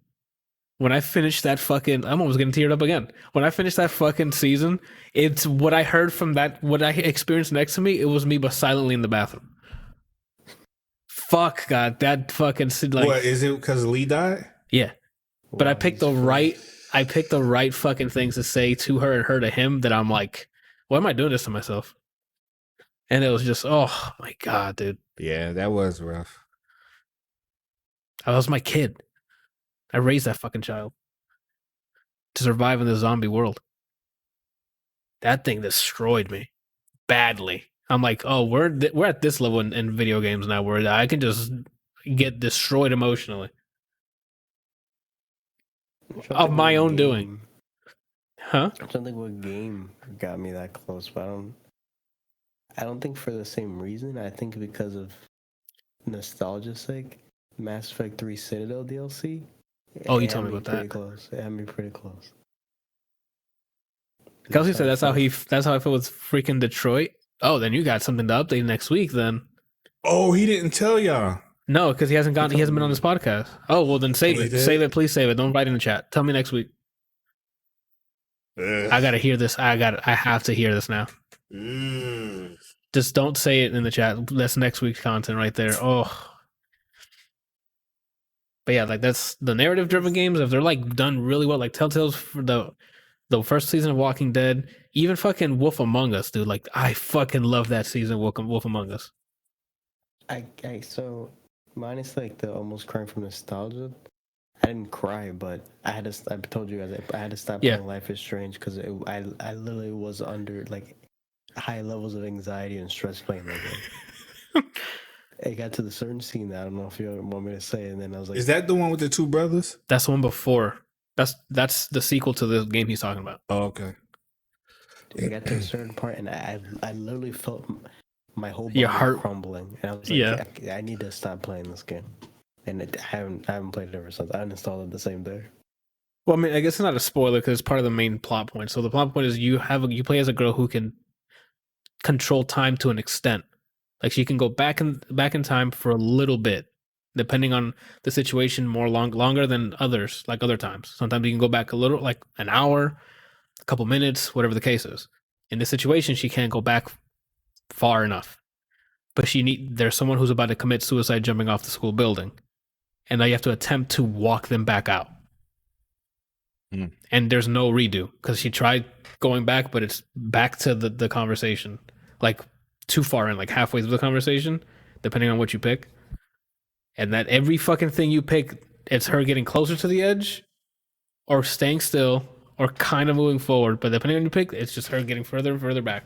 When I finished that fucking, I'm almost getting teared up again. When I finished that fucking season, it's what I heard from that, what I experienced next to me, it was me, but silently in the bathroom. Fuck, God, that fucking, like. What, is it because Lee died? Yeah. But I picked the right fucking things to say to her and her to him that I'm like, why am I doing this to myself? And it was just, oh my God, dude. Yeah, that was rough. That was my kid. I raised that fucking child to survive in the zombie world. That thing destroyed me badly. I'm like, oh, we're at this level in video games now where I can just get destroyed emotionally of my own doing. Huh? I'm trying to think what game got me that close, but I don't think for the same reason. I think because of nostalgia's sake. Mass Effect 3 Citadel DLC. Oh, you told me about that. Close. It had me pretty close. Kelsey said that's how I feel with freaking Detroit. Oh, then you got something to update next week then. Oh, he didn't tell y'all. No, because he hasn't been on this podcast. Oh, well then save it. Save it, please save it. Don't write in the chat. Tell me next week. I gotta hear this. I have to hear this now. Just don't say it in the chat. That's next week's content right there. Oh. But yeah, like that's the narrative-driven games. If they're like done really well, like Telltale's for the first season of Walking Dead, even fucking Wolf Among Us, dude. Like I fucking love that season, Wolf Among Us. So minus like the almost crying from nostalgia, I didn't cry, but I told you guys I had to stop playing Life is Strange because I literally was under like high levels of anxiety and stress playing that game. It got to the certain scene that I don't know if you want me to say, and then I was like, "Is that the one with the two brothers?" That's the one before. That's the sequel to the game he's talking about. Oh, okay. It got to a certain part, and I literally felt my whole body crumbling, and I was like, I need to stop playing this game, and I haven't played it ever since. I uninstalled it the same day. Well, I mean, I guess it's not a spoiler because it's part of the main plot point. So the plot point is you play as a girl who can control time to an extent. Like she can go back in time for a little bit, depending on the situation, longer than others, like other times. Sometimes you can go back a little, like an hour, a couple minutes, whatever the case is. In this situation, she can't go back far enough. But there's someone who's about to commit suicide jumping off the school building. And now you have to attempt to walk them back out. And there's no redo because she tried going back, but it's back to the conversation. Like too far in, like halfway through the conversation, depending on what you pick. And that every fucking thing you pick, it's her getting closer to the edge or staying still or kind of moving forward. But depending on what you pick, it's just her getting further and further back.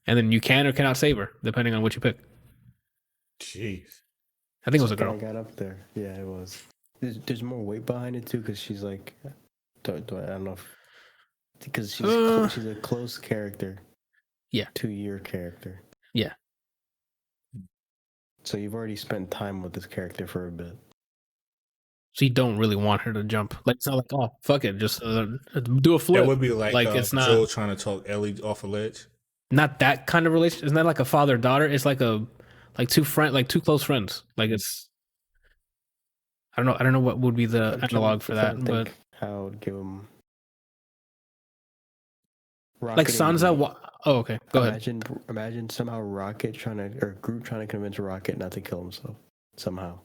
And then you can or cannot save her, depending on what you pick. Jeez. I think it was a girl. I got up there. Yeah, it was. There's more weight behind it, too, because she's like... I don't know if... Because she's a close character. Yeah. To your character. Yeah. So you've already spent time with this character for a bit. So you don't really want her to jump. Like it's not like, oh fuck it, just do a flip. That would be like it's not Joel trying to talk Ellie off a ledge. Not that kind of relationship. It's not like a father daughter. It's like two close friends. Like it's. I don't know what would be the analog for that, but how I would give them. Like Sansa. Oh, okay. Go ahead. Imagine somehow Groot trying to convince Rocket not to kill himself somehow.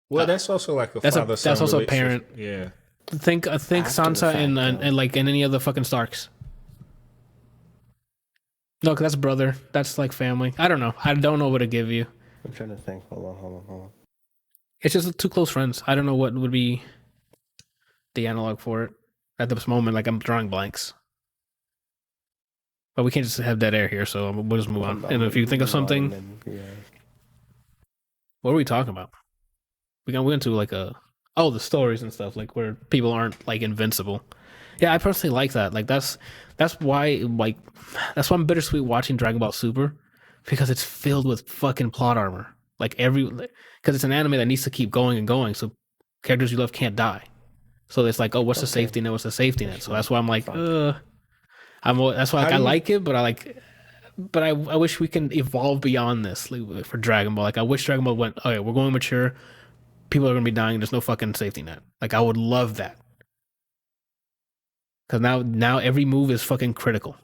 Well, that's also like a father. That's also a parent. Yeah. Think Sansa and like in any of the fucking Starks. No, that's brother. That's like family. I don't know. I don't know what to give you. I'm trying to think. Hold on. It's just two close friends. I don't know what would be the analog for it at this moment. Like I'm drawing blanks. But we can't just have dead air here, so we'll just move on. And if you think of something, what are we talking about? We went to like the stories and stuff, like where people aren't like invincible. Yeah, I personally like that. Like that's why I'm bittersweet watching Dragon Ball Super, because it's filled with fucking plot armor. Like because it's an anime that needs to keep going and going, so characters you love can't die. So it's like, oh, what's the safety net? What's the safety net? So that's why I'm like, that's why I like it, but I wish we can evolve beyond this for Dragon Ball. Like, I wish Dragon Ball went, okay, we're going mature. People are going to be dying. There's no fucking safety net. Like, I would love that. Because now every move is fucking critical.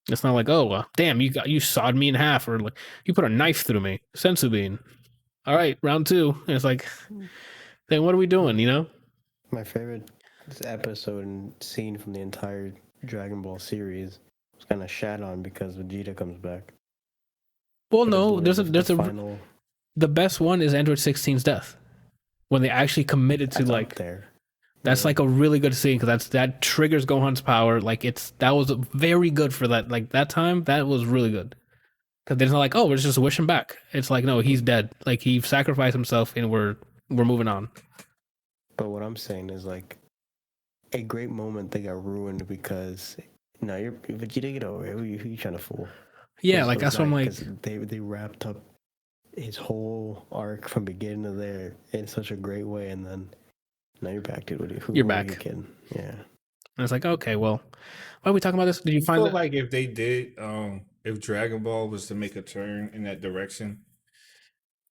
It's not like, oh, damn, you sawed me in half, or like you put a knife through me. Sensu bean. All right, round 2. And it's like, then what are we doing, you know? My favorite episode and scene from the entire Dragon Ball series was kind of shat on because Vegeta comes back. Well, no, the best one is Android 16's death, when they actually committed to like there. That's like a really good scene, because that triggers Gohan's power. Like that was very good for that. Like that time, that was really good. Because it's not like, oh, we're just wish him back. It's like, no, he's dead. Like he sacrificed himself, and we're moving on. But what I'm saying is like a great moment that got ruined because you're Vegeta, get over it. Who you trying to fool? Yeah, like that's what I'm like. They wrapped up his whole arc from beginning to there in such a great way, and then now you're back, dude. You're back. Yeah. And it's like, okay, well, why are we talking about this? Did you find I feel like if they did, if Dragon Ball was to make a turn in that direction,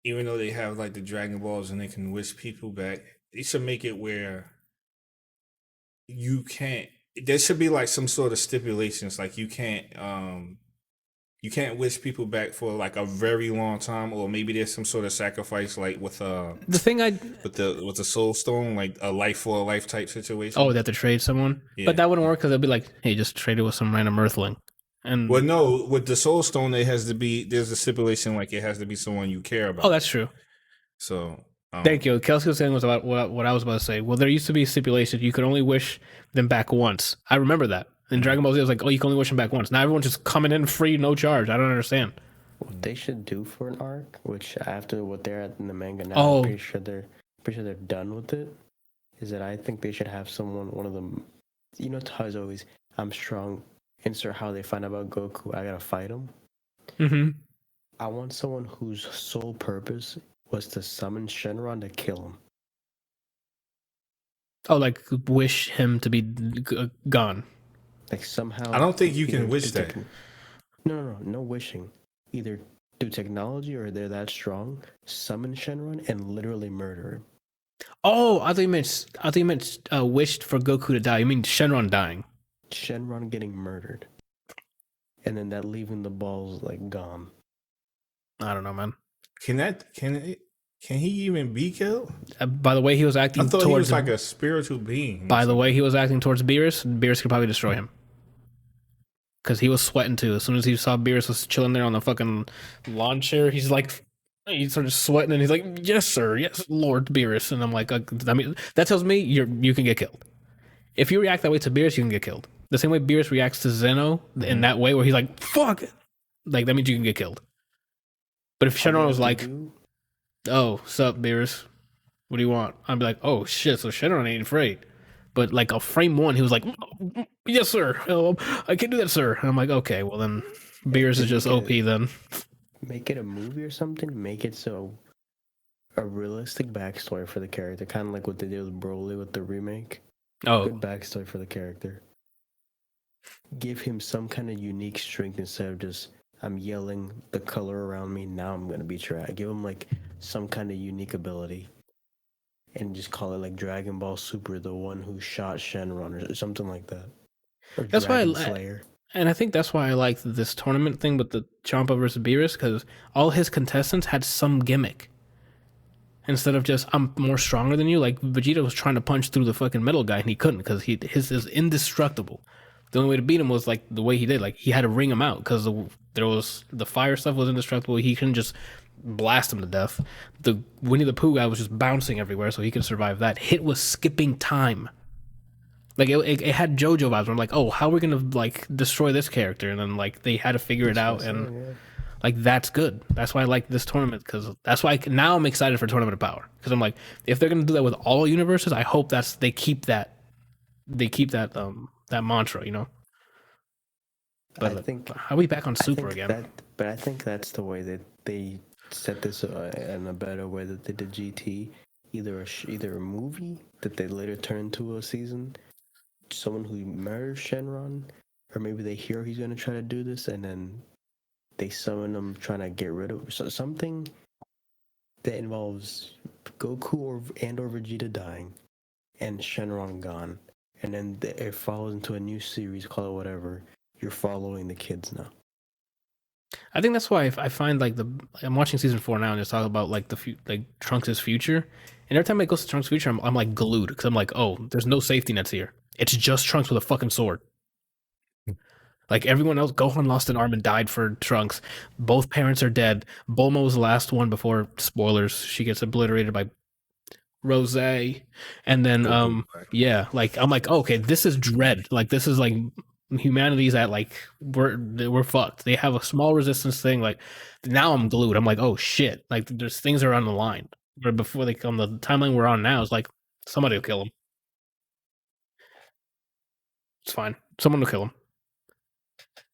even though they have like the Dragon Balls and they can wish people back, they should make it where you can't. There should be like some sort of stipulations, like you can't wish people back for like a very long time, or maybe there's some sort of sacrifice, like with with the Soul Stone, like a life for a life type situation. Oh, they have to trade someone, but that wouldn't work because they'll be like, hey, just trade it with some random Earthling. And well, no, with the Soul Stone, there's a stipulation, like it has to be someone you care about. Oh, that's true. So thank you. Kelsey was saying was about what I was about to say. Well, there used to be a stipulation you could only wish them back once. I remember that. In Dragon Ball Z, it was like, oh, you can only wish him back once. Now everyone's just coming in free, no charge. I don't understand. What they should do for an arc, which after what they're at in the manga now, I'm pretty sure they're done with it, is that I think they should have one of them, you know, Tai's always, I'm strong, insert how they find out about Goku, I gotta fight him. Mm-hmm. I want someone whose sole purpose was to summon Shenron to kill him. Oh, like wish him to be gone. Like somehow, I don't think you can wish that. No wishing. Either through technology or they're that strong, summon Shenron and literally murder him. Oh, I think you meant wished for Goku to die. You mean Shenron dying? Shenron getting murdered, and then that leaving the balls like gone. I don't know, man. Can he even be killed? By the way he was acting, I thought he was like a spiritual being. By the way he was acting towards Beerus could probably destroy him. Because he was sweating too. As soon as he saw Beerus was chilling there on the fucking lawn chair, he started sweating, and he's like, yes, sir. Yes, Lord Beerus. And I'm like, I mean, that tells me you can get killed. If you react that way to Beerus, you can get killed. The same way Beerus reacts to Zeno in that way, where he's like, fuck it. Like, that means you can get killed. But if Shenron was like, oh, sup, Beerus? What do you want? I'd be like, oh, shit, so Shenron ain't afraid. But, like, a frame 1, he was like, yes, sir. I can do that, sir. And I'm like, okay, well, then Beerus is just OP then. Make it a movie or something. Make it so a realistic backstory for the character. Kind of like what they did with Broly with the remake. Oh. Good backstory for the character. Give him some kind of unique strength instead of just, I'm yelling the color around me, now I'm going to beat your ass. Give him, like, some kind of unique ability. And just call it, like, Dragon Ball Super, the one who shot Shenron, or something like that. Or that's Dragon why Slayer. And I think that's why I like this tournament thing with the Champa versus Beerus, because all his contestants had some gimmick. Instead of just, I'm more stronger than you, like Vegeta was trying to punch through the fucking metal guy and he couldn't, because his is indestructible. The only way to beat him was like the way he did, like he had to ring him out, because the fire stuff was indestructible. He couldn't just blast him to death. The Winnie the Pooh guy was just bouncing everywhere, so he could survive that. Hit was skipping time. Like it had JoJo vibes. Where I'm like, oh, how are we gonna like destroy this character? And then like they had to figure it out, and like that's good. That's why I like this tournament, because that's why now I'm excited for Tournament of Power, because I'm like, if they're gonna do that with all universes, I hope they keep that mantra, you know. But I think how are we back on Super again? But I think that's the way that they set this in a better way that they did GT. Either a movie that they later turn into a season, someone who murders Shenron, or maybe they hear he's gonna try to do this, and then they summon him trying to get rid of something that involves Goku or Vegeta dying, and Shenron gone, and then it follows into a new series, call it whatever. You're following the kids now. I think that's why I find like I'm watching season 4 now and it's talking about like Trunks' future, and every time it goes to Trunks' future, I'm like glued because I'm like, oh, there's no safety nets here. It's just Trunks with a fucking sword. Like everyone else, Gohan lost an arm and died for Trunks. Both parents are dead. Bulma was the last one before, spoilers, she gets obliterated by Rose. And then yeah, like I'm like, oh, okay, this is dread. Like this is like humanity's at like we're fucked. They have a small resistance thing. Like now I'm glued. I'm like, oh shit. Like there's things are on the line. Where before they on the timeline we're on now, it's like somebody will kill him. It's fine. Someone will kill him.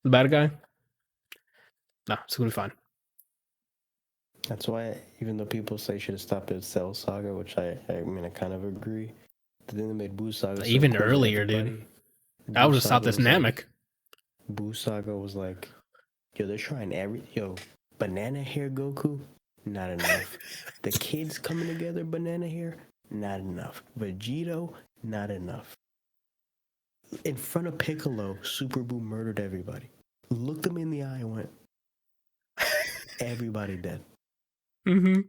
The bad guy? No, it's gonna be fine. That's why, even though people say should have stopped at Cell Saga, which I mean, I kind of agree. But then they made Buu Saga even cool earlier, dude. I would have stopped this Namek. Like, Buu Saga was like, yo, they're trying banana hair Goku, not enough. The kids coming together, banana hair, not enough. Vegito, not enough. In front of Piccolo, Super Buu murdered everybody. Looked him in the eye and went, everybody dead. Mm-hmm.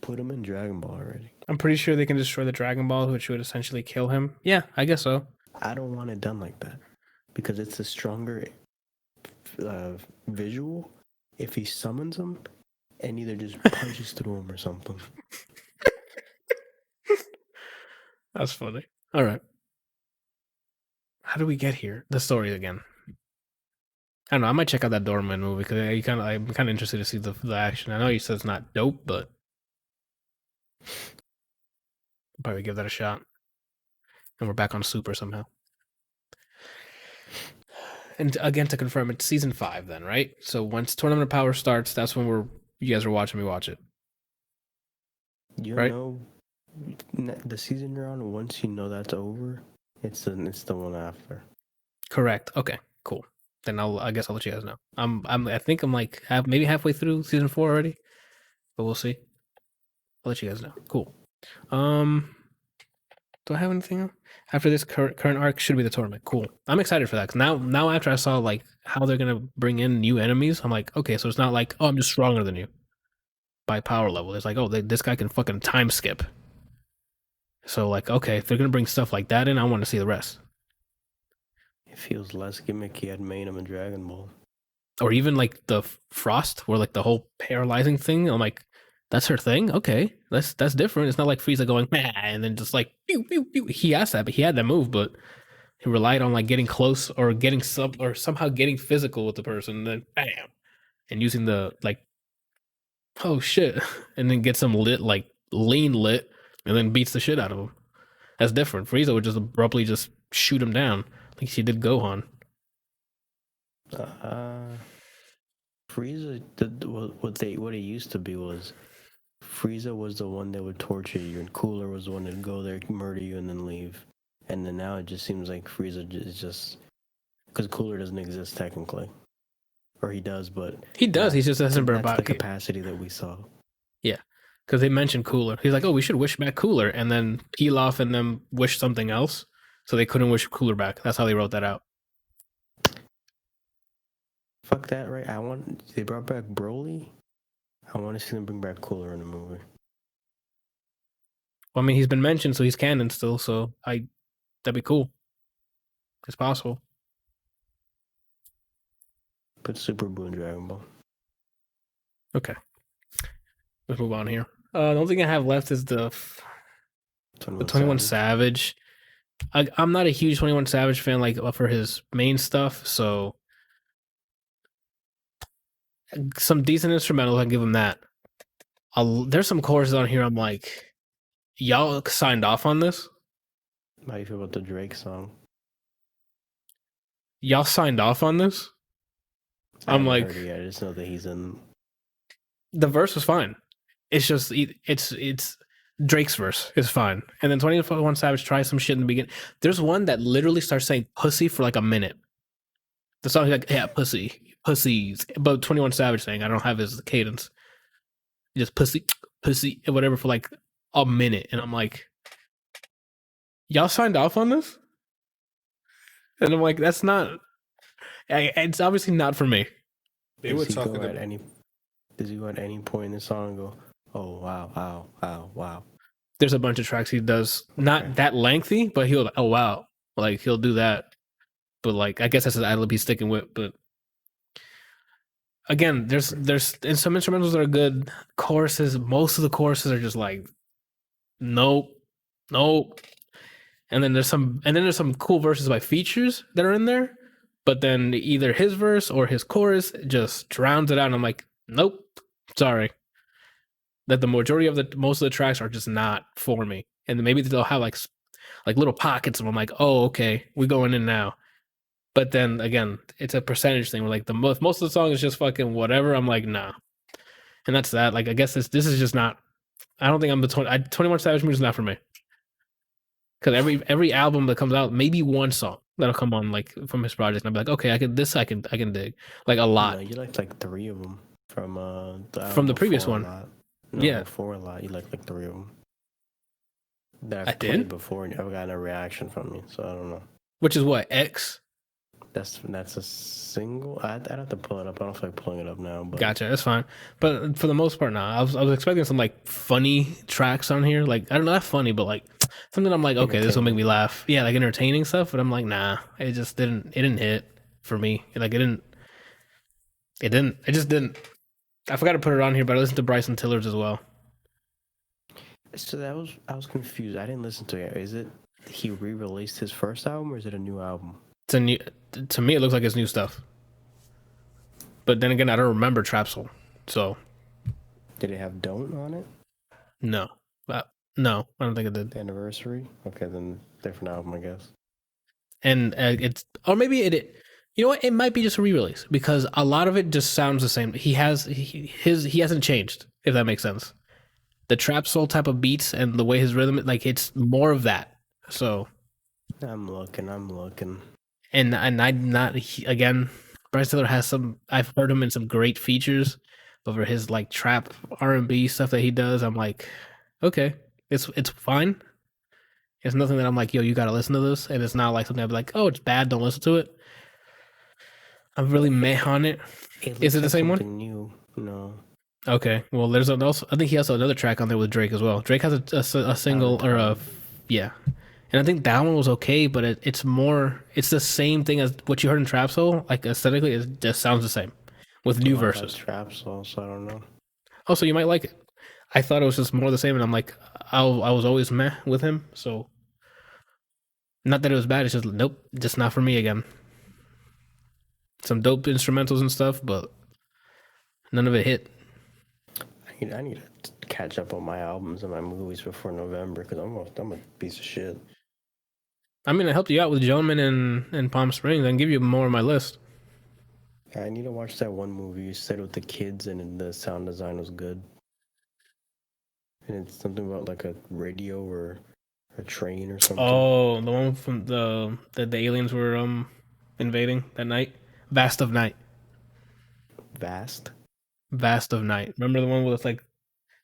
Put him in Dragon Ball already. I'm pretty sure they can destroy the Dragon Ball, which would essentially kill him. Yeah, I guess so. I don't want it done like that because it's a stronger visual if he summons him and either just punches through him or something. That's funny. All right. How do we get here? The story again. I don't know. I might check out that Doorman movie because I'm kind of interested to see the action. I know you said it's not dope, but I'll probably give that a shot. And we're back on Super somehow. And again, to confirm, it's season 5 then, right? So once Tournament of Power starts, that's when you guys are watching me watch it. You know, the season you're on, once you know that's over, it's the one after. Correct. Okay, cool. Then I guess I'll let you guys know. I think I'm like maybe halfway through season 4 already, but we'll see. I'll let you guys know. Cool. Do I have anything else? After this current arc should be the tournament. Cool. I'm excited for that. 'Cause now after I saw like how they're gonna bring in new enemies, I'm like, okay, so it's not like, oh, I'm just stronger than you by power level. It's like, oh, this guy can fucking time skip. So like, okay, if they're gonna bring stuff like that in, I want to see the rest. It feels less gimmicky. I'd made him a Dragon Ball. Or even like the Frost, where like the whole paralyzing thing. I'm like, that's her thing. Okay, that's different. It's not like Frieza going meh, and then just like pew, pew, pew. He has that, but he had that move, but he relied on like getting close or getting somehow getting physical with the person, and then bam, and using the like, oh shit, and then gets him lit like lean lit, and then beats the shit out of him. That's different. Frieza would just abruptly just shoot him down like she did Gohan. Frieza, what it used to be was Frieza was the one that would torture you, and Cooler was the one that would go there, murder you, and then leave. And then now it just seems like Frieza is just because Cooler doesn't exist technically, or he does, but he does. He just doesn't bring back the capacity that we saw. Yeah, because they mentioned Cooler. He's like, oh, we should wish back Cooler, and then Pilaf and them wish something else, so they couldn't wish Cooler back. That's how they wrote that out. Fuck that, right? They brought back Broly. I want to see them bring back Cooler in the movie. Well, I mean, he's been mentioned, so he's canon still. So that'd be cool. It's possible. Put Super Buu in Dragon Ball. Okay. Let's move on here. The only thing I have left is the 21 Savage. I'm not a huge 21 Savage fan, like for his main stuff. So some decent instrumentals, I'll give him that. There's some choruses on here. I'm like, y'all signed off on this? How do you feel about the Drake song? y'all signed off on this? I'm like, heard it yet. I just know that he's in. The verse was fine. It's just it's Drake's verse is fine, and then 21 Savage tries some shit in the beginning. There's one that literally starts saying "pussy" for like a minute. The song's like, yeah, pussy, pussies, but 21 Savage saying I don't have his cadence. Just pussy, pussy, whatever for like a minute, and I'm like, y'all signed off on this, and I'm like, that's not. It's obviously not for me. They were talking about Does he go at any point in the song and go, "Oh wow, wow, wow, wow"? There's a bunch of tracks he does, not that lengthy, but he'll oh wow, like he'll do that. But like I guess that's his ad-lib he's sticking with. But again, there's and some instrumentals that are good. Choruses, most of the choruses are just like, nope. And then there's some cool verses by features that are in there. But then either his verse or his chorus just drowns it out. And I'm like, nope, sorry. That the majority of most of the tracks are just not for me. And then maybe they'll have like little pockets of them. I'm like, oh, okay, we're going in now. But then again, it's a percentage thing. Where like most of the song is just fucking whatever. I'm like, nah. And that's that. Like I guess this is just not. I don't think I'm the 21 Savage music is not for me. Because every album that comes out, maybe one song that'll come on like from his project, and I'll be like, okay, I can dig like a lot. No, you liked like 3 of them from the previous one. No, yeah, before a lot. You liked like 3 of them. That I did before, and never gotten a reaction from me, so I don't know. Which is what X. That's a single. I'd have to pull it up. I don't feel like pulling it up now. But gotcha, that's fine. But for the most part, now I was expecting some like funny tracks on here. Like I don't know, not funny, but like something I'm like, okay, this will make me laugh. Yeah, like entertaining stuff. But I'm like, nah, it just didn't. It didn't hit for me. Like it just didn't. I forgot to put it on here, but I listened to Bryson Tiller's as well. So I was confused. I didn't listen to it. Is it he re-released his first album or is it a new album? It's a new. To me, it looks like it's new stuff. But then again, I don't remember Trap Soul. So, did it have "Don't" on it? No, no, I don't think it did. The Anniversary. Okay, then different album, I guess. And it's, or maybe it. You know what? It might be just a re-release because a lot of it just sounds the same. He hasn't changed. If that makes sense. The Trap Soul type of beats and the way his rhythm, like it's more of that. So. I'm looking. And I'm not again. Bryce Tiller has some. I've heard him in some great features, but for his like trap R&B stuff that he does, I'm like, okay, it's fine. It's nothing that I'm like, yo, you gotta listen to this, and it's not like something I'd be like, oh, it's bad, don't listen to it. I'm really meh on it. Is it the same one? New, no. Okay, well, there's also. I think he has another track on there with Drake as well. Drake has a single or a yeah. And I think that one was okay, but it's the same thing as what you heard in Trap Soul. Like aesthetically, it just sounds the same with new verses. Trap Soul, so I don't know. Oh, so you might like it. I thought it was just more the same, and I'm like, I was always meh with him. So, not that it was bad. It's just nope, just not for me again. Some dope instrumentals and stuff, but none of it hit. I need to catch up on my albums and my movies before November because I'm a piece of shit. I mean, I helped you out with Gentleman and Palm Springs. I can give you more on my list. I need to watch that one movie you said with the kids and the sound design was good. And it's something about like a radio or a train or something. Oh, the one from the aliens were invading that night? Vast of Night. Vast of Night. Remember the one with like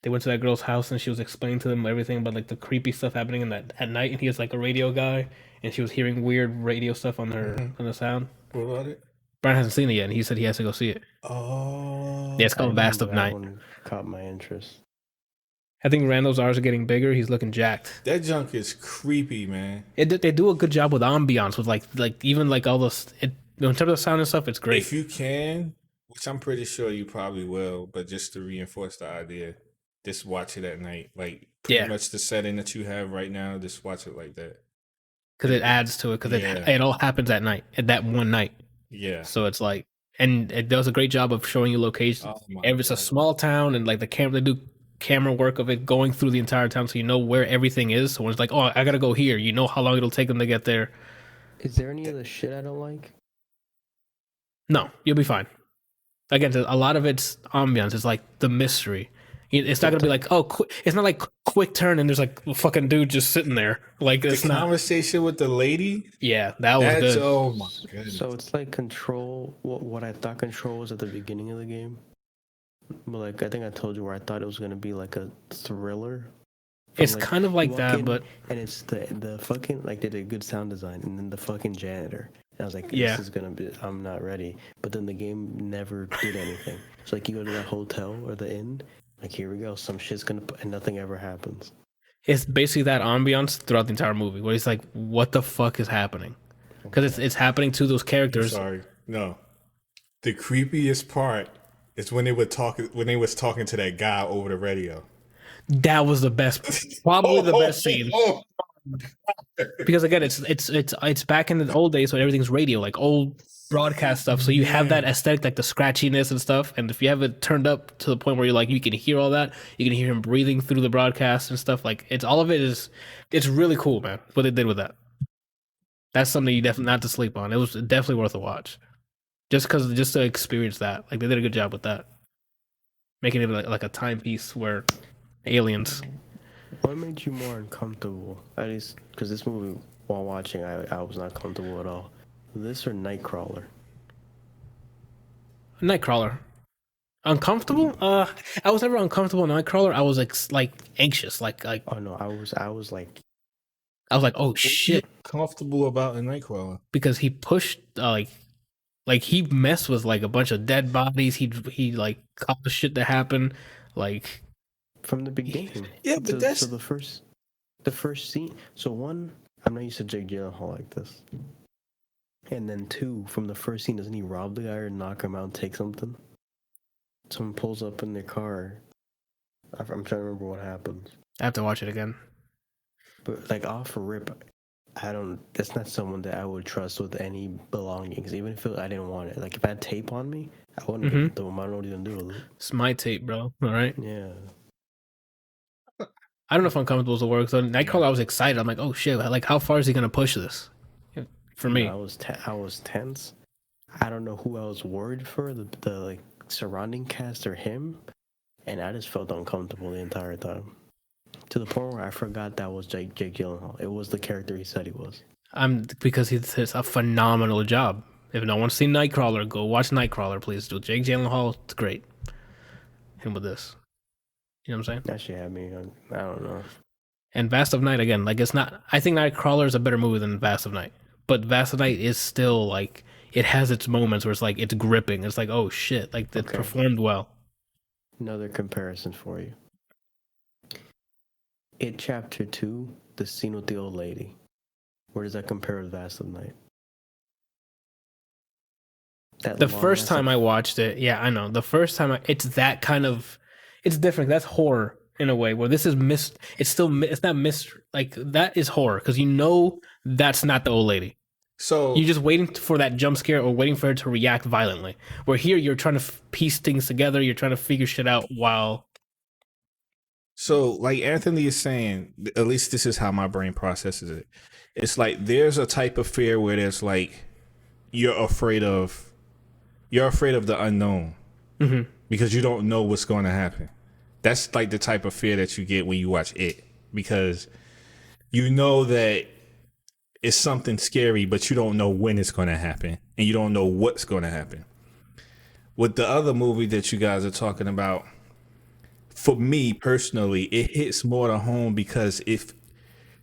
they went to that girl's house and she was explaining to them everything about like the creepy stuff happening in that at night, and he was like a radio guy and she was hearing weird radio stuff on her on the sound. What about it? Brian hasn't seen it yet, and he said he has to go see it. Oh, yeah, it's called Vast of Night. One caught my interest. I think Randall's R's are getting bigger. He's looking jacked. That junk is creepy, man. They do a good job with ambiance, with like even like all this. In terms of sound and stuff, it's great. If you can, which I'm pretty sure you probably will, but just to reinforce the idea, just watch it at night. Like pretty much the setting that you have right now, just watch it like that. Because it adds to it. Because it all happens at night, at that one night. Yeah. So it's like, and it does a great job of showing you locations. It's a small town, and like they do camera work of it going through the entire town, so you know where everything is. So when it's like, oh, I gotta go here, you know how long it'll take them to get there. Is there any other shit I don't like? No, you'll be fine. Again, a lot of it's ambiance. It's like the mystery. It's not gonna be like, it's not like quick turn and there's like a fucking dude just sitting there. Like it's the conversation with the lady. Yeah, that was good. Oh my goodness. So it's like Control. What I thought Control was at the beginning of the game. But like I think I told you where I thought it was gonna be like a thriller. It's like, kind of like that, but and it's the fucking like they did a good sound design, and then the fucking janitor. And I was like, this is gonna be. I'm not ready. But then the game never did anything. It's like you go to that hotel or the inn. Like here we go. Some shit's gonna and nothing ever happens. It's basically that ambiance throughout the entire movie, where it's like, what the fuck is happening? Because it's happening to those characters. Sorry, no. The creepiest part is when they was talking to that guy over the radio. That was the best, probably the best scene. Because again, it's back in the old days when everything's radio, like old broadcast stuff. So you have that aesthetic, like the scratchiness and stuff. And if you have it turned up to the point where you can hear all that, you can hear him breathing through the broadcast and stuff. Like it's really cool, man. What they did with that. That's something you definitely not to sleep on. It was definitely worth a watch, just to experience that. Like they did a good job with that, making it like a timepiece where aliens. What made you more uncomfortable? At least because this movie, while watching, I was not comfortable at all. This or Nightcrawler? Nightcrawler. Uncomfortable? I was never uncomfortable in Nightcrawler. I was like anxious, like. Oh no, I was like, oh shit. Comfortable about a Nightcrawler because he pushed like he messed with like a bunch of dead bodies. He like caused shit to happen, like from the beginning. Yeah, but that's so the first scene. So one, I'm not used to Jake Gyllenhaal like this. And then two, from the first scene, doesn't he rob the guy or knock him out and take something? Someone pulls up in their car. I'm trying to remember what happens. I have to watch it again. But like off a rip, that's not someone that I would trust with any belongings, even if I didn't want it. Like if I had tape on me, I wouldn't give it to him. I don't know what he's gonna do with it. It's my tape, bro. All right. Yeah. I don't know if uncomfortable is the word. So Nightcrawler, I was excited. I'm like, oh shit! Like, how far is he gonna push this? For me, I was tense. I don't know who I was worried for, the like surrounding cast or him, and I just felt uncomfortable the entire time. To the point where I forgot that was Jake Gyllenhaal. It was the character he said he was. Because he does a phenomenal job. If no one's seen Nightcrawler, go watch Nightcrawler, please. Do Jake Gyllenhaal, it's great. Him with this. You know what I'm saying? That shit had me. I don't know. And Vast of Night, again, like it's not. I think Nightcrawler is a better movie than Vast of Night. But Vast of Night is still like, it has its moments where it's like, it's gripping. It's like, oh shit, like it performed well. Another comparison for you. In Chapter 2, the scene with the old lady. Where does that compare with Vast of Night? The first time I watched it, yeah, I know. The first time, it's that kind of, it's different. That's horror in a way, where this is it's not mystery. Like, that is horror, because you know that's not the old lady. So you're just waiting for that jump scare or waiting for her to react violently. Where here, you're trying to piece things together. You're trying to figure shit out while... So, like Anthony is saying, at least this is how my brain processes it. It's like there's a type of fear where there's like you're afraid of the unknown because you don't know what's going to happen. That's like the type of fear that you get when you watch it, because you know that it's something scary, but you don't know when it's going to happen and you don't know what's going to happen. With the other movie that you guys are talking about, for me personally, it hits more to home because if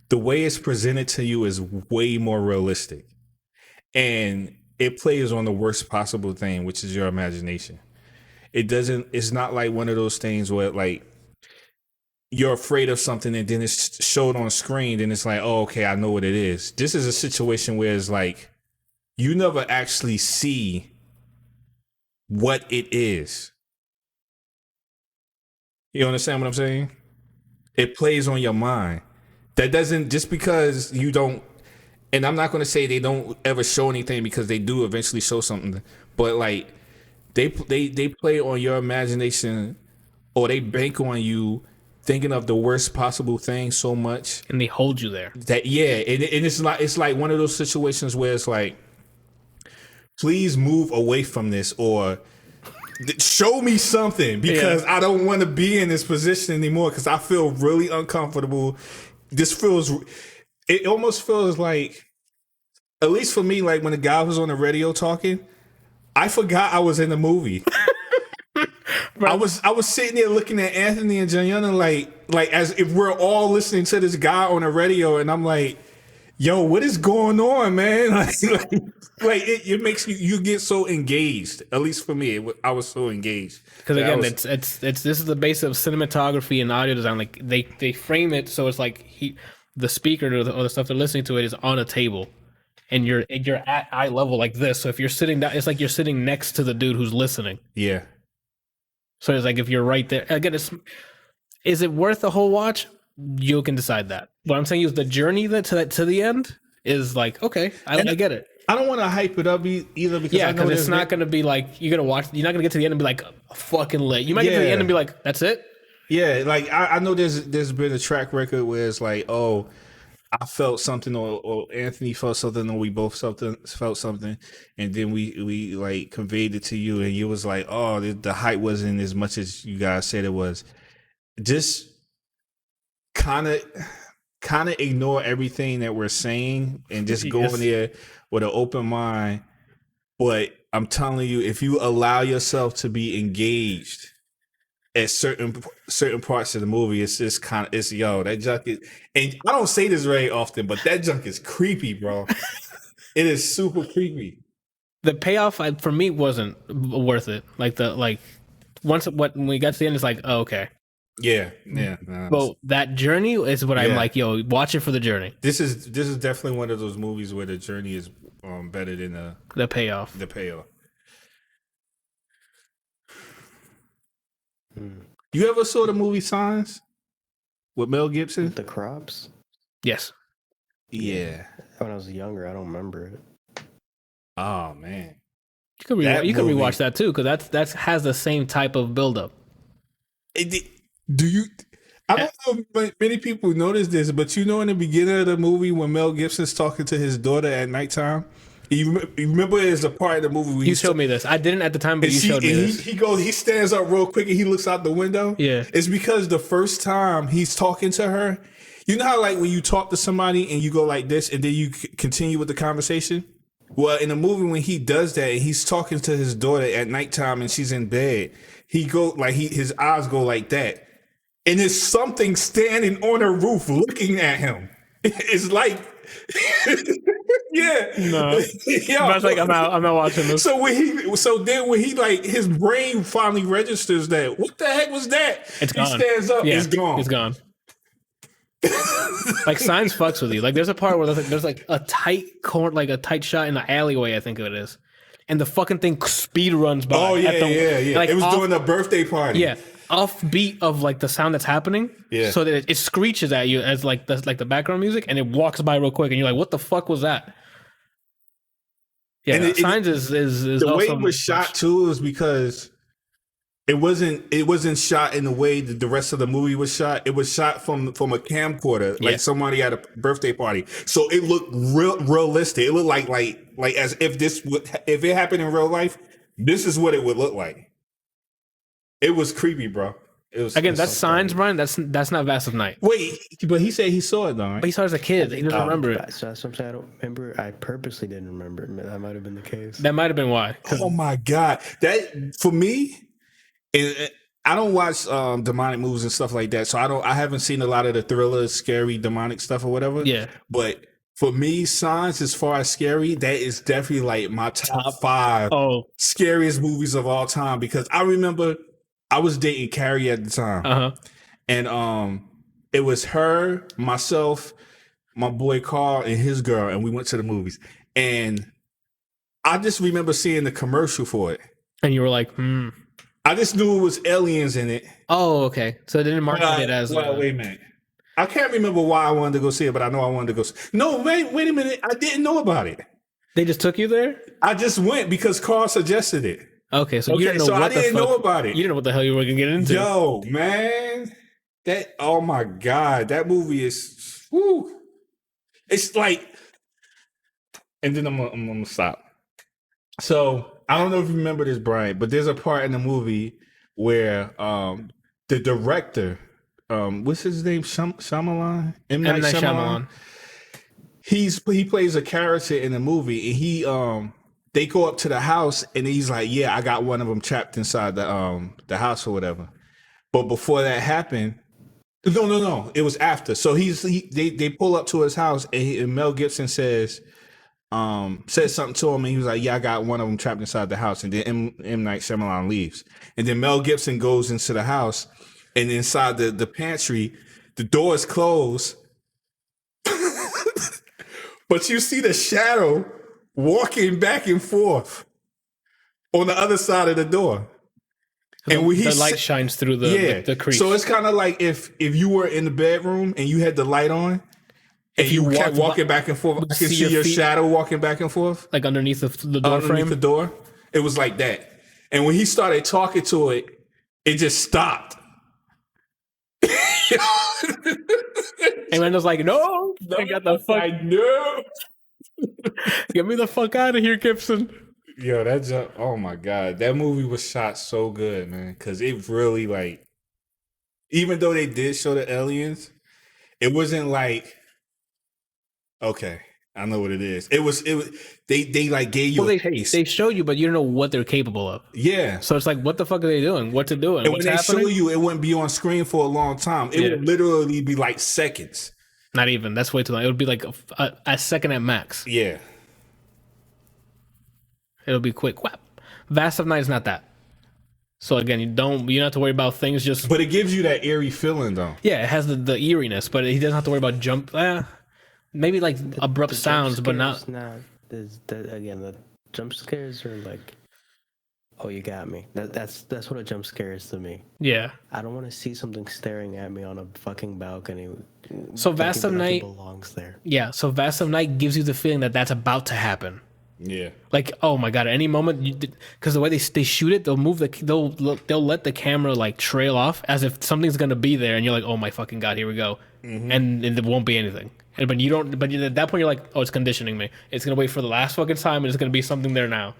the way it's presented to you is way more realistic, and it plays on the worst possible thing, which is your imagination. It's not like one of those things where like you're afraid of something and then it's showed on screen and it's like, oh, okay, I know what it is. This is a situation where it's like you never actually see what it is. You understand what I'm saying? It plays on your mind. That doesn't, just because you don't, and I'm not going to say they don't ever show anything, because they do eventually show something, but like they play on your imagination, or they bank on you thinking of the worst possible thing so much, and they hold you there. That and it's like one of those situations where it's like, please move away from this or show me something because I don't want to be in this position anymore because I feel really uncomfortable. It almost feels like, at least for me, like when the guy was on the radio talking, I forgot I was in the movie. I was sitting there looking at Anthony and Jayana like as if we're all listening to this guy on the radio, and I'm like, yo, what is going on, man? It makes you get so engaged. At least for me, I was so engaged. Because again, it's this is the base of cinematography and audio design. Like they frame it so it's like the speaker or the stuff they're listening to it is on a table, and you're at eye level like this. So if you're sitting down, it's like you're sitting next to the dude who's listening. Yeah. So it's like if you're right there again, is it worth the whole watch? You can decide that. What I'm saying is the journey to the end is like, okay, I get it. I don't want to hype it up either because because it's not going to be like you're not going to get to the end and be like fucking lit. You might get to the end and be like, that's it. Yeah, like I know there's been a track record where it's like, oh, I felt something or Anthony felt something or we both felt something, and then we like conveyed it to you and you was like, oh, the hype wasn't as much as you guys said it was. Just kind of ignore everything that we're saying and just go in there with an open mind. But I'm telling you, if you allow yourself to be engaged at certain parts of the movie, it's just that junk is, and I don't say this very often, but that junk is creepy, bro. It is super creepy. The payoff for me wasn't worth it. When we got to the end, it's like, oh, okay. Yeah. But that journey is what I'm like, yo, watch it for the journey. This is definitely one of those movies where the journey is better than the payoff. The payoff. You ever saw the movie Signs with Mel Gibson? The Crops? Yes. Yeah. When I was younger, I don't remember it. Oh man, you could rewatch that too because that has the same type of buildup. Do you? I don't know if many people notice this, but in the beginning of the movie when Mel Gibson's talking to his daughter at nighttime, you remember there's a part of the movie where you showed me this. I didn't at the time, but you showed me this. He stands up real quick and he looks out the window. Yeah. It's because the first time he's talking to her, you know how like when you talk to somebody and you go like this and then you continue with the conversation? Well, in the movie when he does that and he's talking to his daughter at nighttime and she's in bed, his eyes go like that. And there's something standing on a roof looking at him. It's like, yeah. No. I was like, I'm not watching this. So when he like, his brain finally registers that, what the heck was that? It's gone. He stands up, it's gone. It's gone. Like Signs fucks with you. Like there's a part where there's like a tight shot in the alleyway, I think it is. And the fucking thing speed runs by. Oh, yeah. Like, it was during a birthday party. Yeah. Off beat of like the sound that's happening, so that it screeches at you as like the background music, and it walks by real quick, and you're like, "What the fuck was that?" Yeah, and Signs is the way it was shot too is because it wasn't shot in the way that the rest of the movie was shot. It was shot from a camcorder, like somebody at a birthday party, so it looked realistic. It looked like as if if it happened in real life, this is what it would look like. It was creepy, bro. That's Signs, Brian. That's not Vast of Night. Wait, but he said he saw it though. Right? But he saw it as a kid. He doesn't remember it. So that's something I don't remember. I purposely didn't remember it. That might have been the case. That might have been why. Oh my god, that for me, I don't watch demonic movies and stuff like that. So I haven't seen a lot of the thriller, scary, demonic stuff or whatever. Yeah, but. For me, Signs, as far as scary, that is definitely like my top 5 scariest movies of all time. Because I remember I was dating Carrie at the time, and it was her, myself, my boy Carl, and his girl, and we went to the movies. And I just remember seeing the commercial for it, and you were like, I just knew it was aliens in it. Oh, okay. So it didn't market it as. Well, wait a minute. I can't remember why I wanted to go see it, but I know I wanted to go see it. No, wait a minute. I didn't know about it. They just took you there? I just went because Carl suggested it. Okay, so you didn't know I didn't know about it. You didn't know what the hell you were going to get into. Yo, man. Oh my God. That movie is, whoo. It's like, and then I'm going to stop. So I don't know if you remember this, Bryant, but there's a part in the movie where the director, what's his name? Shyamalan? M. Night Shyamalan. He plays a character in the movie, and they go up to the house, and he's like, "Yeah, I got one of them trapped inside the house or whatever." But before that happened, no, it was after. So they pull up to his house, and Mel Gibson says something to him, and he was like, "Yeah, I got one of them trapped inside the house." And then M. Night Shyamalan leaves, and then Mel Gibson goes into the house, and inside the pantry, the door is closed, but you see the shadow walking back and forth on the other side of the door. And when the light shines through the crease. So it's kind of like if you were in the bedroom and you had the light on, and you kept walking back and forth, I can see your shadow walking back and forth, like underneath the door frame. Underneath the door, it was like that. And when he started talking to it, it just stopped. And then was like, "No, I got the fuck. No, Get me the fuck out of here, Gibson." Yo, oh my God, that movie was shot so good, man. Because it really, like, even though they did show the aliens, it wasn't like, okay, I know what it is. It was they like gave you a taste. They showed you, but you don't know what they're capable of. Yeah. So it's like, what the fuck are they doing? What's it doing? And when they show you, it wouldn't be on screen for a long time. It would literally be like seconds. Not even. That's way too long. It would be like a second at max. Yeah. It'll be quick. Whap. Vast of Night is not that. So again, you don't have to worry about things. But it gives you that eerie feeling, though. Yeah, it has the eeriness, but he doesn't have to worry about maybe like abrupt sounds, but not. Again, the jump scares are like, oh, you got me. That's what a jump scare is to me. Yeah. I don't want to see something staring at me on a fucking balcony. So Vast of Night belongs there. Yeah. So Vast of Night gives you the feeling that that's about to happen. Yeah. Like, oh my God, at any moment, because the way they shoot it, they'll let the camera like trail off as if something's gonna be there, and you're like, oh my fucking God, here we go, and it won't be anything. But you don't. But at that point, you're like, oh, it's conditioning me. It's gonna wait for the last fucking time, and it's gonna be something there now,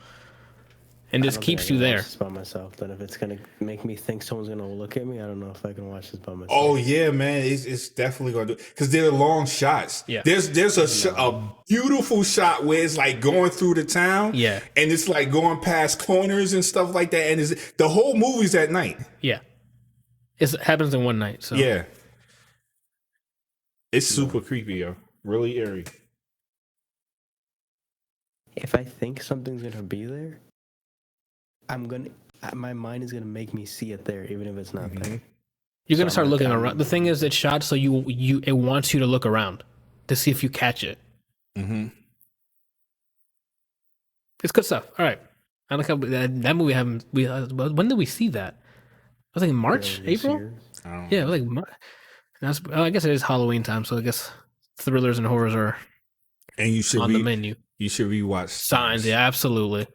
and just keeps you there. Watch this by myself. Then if it's gonna make me think someone's gonna look at me, I don't know if I can watch this by myself. Oh yeah, man, it's definitely gonna do because they're long shots. Yeah, there's a beautiful shot where it's like going through the town. Yeah, and it's like going past corners and stuff like that, and the whole movie's at night. Yeah, it happens in one night. So yeah. It's super creepy, yo. Really eerie. If I think something's gonna be there, my mind is gonna make me see it there, even if it's not there. You're gonna start looking around. The thing is, it's shot so it wants you to look around to see if you catch it. Mm-hmm. It's good stuff. All right, I like how that movie happened. When did we see that? I was like March, April. Yeah, it was like March. I guess it is Halloween time, so I guess thrillers and horrors are on the menu. You should rewatch Signs. Yeah, absolutely.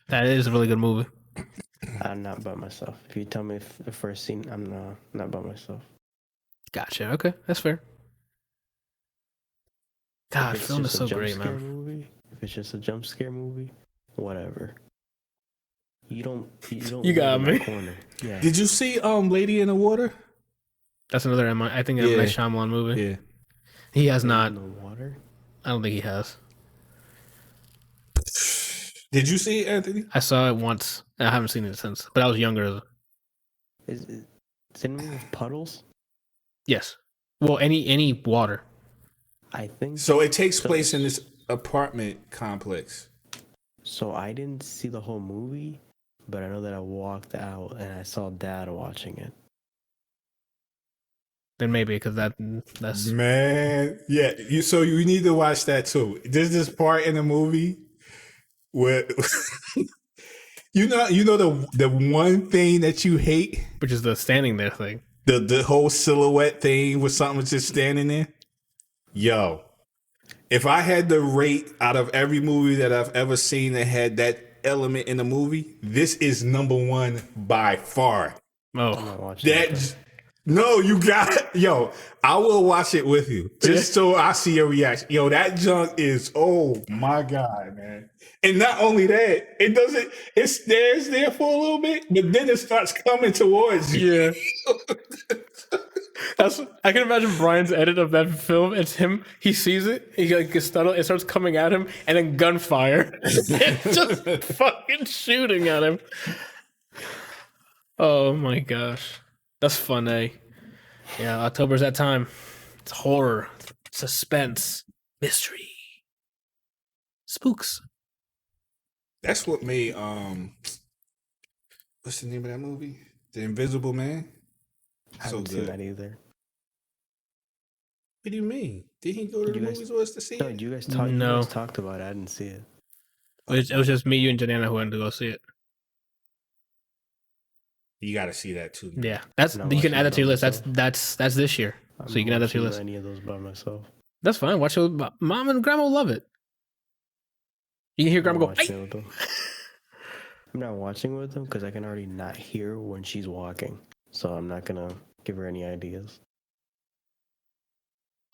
That is a really good movie. I'm not by myself. If you tell me the first scene, I'm not by myself. Gotcha. Okay, that's fair. God, film is so great, man. If it's just a jump scare movie, whatever. You don't. You got me. Yeah. Did you see Lady in the Water? That's another M. I think M. Night Shyamalan movie. Yeah. He has not. In the water? I don't think he has. Did you see it, Anthony? I saw it once. I haven't seen it since, but I was younger. Is it in with puddles? Yes. Well, any water. I think so. It takes place in this apartment complex. So I didn't see the whole movie, but I know that I walked out and I saw Dad watching it. Then maybe because that's man, yeah. You need to watch that too. There's this part in the movie where you know the one thing that you hate, which is the standing there thing. The whole silhouette thing with something just standing there. Yo, if I had to rate out of every movie that I've ever seen that had that element in the movie, this is number one by far. Oh, No, you got yo. I will watch it with you just so I see your reaction. Yo, that junk is oh my god, man. And not only that, it stares there for a little bit, but then it starts coming towards you. Yeah. I can imagine Brian's edit of that film. It's him. He sees it. He like gets startled. It starts coming at him, and then gunfire. It's just fucking shooting at him. Oh my gosh, that's fun, eh? Yeah, October's that time. It's horror, suspense, mystery, spooks. That's what made what's the name of that movie? The Invisible Man. I haven't seen that either. What do you mean? Did he go to the movies with us to see no, it? You guys talked about it. I didn't see it. It was just me, you, and Janana who went to go see it. You got to see that too. Man. Yeah, you can add that to your list. That's this year, so you can add that to your list. Any of those by myself? That's fine. Watch it with Mom and Grandma. Will love it. You can hear Grandma go. I'm not watching with them because I can already not hear when she's walking, so I'm not gonna give her any ideas.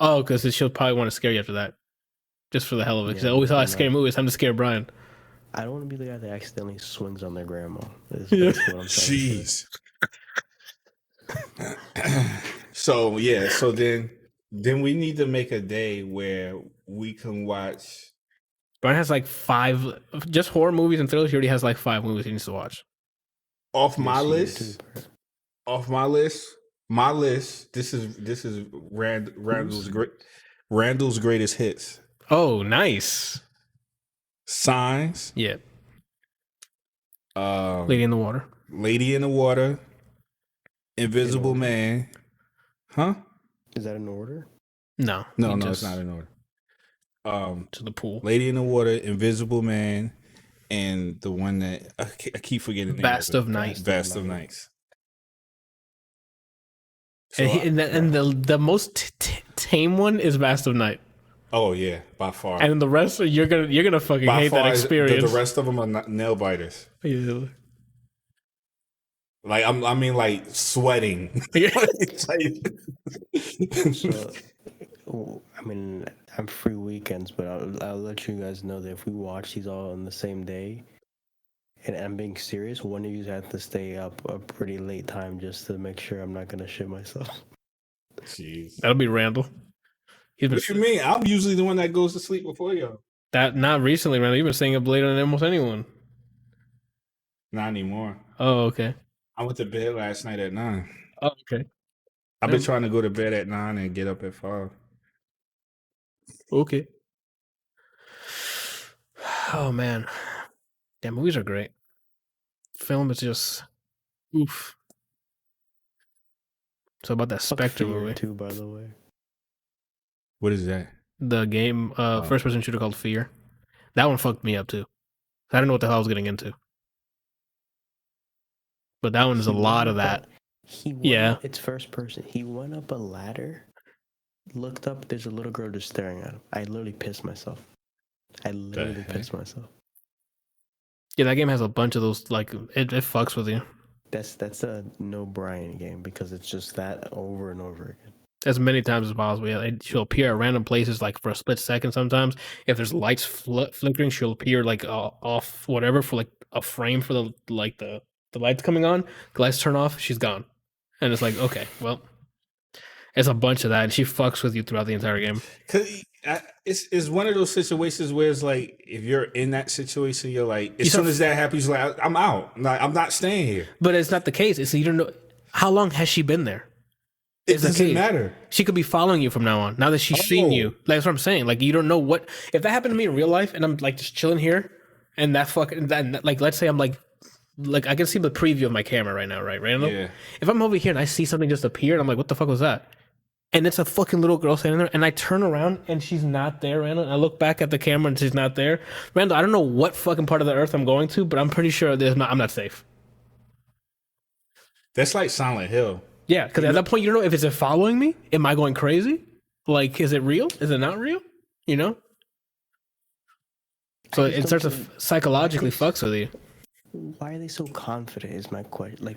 Oh, because she'll probably want to scare you after that, just for the hell of it. Because I always thought I scare movies. Time to scare Brian. I don't want to be the guy that accidentally swings on their grandma. Jeez. So then we need to make a day where we can watch. Brian has like 5 just horror movies and thrillers. He already has like 5 movies he needs to watch. Off my list. My list. This is Randall's greatest hits. Oh, nice. Signs. Yeah. Lady in the Water. Lady in the Water. Invisible Man. Huh? Is that in order? No, it's not in order. To the pool. Lady in the Water, Invisible Man, and the one that I keep forgetting. Vast of Nights. Vast of Nights. So and the most tame one is Vast of Night. Oh yeah, by far. And the rest, you're gonna fucking by hate that experience. The rest of them are not nail biters. Yeah. Like I mean, like sweating. I mean, I'm free weekends, but I'll let you guys know that if we watch these all on the same day, and I'm being serious, one of you have to stay up a pretty late time just to make sure I'm not gonna shit myself. Jeez, that'll be Randall. What you mean? I'm usually the one that goes to sleep before y'all. That not recently, Randall. You've been staying up later than almost anyone. Not anymore. Oh, okay. I went to bed last night at 9. Oh, okay. I've been trying to go to bed at 9 and get up at 5. Okay. Oh man, yeah, movies are great. Film is just oof. So about that Spectre movie too, by the way. What is that? The game, first-person shooter called Fear. That one fucked me up too. I didn't know what the hell I was getting into. But that one is a lot of that. It's first person. He went up a ladder, looked up. There's a little girl just staring at him. I literally pissed myself. Yeah, that game has a bunch of those. Like it fucks with you. That's a no Bryant game because it's just that over and over again. As many times as possible. Yeah, she'll appear at random places, like for a split second. Sometimes, if there's lights flickering, she'll appear like off whatever for like a frame for the lights coming on. The lights turn off, she's gone, and it's like okay, well, it's a bunch of that, and she fucks with you throughout the entire game. Cause it's one of those situations where it's like if you're in that situation, you're like as soon as that happens, you're like I'm out. I'm not staying here. But it's not the case. It's you don't know how long has she been there. It doesn't matter. She could be following you from now on. Now that she's seen you, like that's what I'm saying. Like you don't know what if that happened to me in real life, and I'm like just chilling here, and that like let's say I'm like I can see the preview of my camera right now, right, Randall? Yeah. If I'm over here and I see something just appear, and I'm like, what the fuck was that? And it's a fucking little girl standing there, and I turn around and she's not there, Randall. And I look back at the camera and she's not there, Randall. I don't know what fucking part of the earth I'm going to, but I'm pretty sure I'm not safe. That's like Silent Hill. Yeah, because at that point, you don't know if it's following me. Am I going crazy? Like, is it real? Is it not real? You know? So it starts to psychologically fucks with you. Why are they so confident is my question. Like,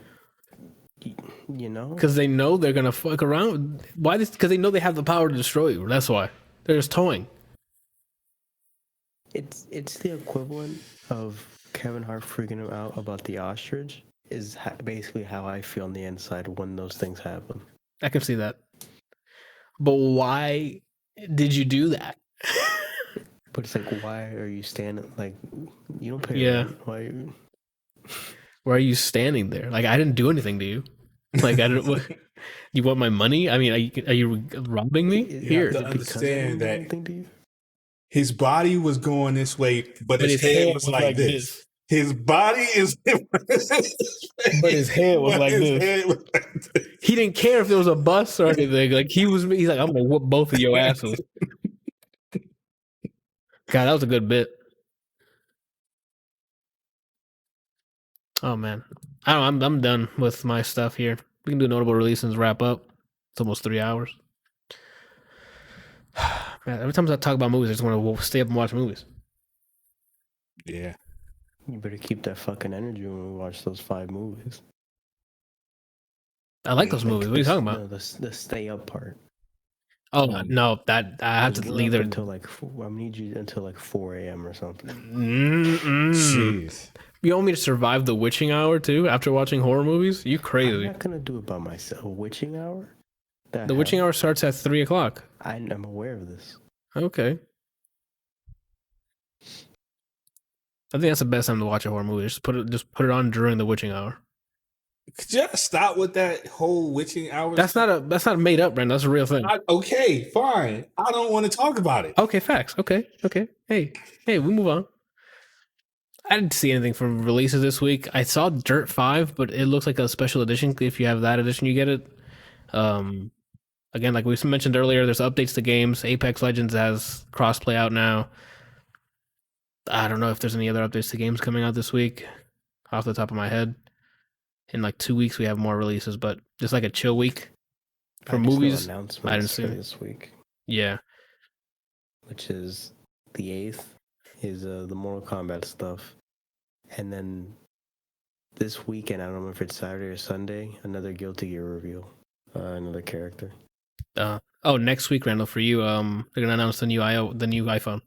You know, because they know they're gonna fuck around. Why? Because they know they have the power to destroy you. That's why they're just toying. it's the equivalent of Kevin Hart freaking him out about the ostrich. Is basically how I feel on the inside when those things happen. I can see that. But why did you do that? But it's like, why are you standing? Like, you don't pay. Yeah. Rent. Why? Why are you standing there? Like, I didn't do anything to you. Like, I don't. You want my money? I mean, are you robbing me? Here, to understand that his body was going this way, but his head was like this. His body is, but his head was like this. He didn't care if there was a bus or anything. Like he's like, I'm gonna whoop both of your asses. God, that was a good bit. Oh man, I don't know, I'm done with my stuff here. We can do notable releases and wrap up. It's almost 3 hours. Man, every time I talk about movies, I just want to stay up and watch movies. Yeah. You better keep that fucking energy when we watch those 5 movies. I like those movies. What are you talking about? No, the stay up part. Oh no, that I have to leave there until like I need you until like 4 a.m. or something. Jeez. You want me to survive the witching hour too after watching horror movies? You crazy? I'm not gonna do it by myself. Witching hour? The witching hour starts at 3 o'clock. I'm aware of this. Okay. I think that's the best time to watch a horror movie. Just put it on during the witching hour. Could you stop with that whole witching hour? That's not made up, Brandon. That's a real thing. Okay, fine. I don't want to talk about it. Okay, facts. Okay. Hey, we move on. I didn't see anything from releases this week. I saw Dirt 5, but it looks like a special edition. If you have that edition, you get it. Again, like we mentioned earlier, there's updates to games. Apex Legends has crossplay out now. I don't know if there's any other updates to games coming out this week off the top of my head. In like 2 weeks, we have more releases, but just like a chill week for movies. I didn't see this week. Yeah. Which is the 8th is the Mortal Kombat stuff. And then this weekend, I don't know if it's Saturday or Sunday, another Guilty Gear reveal. Another character. Next week, Randall, for you, they're gonna announce the new iPhone.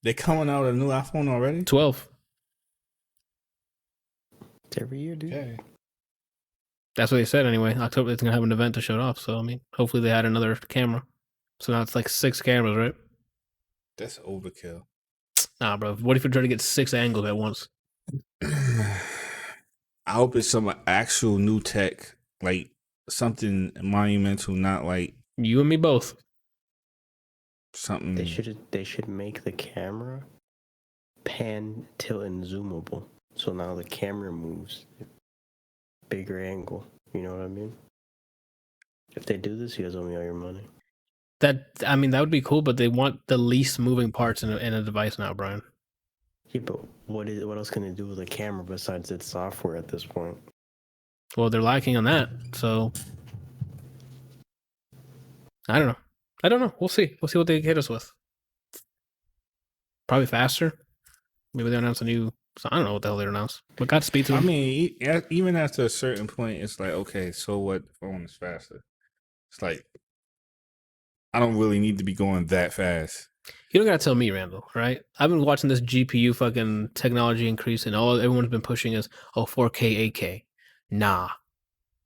They're coming out with a new iPhone already? 12. It's every year, dude. Okay. That's what they said anyway. October, it's gonna have an event to show it off. So I mean, hopefully they had another camera. So now it's like 6 cameras, right? That's overkill. Nah, bro. What if you try to get 6 angles at once? I hope it's some actual new tech, like something monumental, not like you and me both. Something they should make the camera pan, tilt, and zoomable. So now the camera moves bigger angle. You know what I mean? If they do this, you guys owe me all your money. That would be cool, but they want the least moving parts in a device now, Brian. Yeah, but what else can they do with a camera besides its software at this point? Well, they're lacking on that, so I don't know. We'll see. We'll see what they hit us with. Probably faster. Maybe they announce a new. I don't know what the hell they announce. But Godspeed to them. I mean, even after a certain point, it's like, okay, so what? The phone is faster. It's like, I don't really need to be going that fast. You don't gotta tell me, Randall, right? I've been watching this GPU fucking technology increase, and everyone's been pushing is 4K, 8K. Nah,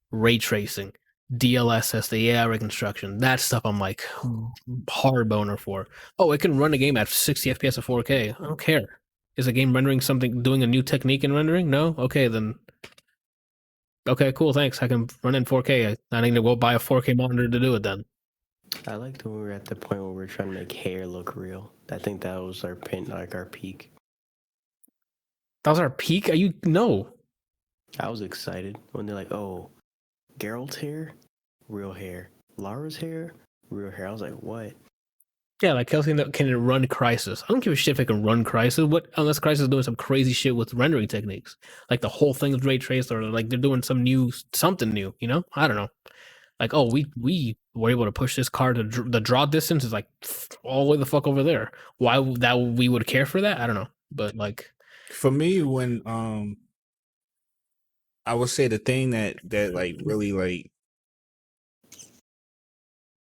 ray tracing, DLSS, the AI reconstruction, that stuff. I'm like hard boner for. Oh, it can run a game at 60 FPS at 4K. I don't care. Is the game rendering something, doing a new technique in rendering? No? Okay, then. Okay, cool, thanks. I can run in 4K. I need to go buy a 4K monitor to do it then. I liked when we were at the point where we were trying to make hair look real. I think that was our peak. That was our peak? No. I was excited when they're like, oh, Geralt's hair, real hair. Lara's hair, real hair. I was like, what? Yeah, like Kelsey, can it run Crysis? I don't give a shit if it can run Crysis. Unless Crysis is doing some crazy shit with rendering techniques. Like the whole thing is ray traced, or like they're doing something new, you know? I don't know. Like, oh, we were able to push this car to the draw distance is like all the way the fuck over there. Why we would care for that? I don't know. But like, for me, when I would say the thing that like really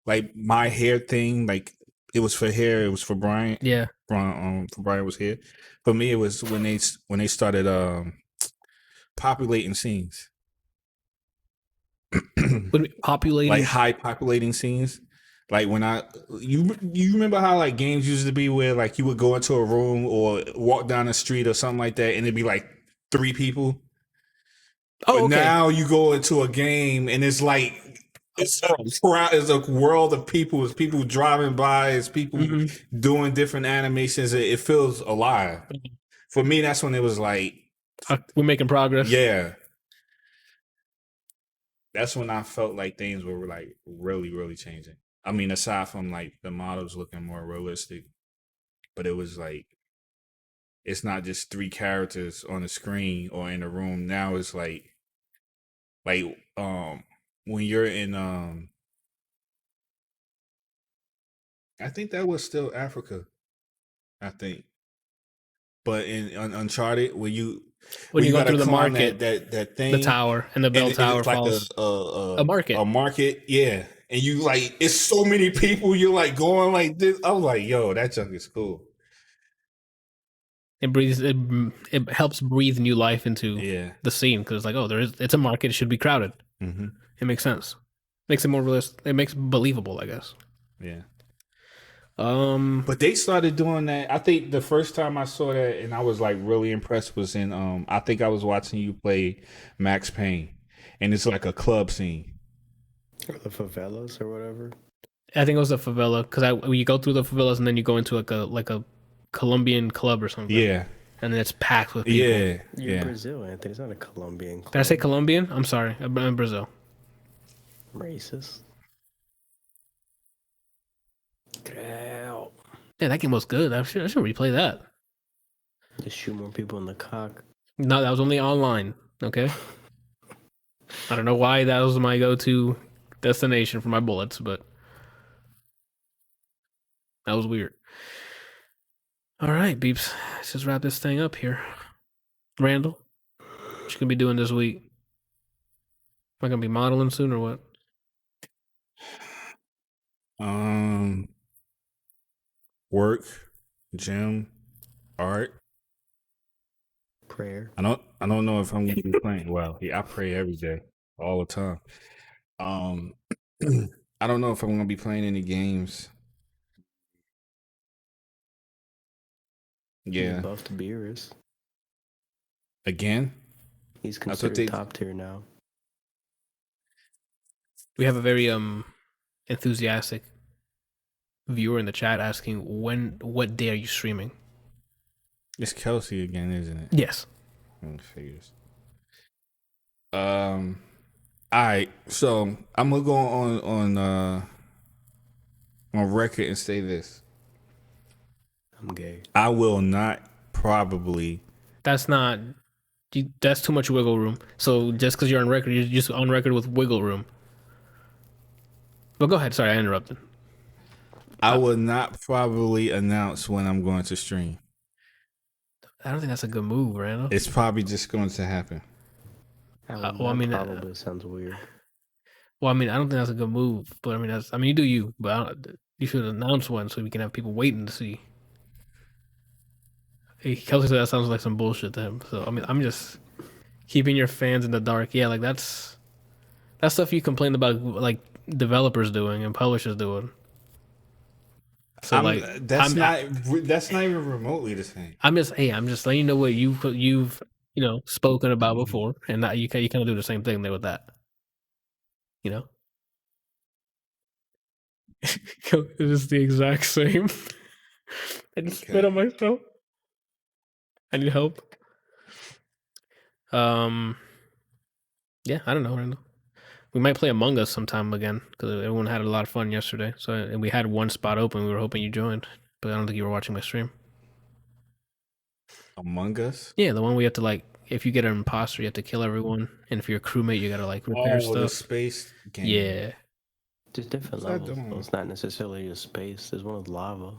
like my hair thing, like it was for hair, it was for Bryant. Yeah. For Bryant was here. For me, it was when they started populating scenes. Populating, like high populating scenes. Like when you remember how like games used to be where like you would go into a room or walk down the street or something like that and it'd be like 3 people. Oh, okay. Now you go into a game and it's like it's a world of people. It's people driving by. It's people doing different animations. It feels alive. For me, that's when it was like we're making progress. Yeah, that's when I felt like things were like really, really changing. I mean, aside from like the models looking more realistic, but it was like it's not just 3 characters on the screen or in a room. Now it's like when you're in I think that was still Africa. I think. But in Uncharted, when you go through the market, that thing, the tower, and the bell tower falls. Like a market, yeah. And you like, it's so many people. You're like going like this. I was like, yo, that junk is cool. It breathes. It helps breathe new life into the scene because like, it's a market. It should be crowded. Mm-hmm. It makes sense. Makes it more realistic. It makes it believable, I guess. Yeah. But they started doing that. I think the first time I saw that and I was like really impressed was in I think I was watching you play Max Payne, and it's like a club scene. Or the favelas or whatever. I think it was the favela because you go through the favelas and then you go into like a Colombian club or something. Yeah. And then it's packed with people. Yeah. You're in Brazil, Anthony. It's not a Colombian club. Did I say Colombian? I'm sorry. I'm in Brazil. Racist. Yeah, that game was good. I should replay that. Just shoot more people in the cock. No, that was only online. Okay. I don't know why that was my go-to destination for my bullets, but that was weird. All right, Beeps. Let's just wrap this thing up here. Randall, what you gonna be doing this week? Am I gonna be modeling soon or what? Work, gym, art, prayer. I don't know if I'm gonna be playing. Well, I pray every day, all the time. I don't know if I'm gonna be playing any games. Yeah. He buffed Beerus. Again? He's considered top tier now. We have a very enthusiastic viewer in the chat asking what day are you streaming? It's Kelsey again, isn't it? Yes. Figures. All right, so I'm gonna go on record and say this. I'm gay. I will not probably. That's too much wiggle room. So just because you're on record, you're just on record with wiggle room. But go ahead. Sorry, I interrupted. I will not probably announce when I'm going to stream. I don't think that's a good move, Randall. It's probably just going to happen. Probably sounds weird. Well, I mean, I don't think that's a good move. But I mean, you do you. But you should announce one so we can have people waiting to see. Kelsey said that sounds like some bullshit to him. So I mean, I'm just keeping your fans in the dark. Yeah, like that's stuff you complain about, like developers doing and publishers doing. So that's not even remotely the same. I'm just letting you know what you've spoken about before, and that you kind of do the same thing there with that. You know, it is the exact same. I just spit on myself. I need help. Yeah, I don't know, Randall. We might play Among Us sometime again because everyone had a lot of fun yesterday. So, and we had one spot open. We were hoping you joined, but I don't think you were watching my stream. Among Us? Yeah, the one we have to if you get an imposter, you have to kill everyone, and if you're a crewmate, you gotta repair stuff. The space game. Yeah. There's different levels. So it's not necessarily just space. There's one with lava.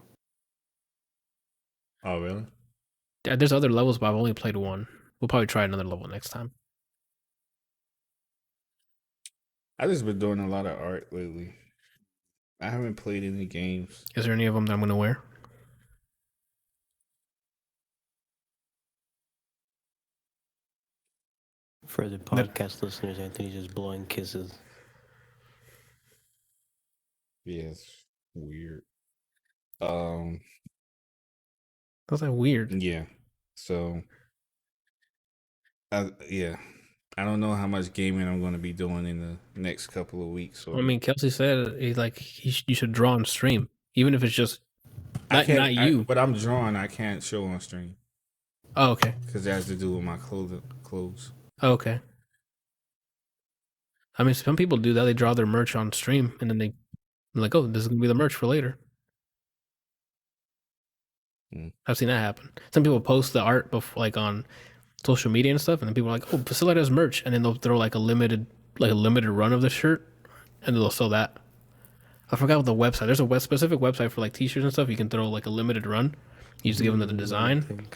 Oh, really? There's other levels, but I've only played one. We'll probably try another level next time. I just been doing a lot of art lately. I haven't played any games. Is there any of them that I'm gonna wear? For the podcast listeners, Anthony's just blowing kisses. Yeah, it's weird. That's like weird. Yeah. So, yeah. I don't know how much gaming I'm going to be doing in the next couple of weeks. I mean, Kelsey said you should draw on stream, even if it's just not you. But I'm drawing. I can't show on stream. Oh, okay. Because it has to do with my clothes. Oh, okay. I mean, some people do that. They draw their merch on stream, and then they're like, "Oh, this is gonna be the merch for later." I've seen that happen. Some people post the art like on social media and stuff, and then people are like, "Oh, Facility has merch," and then they'll throw like a limited run of the shirt, and they'll sell that. I forgot what the website. There's a specific website for like t-shirts and stuff. You can throw like a limited run. You just give them the design.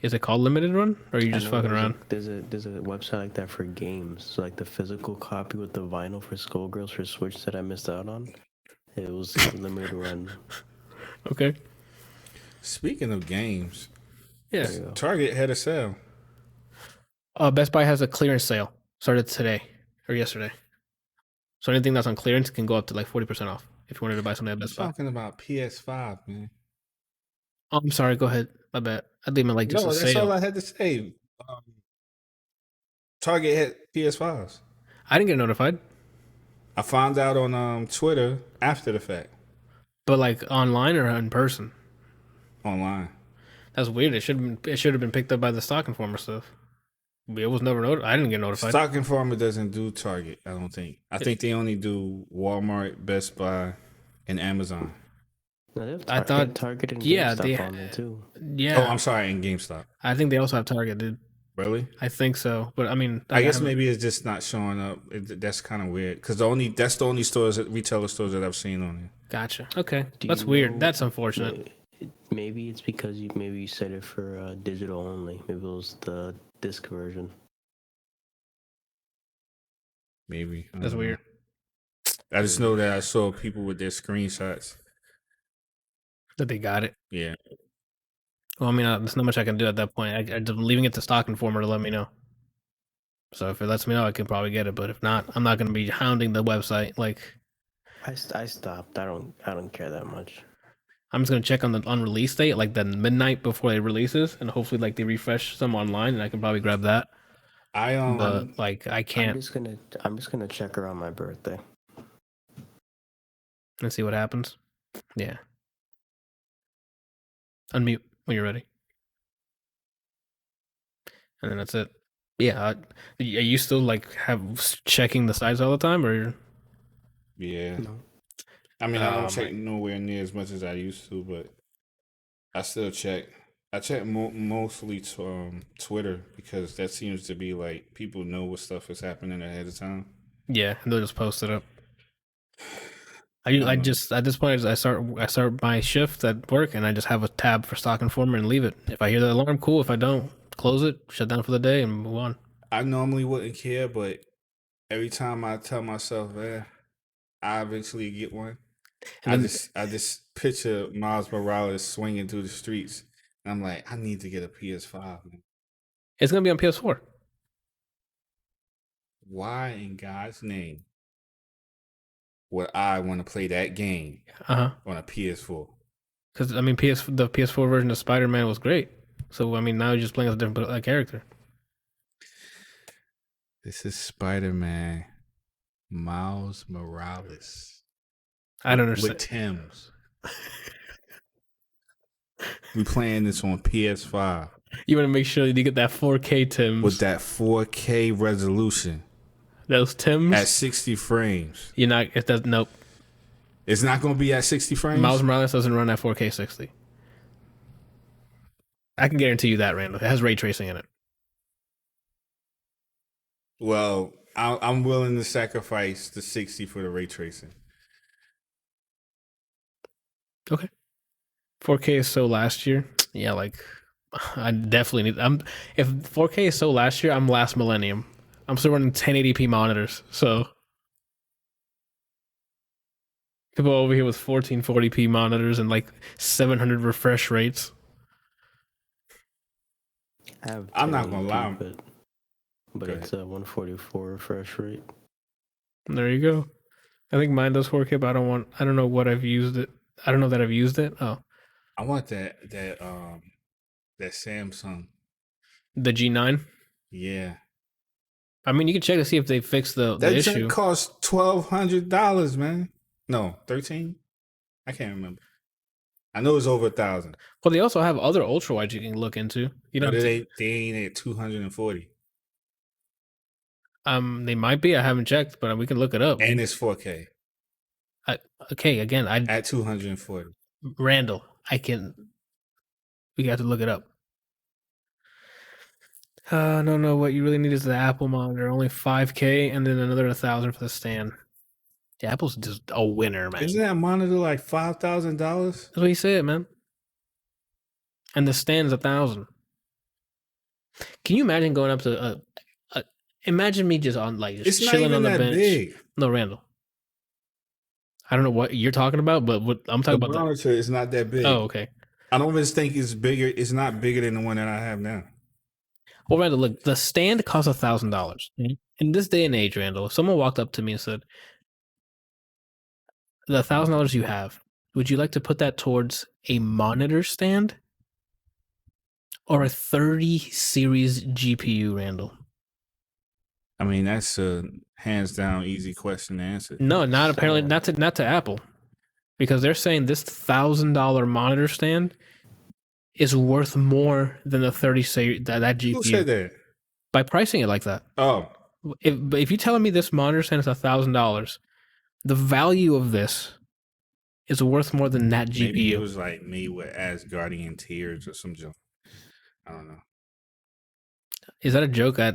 Is it called limited run, or are you just fucking around? There's a website like that for games. So like the physical copy with the vinyl for Skullgirls for Switch that I missed out on. It was limited run. Okay. Speaking of games, yeah, Target had a sale. Best Buy has a clearance sale. Started today or yesterday. So anything that's on clearance can go up to like 40% off if you wanted to buy something at Best Buy. Talking about PS5, man. Oh, I'm sorry. Go ahead. My bad. I didn't like just a sale. That's all I had to say. Target had PS5s. I didn't get notified. I found out on Twitter after the fact. But like online or in person? Online. That's weird. It should have been picked up by the Stock Informer stuff. It was never notified. I didn't get notified. Stock Informer doesn't do Target, I don't think. I think they only do Walmart, Best Buy, and Amazon. No, I thought Target and GameStop on there too. Yeah. Oh, I'm sorry, and GameStop. I think they also have Target, dude. Really? I think so, but I mean, I guess maybe it's just not showing up. That's kind of weird because that's the only retailer stores that I've seen on there. Gotcha. Okay, that's weird. That's unfortunate. Maybe it's because you said it for digital only. Maybe it was the disc version. Maybe that's weird. I just know that I saw people with their screenshots that they got it. Yeah. Well, I mean, there's not much I can do at that point. I'm leaving it to Stock Informer to let me know. So if it lets me know, I can probably get it. But if not, I'm not going to be hounding the website. Like, I stopped. I don't care that much. I'm just gonna check on the release date, like the midnight before it releases, and hopefully, like they refresh some online, and I can probably grab that. But like I can't. I'm just gonna check around my birthday and see what happens. Yeah. Unmute when you're ready, and then that's it. Yeah. Are you still like checking the sites all the time, or? Yeah. No. I mean, I don't check nowhere near as much as I used to, but I still check. I check mostly Twitter because that seems to be like people know what stuff is happening ahead of time. Yeah, and they'll just post it up. I just at this point I start my shift at work and I just have a tab for Stock Informer and leave it. If I hear the alarm, cool. If I don't, close it, shut down for the day, and move on. I normally wouldn't care, but every time I tell myself, I eventually get one. I just picture Miles Morales swinging through the streets, and I'm like, I need to get a PS5. Man. It's gonna be on PS4. Why in God's name would I want to play that game on a PS4? Because I mean, the PS4 version of Spider-Man was great. So I mean, now you're just playing as a different character. This is Spider-Man, Miles Morales. I don't understand. With Tim's. We playing this on PS5. You want to make sure you get that 4K Tim's. With that 4K resolution. Those Tim's? At 60 frames. You're not, it does, nope. It's not going to be at 60 frames? Miles Morales doesn't run at 4K 60. I can guarantee you that, Randall. It has ray tracing in it. Well, I'm willing to sacrifice the 60 for the ray tracing. Okay. 4K is so last year. Yeah, like I definitely need. If 4K is so last year, I'm last millennium. I'm still running 1080p monitors. So People over here with 1440p monitors and like 700 refresh rates. I'm not gonna lie, but it's a 144 refresh rate. There you go. I think mine does 4K, but I don't know what I've used it. I don't know that I've used it. Oh, I want that Samsung. The G9. Yeah. I mean, you can check to see if they fixed the issue. That cost $1,200, man. No, 13. I can't remember. I know it's over 1,000. Well, they also have other ultra wides you can look into. You know, they ain't at 240. They might be. I haven't checked, but we can look it up. And it's 4K. Okay, again, at 240. Randall, we got to look it up. No. What you really need is the Apple monitor. Only 5K, and then another 1,000 for the stand. The Apple's just a winner, man. Isn't that monitor like $5,000? That's what he said, man. And the stand's 1,000. Can you imagine going up to imagine me just on like just chilling on the bench? Big. No, Randall. I don't know what you're talking about, but what I'm talking about. The monitor is not that big. Oh, okay. I don't even think it's bigger. It's not bigger than the one that I have now. Well, Randall, look, the stand costs $1,000. In this day and age, Randall, if someone walked up to me and said, the $1,000 you have, would you like to put that towards a monitor stand or a 30 series GPU, Randall? I mean, that's a hands down easy question to answer. No, not apparently not to Apple, because they're saying this $1,000 monitor stand is worth more than the 30 series that GPU. Who said that? By pricing it like that. Oh, if you're telling me this monitor stand is $1,000. The value of this is worth more than that GPU. Maybe it was like me with Asgardian tears or some joke. I don't know. Is that a joke at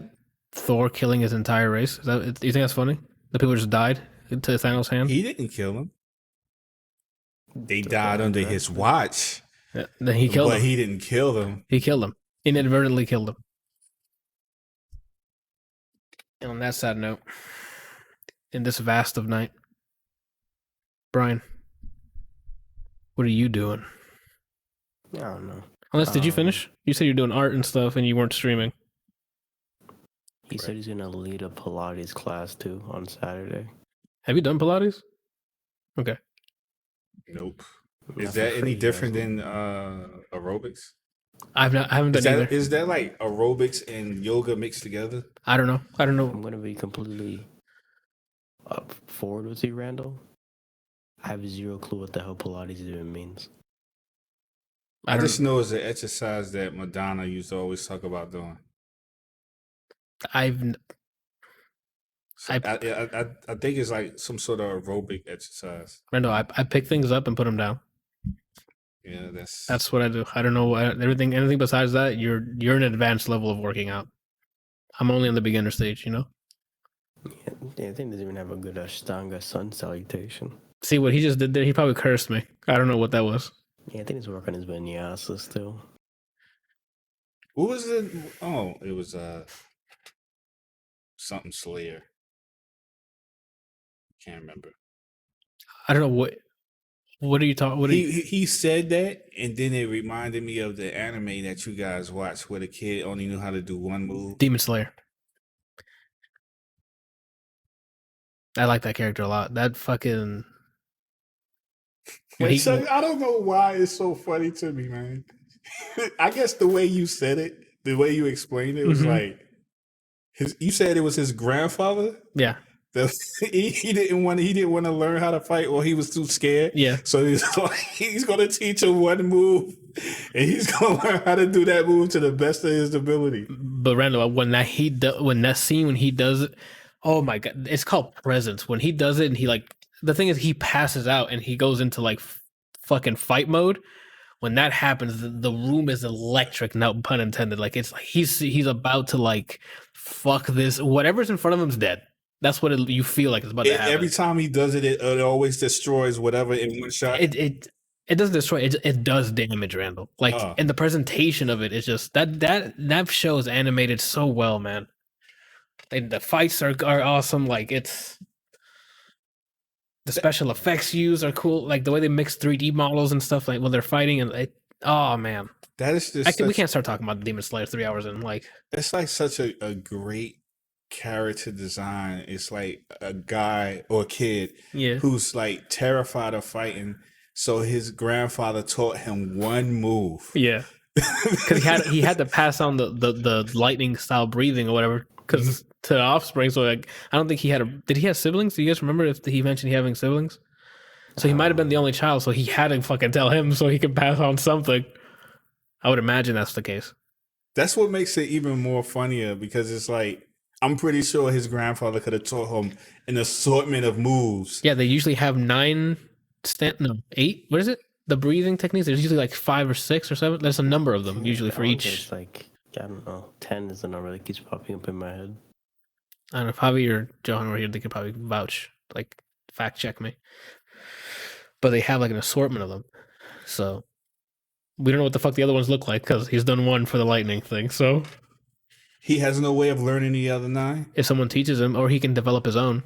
Thor killing his entire race? Do you think that's funny? The people just died into Thanos' hand? He didn't kill them. They died under his watch. Yeah, then he killed them. But he didn't kill them. He killed them. Inadvertently killed them. And on that sad note, in this vast of night, Brian, what are you doing? I don't know. Unless, did you finish? You said you're doing art and stuff and you weren't streaming. He said he's going to lead a Pilates class too on Saturday. Have you done Pilates? Okay. Nope. Is that any different than aerobics? I haven't done either. Is that like aerobics and yoga mixed together? I don't know. I'm going to be completely up forward with you, Randall. I have zero clue what the hell Pilates even means. I just know it's an exercise that Madonna used to always talk about doing. I think it's like some sort of aerobic exercise. Randall, I pick things up and put them down. Yeah, that's what I do. I don't know anything besides that. You're an advanced level of working out. I'm only in the beginner stage, you know. Yeah, I think doesn't even have a good Ashtanga sun salutation. See what he just did there? He probably cursed me. I don't know what that was. Yeah, I think he's working his vinyasa still. What was it? Oh, it was something Slayer. Can't remember. I don't know what are you talking? He said that, and then it reminded me of the anime that you guys watched, where the kid only knew how to do one move. Demon Slayer. I like that character a lot. That fucking. I don't know why it's so funny to me, man. I guess the way you said it, the way you explained it, was like you said it was his grandfather. Yeah. He didn't want to learn how to fight, or he was too scared. Yeah. So he's going to teach him one move, and he's going to learn how to do that move to the best of his ability. But Randall, when that scene when he does it, oh my god, it's called presence. When he does it, and he the thing is he passes out and he goes into like fucking fight mode. When that happens, the room is electric. No pun intended. Like it's like he's about to like fuck this. Whatever's in front of him's dead. That's what you feel like it's about to happen. Every time he does it, it always destroys whatever in one shot. It doesn't destroy. It does damage, Randall. Like and the presentation of it is just that show is animated so well, man. The fights are awesome. Like it's The special effects used are cool. Like the way they mix 3D models and stuff like when they're fighting oh man. That is just we can't start talking about Demon Slayer 3 hours in. Like it's like such a great character design. It's like a guy or a kid who's like terrified of fighting. So his grandfather taught him one move. Yeah. Because he had to pass on the lightning style breathing or whatever because to the offspring. So like I don't think he had did he have siblings? Do you guys remember if he mentioned he having siblings? So he might have been the only child, so he had to fucking tell him so he could pass on something. I would imagine that's the case. That's what makes it even more funnier because it's like I'm pretty sure his grandfather could have taught him an assortment of moves. Yeah, they usually have 8. What is it? The breathing techniques. There's usually like 5 or 6 or 7. There's a number of them usually for each. It's like I don't know. 10 is the number that keeps popping up in my head. I don't know if Javi or Johan were here. They could probably vouch, like fact check me. But they have like an assortment of them, so we don't know what the fuck the other ones look like because he's done one for the lightning thing. So he has no way of learning the other 9. If someone teaches him, or he can develop his own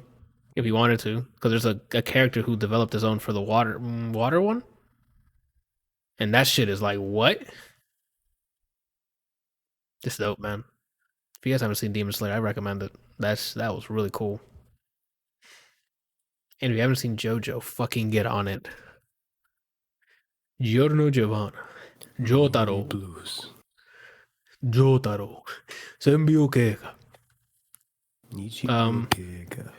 if he wanted to, because there's a character who developed his own for the water one. And that shit is like, what? It's dope, man. If you guys haven't seen Demon Slayer, I recommend it. That was really cool. And if you haven't seen JoJo, fucking get on it. Giorno Giovanna. Jotaro. Blues. Jotaro. Senbyo Keiga. Nichigo Keiga.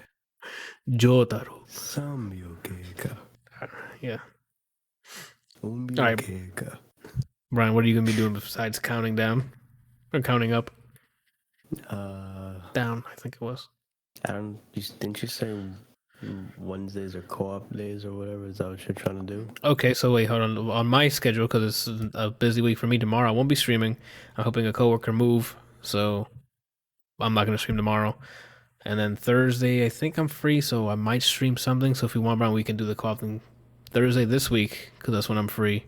Jotaro. Senbyo Keiga. Yeah. Umbyo All right. Keiga. Brian, what are you going to be doing besides counting down? Or counting up? Down, I think it was. Didn't you say Wednesdays are co-op days or whatever? Is that what you're trying to do? Okay, so wait, hold on. On my schedule, because it's a busy week for me tomorrow, I won't be streaming. I'm helping a coworker move, so I'm not going to stream tomorrow. And then Thursday, I think I'm free, so I might stream something. So if you want, Brian, we can do the co-op thing Thursday this week, because that's when I'm free.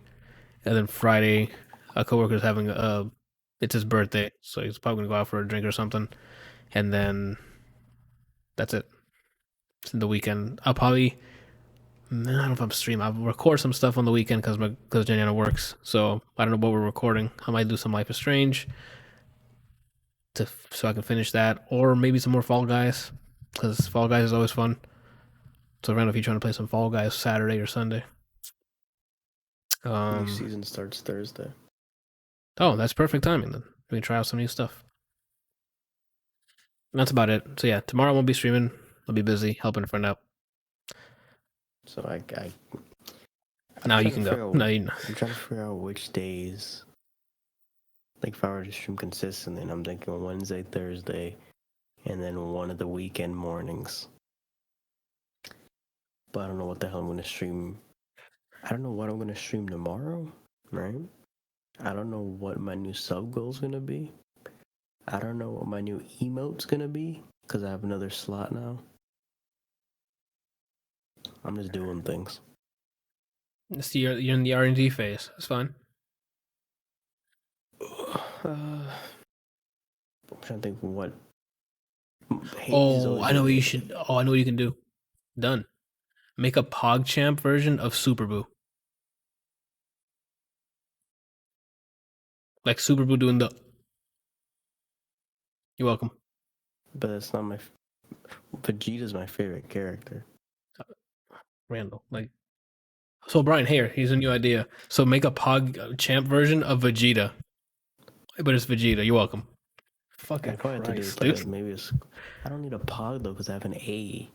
And then Friday, a coworker's having it's his birthday, so he's probably going to go out for a drink or something. And then that's it. It's the weekend. I'll probably, I don't know if I'm streaming. I'll record some stuff on the weekend because Janiana works. So I don't know what we're recording. I might do some Life is Strange so I can finish that, or maybe some more Fall Guys because Fall Guys is always fun. So Randall, if you're trying to play some Fall Guys Saturday or Sunday, new season starts Thursday. Oh, that's perfect timing then. We can try out some new stuff. And that's about it. So yeah, tomorrow I won't be streaming. I'll be busy helping a friend out. So I now you can go. No, I'm trying to figure out which days. Like if I were to stream consistently, and I'm thinking Wednesday, Thursday, and then one of the weekend mornings. But I don't know what the hell I'm going to stream. I don't know what I'm going to stream tomorrow, right? I don't know what my new sub goal is going to be. I don't know what my new emote's going to be, because I have another slot now. I'm just doing things. So you're in the R&D phase. That's fine. I'm trying to think what. I know what you should. Oh, I know what you can do. Done. Make a PogChamp version of Super Boo. Like Super Boo doing the. You're welcome. But that's not my. Vegeta's my favorite character. Randall, like. So Brian, here, here's a new idea. So make a PogChamp version of Vegeta. But it's Vegeta. You're welcome. Fucking Christ, dude. Maybe it's. I don't need a Pog though, because I have an A.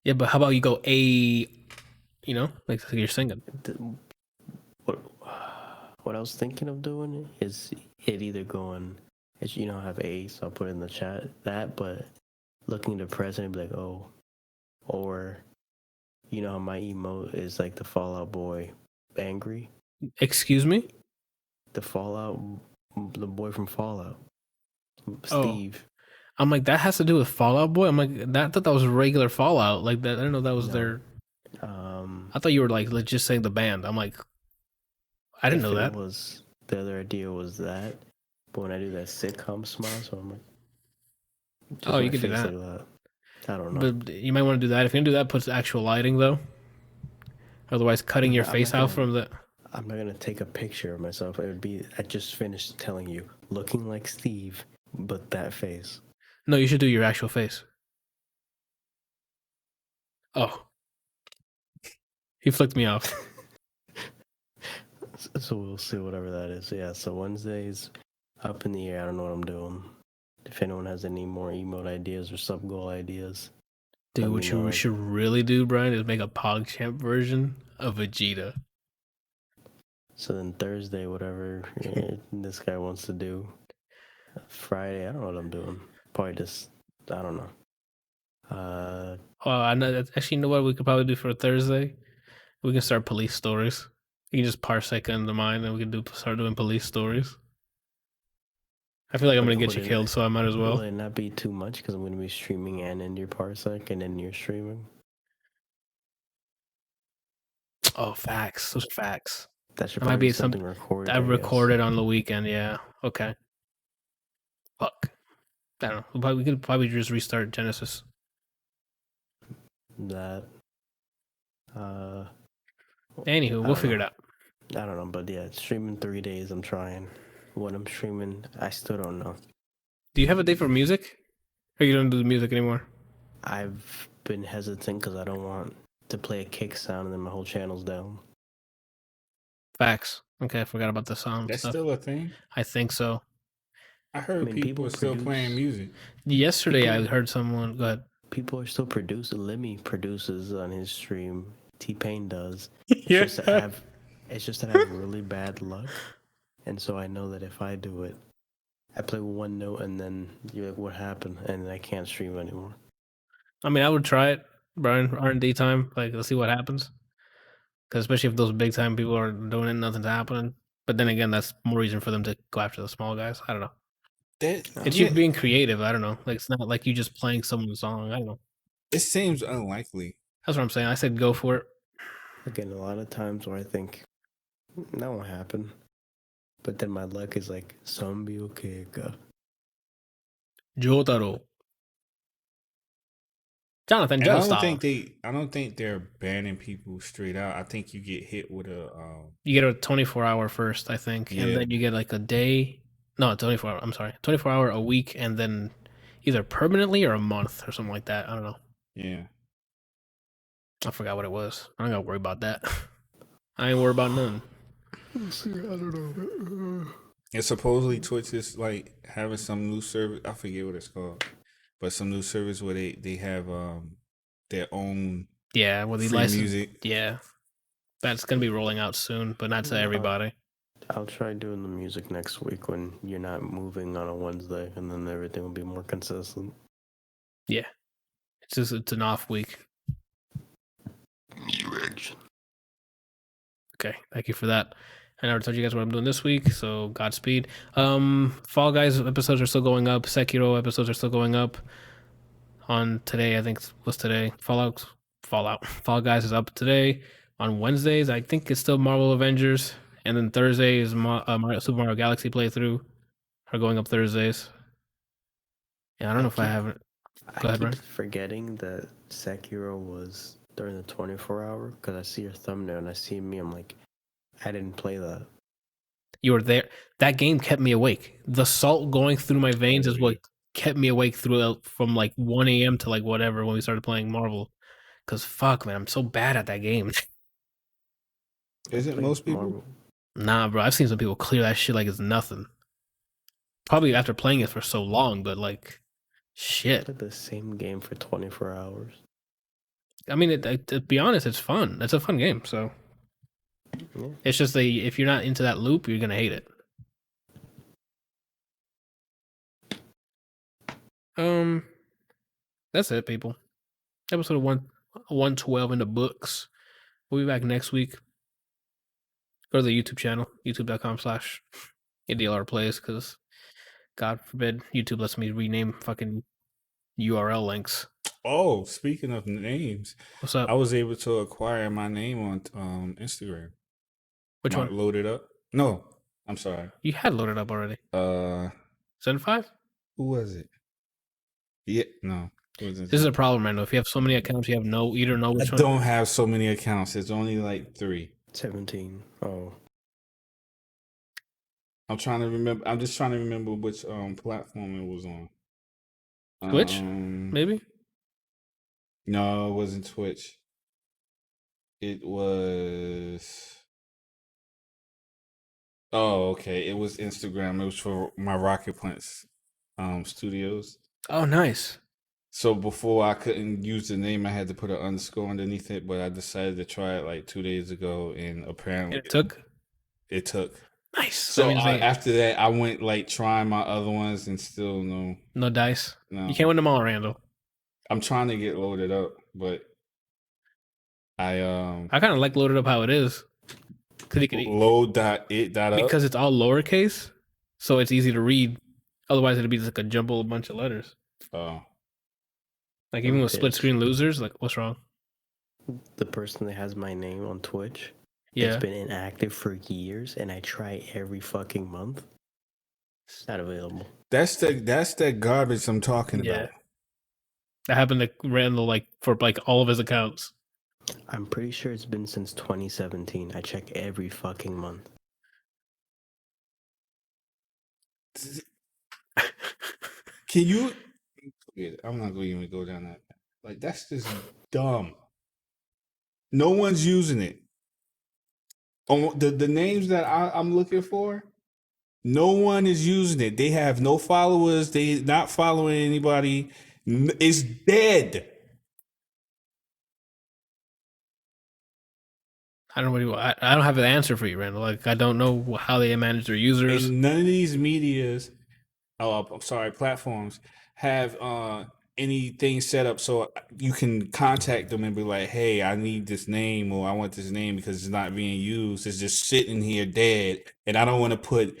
Yeah, but how about you go A? You know, like you're singing. What I was thinking of doing is it either going, as you know, I have A, so I'll put it in the chat that, but looking at the present and be like, oh, or you know how my emote is like the Fallout Boy, angry. Excuse me. The boy from Fallout, Steve. Oh. I'm like, that has to do with Fallout Boy. I'm like, I thought that was regular Fallout. Like that, I didn't know that was their. I thought you were like just saying the band. I'm like, I didn't know that. The other idea was that, but when I do that sitcom smile, so I'm like, oh, you could do that. Like I don't know. But you might want to do that. If you're gonna do that, put actual lighting though. Otherwise, cutting your face out from the. I'm not gonna take a picture of myself. It would be I just finished telling you, looking like Steve, but that face. No, you should do your actual face. Oh, he flicked me off. So we'll see whatever that is. Yeah. So Wednesday's up in the air. I don't know what I'm doing. If anyone has any more emote ideas or sub goal ideas, dude, what you should really do, Brian, is make a PogChamp version of Vegeta. So then Thursday, whatever this guy wants to do. Friday, I don't know what I'm doing. Probably just, I don't know. I know. Actually, you know what we could probably do for Thursday? We can start police stories. You can just parsec into mine, and we can start doing police stories. I feel like I'm going to get you killed, so I might as well. Will it not be too much because I'm going to be streaming and in your parsec and then you're streaming? Oh, facts. Those facts. That should probably be something recorded. I recorded on the weekend, yeah. Okay. Fuck. I don't know. We could probably just restart Genesis. That. Anywho, we'll figure it out. I don't know, but yeah, streaming 3 days, I'm trying. What I'm streaming, I still don't know. Do you have a day for music? Or you don't do the music anymore? I've been hesitant because I don't want to play a kick sound and then my whole channel's down. Facts. Okay, I forgot about the sound. That's stuff. Still a thing? I think so. I heard people are still playing music. Yesterday, I heard someone. Go ahead. People are still producing. Lemmy produces on his stream. T-Pain does. Yeah. It's just that I have really bad luck. And so I know that if I do it, I play one note and then you're like, what happened? And I can't stream anymore. I mean, I would try it, Brian, R&D time. Like, let's see what happens. Because especially if those big time people are doing it, nothing's happening. But then again, that's more reason for them to go after the small guys. I don't know. It's you being creative. I don't know. Like, it's not like you just playing someone's song. I don't know. It seems unlikely. That's what I'm saying. I said go for it. Again, a lot of times where I think that won't happen. But then my luck is like, zombie okay. Jotaro. Jonathan, I don't think they're banning people straight out. I think you get hit with a. You get a 24-hour first, I think, and then you get like a day. No, 24 hour. I'm sorry, 24 hour a week, and then either permanently or a month or something like that. I don't know. Yeah. I forgot what it was. I don't gotta worry about that. I ain't worried about none. I don't know. And supposedly Twitch is like having some new service. I forget what it's called, but some new service where they have their own with the free music. Yeah, that's gonna be rolling out soon, but not to everybody. I'll try doing the music next week when you're not moving on a Wednesday, and then everything will be more consistent. Yeah, it's an off week. Okay, thank you for that. I never told you guys what I'm doing this week, so Godspeed. Fall Guys episodes are still going up. Sekiro episodes are still going up. On today, I think was today. Fallout. Fall Guys is up today. On Wednesdays, I think it's still Marvel Avengers, and then Thursday is Super Mario Galaxy playthrough. Are going up Thursdays. Yeah, I don't know if I haven't. Go ahead, Brian. Forgetting that Sekiro was during the 24-hour because I see your thumbnail and I see me. I'm like, I didn't play that. You were there. That game kept me awake. The salt going through my veins is what kept me awake from like 1 a.m. to like whatever when we started playing Marvel. Because fuck, man, I'm so bad at that game. Isn't most people? Marvel. Nah, bro. I've seen some people clear that shit like it's nothing. Probably after playing it for so long, but like, shit. I played the same game for 24 hours. I mean, to be honest, it's fun. It's a fun game, so. Yeah. It's just if you're not into that loop, you're gonna hate it. That's it, people. Episode 112 in the books. We'll be back next week. Go to the YouTube channel, youtube.com/ADLR Plays, because God forbid YouTube lets me rename fucking URL links. Oh, speaking of names, what's up? I was able to acquire my name on Instagram. Which one? Loaded up? No, I'm sorry. You had loaded up already. 75? Who was it? Yeah, no. This is a problem, man. If you have so many accounts, you have you don't know which one. I don't have so many accounts. It's only like 3. 17. Oh. I'm trying to remember. I'm just trying to remember which platform it was on. Twitch, maybe? No, it wasn't Twitch. It was. Oh, okay. It was Instagram. It was for my Rocket Plants studios. Oh, nice. So before I couldn't use the name, I had to put an underscore underneath it. But I decided to try it like 2 days ago, and apparently it took. It took. Nice. So after that, I went like trying my other ones, and still no dice. No, you can't win them all, Randall. I'm trying to get loaded up, but I kind of like loaded up how it is. Load.it.up because it's all lowercase, so it's easy to read. Otherwise, it'd be just like a jumble bunch of letters. Oh, like even with split screen losers, like what's wrong? The person that has my name on Twitch, it's been inactive for years, and I try every fucking month. It's not available. That's the garbage I'm talking about. That happened to Randall like for like all of his accounts. I'm pretty sure it's been since 2017. I check every fucking month. Can you? I'm not going to even go down that. Like that's just dumb. No one's using it. On the names that I'm looking for, no one is using it. They have no followers. They not following anybody. It's dead. I don't have an answer for you, Randall. Like I don't know how they manage their users. And none of these platforms have anything set up so you can contact them and be like, hey, I need this name, or I want this name because it's not being used. It's just sitting here dead, and I don't want to put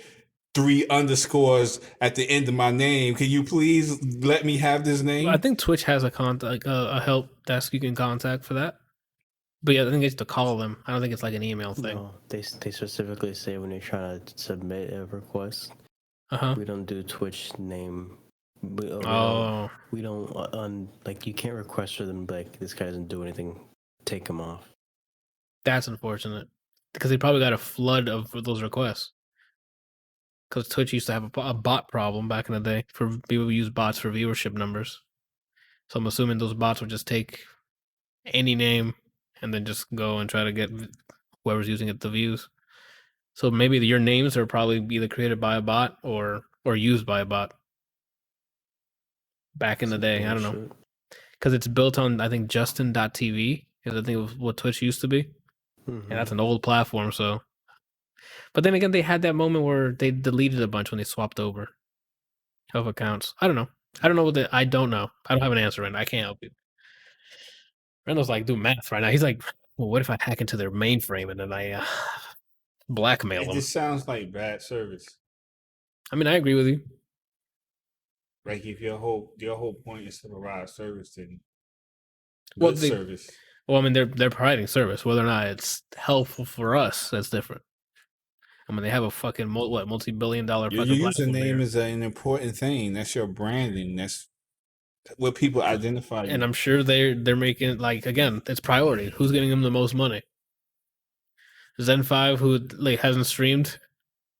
3 underscores at the end of my name. Can you please let me have this name? Well, I think Twitch has a help desk you can contact for that. But yeah, I think it's to call them. I don't think it's like an email thing. No, they specifically say when you're trying to submit a request, we don't do Twitch name. We don't like you can't request for them. Like this guy doesn't do anything. Take him off. That's unfortunate because they probably got a flood of those requests. Because Twitch used to have a bot problem back in the day for people who use bots for viewership numbers. So I'm assuming those bots would just take any name and then just go and try to get whoever's using it the views. So maybe your names are probably either created by a bot or used by a bot. Back in the day, I don't know. Because it's built on, I think, Justin.tv, because I think it was what Twitch used to be. And that's an old platform, so. But then again, they had that moment where they deleted a bunch when they swapped over of accounts. I don't know. I don't know. I don't know. I don't have an answer right now. I can't help you. Randall's like doing math right now. He's like, well, what if I hack into their mainframe and then I blackmail them? It just sounds like bad service. I mean, I agree with you. Like if your whole point is to provide service, then service. Well, I mean, they're providing service. Whether or not it's helpful for us, that's different. I mean, they have a fucking multi-billion-dollar fucking your username is an important thing. That's your branding. That's what people identify you. And I'm sure they're making, like, again, it's priority. Who's getting them the most money? Zen5, who like hasn't streamed,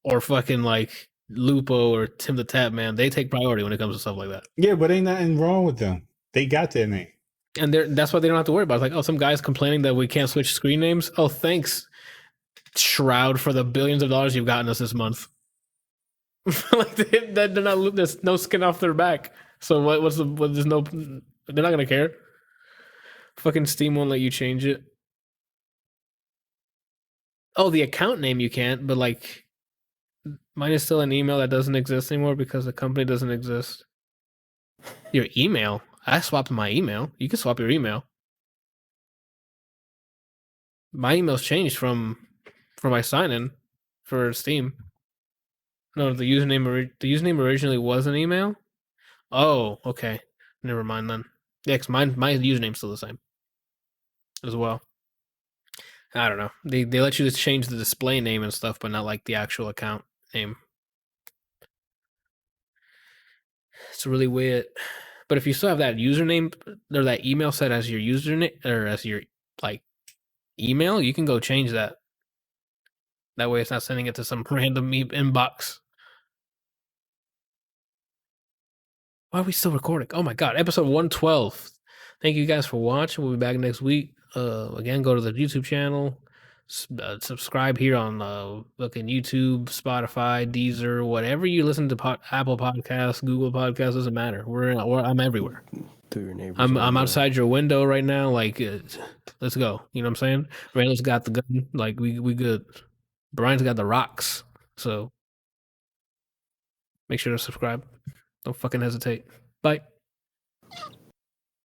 or fucking like Lupo or Tim the Tap Man, they take priority when it comes to stuff like that. Yeah, but ain't nothing wrong with them. They got their name. And that's why they don't have to worry about it. It's like, oh, some guy's complaining that we can't switch screen names. Oh, thanks, Shroud, for the billions of dollars you've gotten us this month. Like they're not, there's no skin off their back. So there's no, they're not gonna care. Fucking Steam won't let you change it. Oh, the account name you can't, but like mine is still an email that doesn't exist anymore because the company doesn't exist. Your email? I swapped my email. You can swap your email. My email's changed for my sign-in for Steam. No, the username originally was an email. Oh, okay. Never mind then. Yeah, 'cause my username's still the same as well. I don't know. They let you just change the display name and stuff, but not like the actual account name. It's really weird. But if you still have that username or that email set as your username or as your like email, you can go change that. That way, it's not sending it to some random inbox. Why are we still recording? Oh my god, episode 112. Thank you guys for watching. We'll be back next week. Again, go to the YouTube channel. Subscribe here on fucking YouTube, Spotify, Deezer, whatever you listen to. Apple Podcasts, Google Podcasts, doesn't matter. I'm everywhere. Through your neighbors. I'm outside your window right now. Like, let's go. You know what I'm saying? Rayla's got the gun. Like, we good. Bryant's got the rocks. So make sure to subscribe. Don't fucking hesitate. Bye.